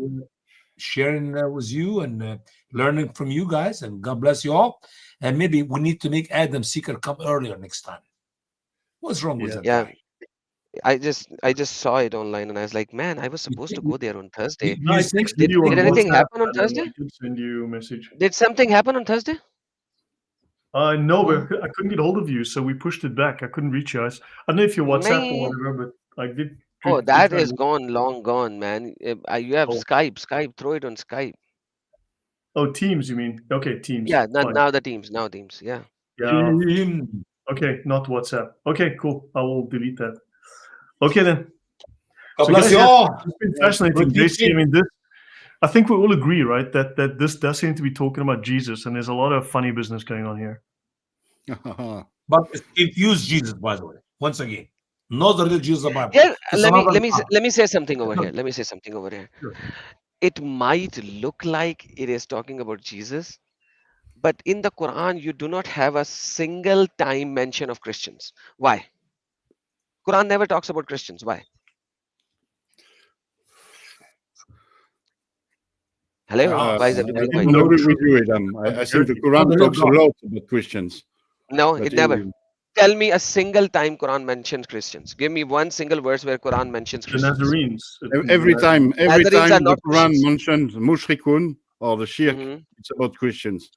sharing with you and learning from you guys. And God bless you all. And maybe we need to make Adam Seeker come earlier next time. What's wrong with Yeah. that Yeah. guy? I just saw it online and I was like, man, I was supposed to go there on Thursday. No, I You think texted you on Did anything WhatsApp, happen on and Thursday? I did send you a message. Did something happen on Thursday? No, but I couldn't get hold of you, so we pushed it back. I couldn't reach you. I don't know if your WhatsApp or Man. whatever, but I did. Oh, did that try is to- gone, long gone, man. You have Oh. Skype. Throw it on Skype. Oh, Teams, you mean? Okay, Teams. Yeah, fine. now the teams. Yeah. Yeah. him? Okay, not WhatsApp. Okay, cool. I will delete that. Okay then. God So bless guys, you all. It's been fascinating, Good JC. I mean, I think we all agree, right, that this does seem to be talking about Jesus, and there's a lot of funny business going on here. But it's confused Jesus, by the way. Once again, not the real Jesus of the Bible. Yeah, It's let another me God. let me say something over Sure. here. Let me say something over here. Sure. It might look like it is talking about Jesus, but in the Quran you do not have a single time mention of Christians. Why? Quran never talks about Christians. Why? Hello? Why is I everybody didn't quiet? agree with you, Adam. I think the Quran talks a lot about Christians. No, but it never. you- Tell me a single time Quran mentions Christians. Give me one single verse where Quran mentions The Christians. Nazarenes. Every time Nazarenes are the not Quran Christians. mentions mushrikun or the shirk, Mhm. it's about Christians.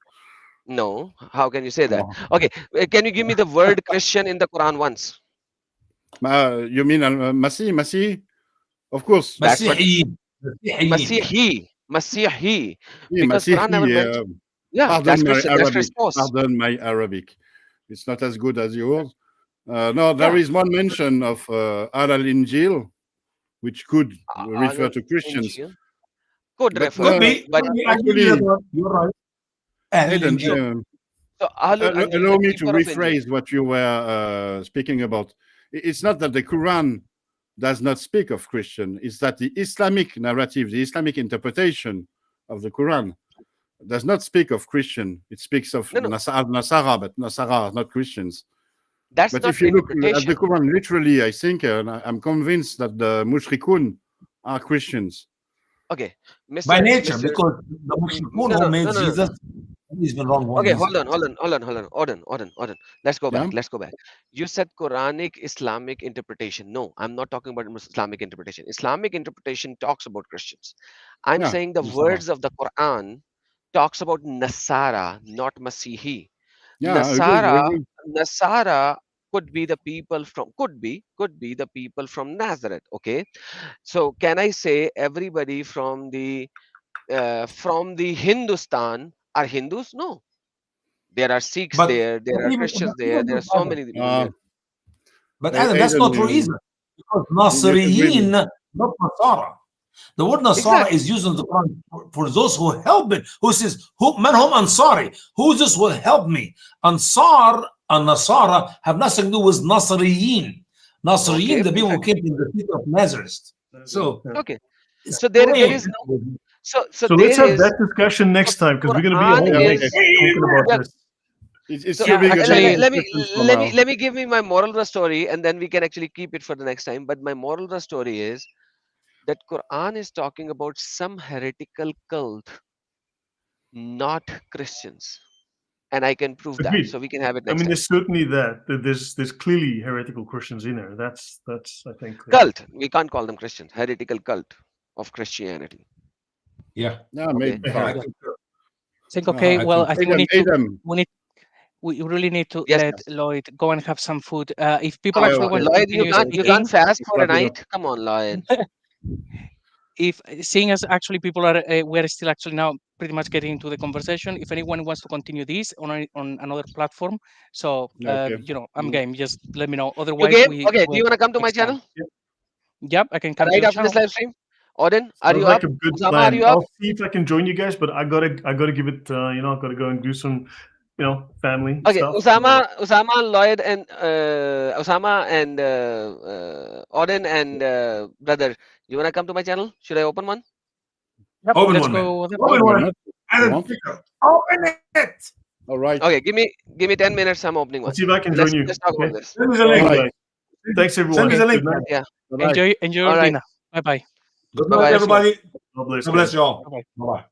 No, how can you say that? Oh. Okay, can you give me the word Christian in the Quran once? You mean Masih? Of course. That's what Masihiyin. Masihiyin. Masihi. Yeah, Because Quran never Masihi, mentioned. Yeah, pardon that's my Christian. That's Arabic. Christos. Pardon my Arabic. It's not as good as yours. No, there Yeah. is one mention of al-Injil, which could refer to Christians. Injil. Could But, refer, Could be. but Could be. I give actually- you that one. You're right. Aidan, Injil. so Ahlul Injil, allow the me to keeper of Injil. rephrase what you were speaking about. It's not that the Quran does not speak of Christian, it's that the Islamic narrative, the Islamic interpretation of the Quran does not speak of Christian. It speaks of No. Nasara, but Nasara are not Christians. That's But not if you look at interpretation. the Quran literally, I think, and I'm convinced that the mushrikun are Christians. Okay, Mr. By nature, Mr. because the Mushrikun No, who made no. Jesus, he's been wrong one Okay, reason. hold on. Odin. Let's go back. Yeah. Let's go back. You said Quranic Islamic interpretation. No, I'm not talking about Islamic interpretation. Islamic interpretation talks about Christians. I'm Yeah, saying the Nasara. words of the Quran talks about Nasara, not Masihi. Yeah, I agree. Nasara could be the people from the people from Nazareth. Okay, so can I say everybody from the Hindustan are Hindus? No, there are Sikhs But- there are even- Christians but there even there are with so other- many Uh, But Adam, that's not true either. Because Nasriyin, not Nasara. The word Nasara Exactly. is used in the Quran for those who help it. Who says, "Who man hum Ansari? Who this will help me?" Ansar and Nasara have nothing to do with Nasriyin. Nasriyin, Okay, the people who perfect. came from the people of Nazareth. So Okay. it's So there plain. is no. So So there let's have is. that discussion next time, because we're going to be a whole Quran night is. talking about Yeah. this. It's So too big a actually- discussion for now. let me give me my moral of the story, and then we can actually keep it for the next time. But my moral of the story is that Quran is talking about some heretical cult, not Christians, and I can prove that. Agreed. So we can have it I next mean, time. there's certainly that. There's clearly heretical Christians in there. That's I think. Cult. We can't call them Christians. Heretical cult of Christianity. Yeah. Yeah, Okay. maybe. Yeah, I fine. concur. think okay. I Well, I think we need to. Adam, We really need to Yes. let Lloyd go and have some food. If people Oh, actually want to Lloyd, you continue can't speaking, fast for a wrap it up. night. Come on, Lloyd. if seeing as actually people are we're still actually now pretty much getting into the conversation, if anyone wants to continue this on another platform, so Okay. I'm game. Just let me know. You Otherwise, game? we Okay. Do will you want to come to my next time. channel Yep, I can come to right your after this channel. live stream? Odin, are Sounds you like up? a good Usama, are plan. you up? I'll see if I can join you guys, but I gotta give it. I've got to go and do some, family Okay, stuff. Usama, Lloyd, and Usama and Odin and brother, you wanna come to my channel? Should I open one? Yep, Open let's one, man. go. Open Why one. not? Add a want? speaker. Open it. All right. Okay, give me 10 minutes. I'm opening one. Let's see if I can Let's join you. let's talk Okay. about this. Send me the All link. right. Thanks everyone. Send me the link, Good night. Yeah. Bye-bye. Enjoy All your right. dinner. Bye bye. Good Bye-bye. night, everybody. God bless. God bless guys. you all. Bye-bye. Bye-bye.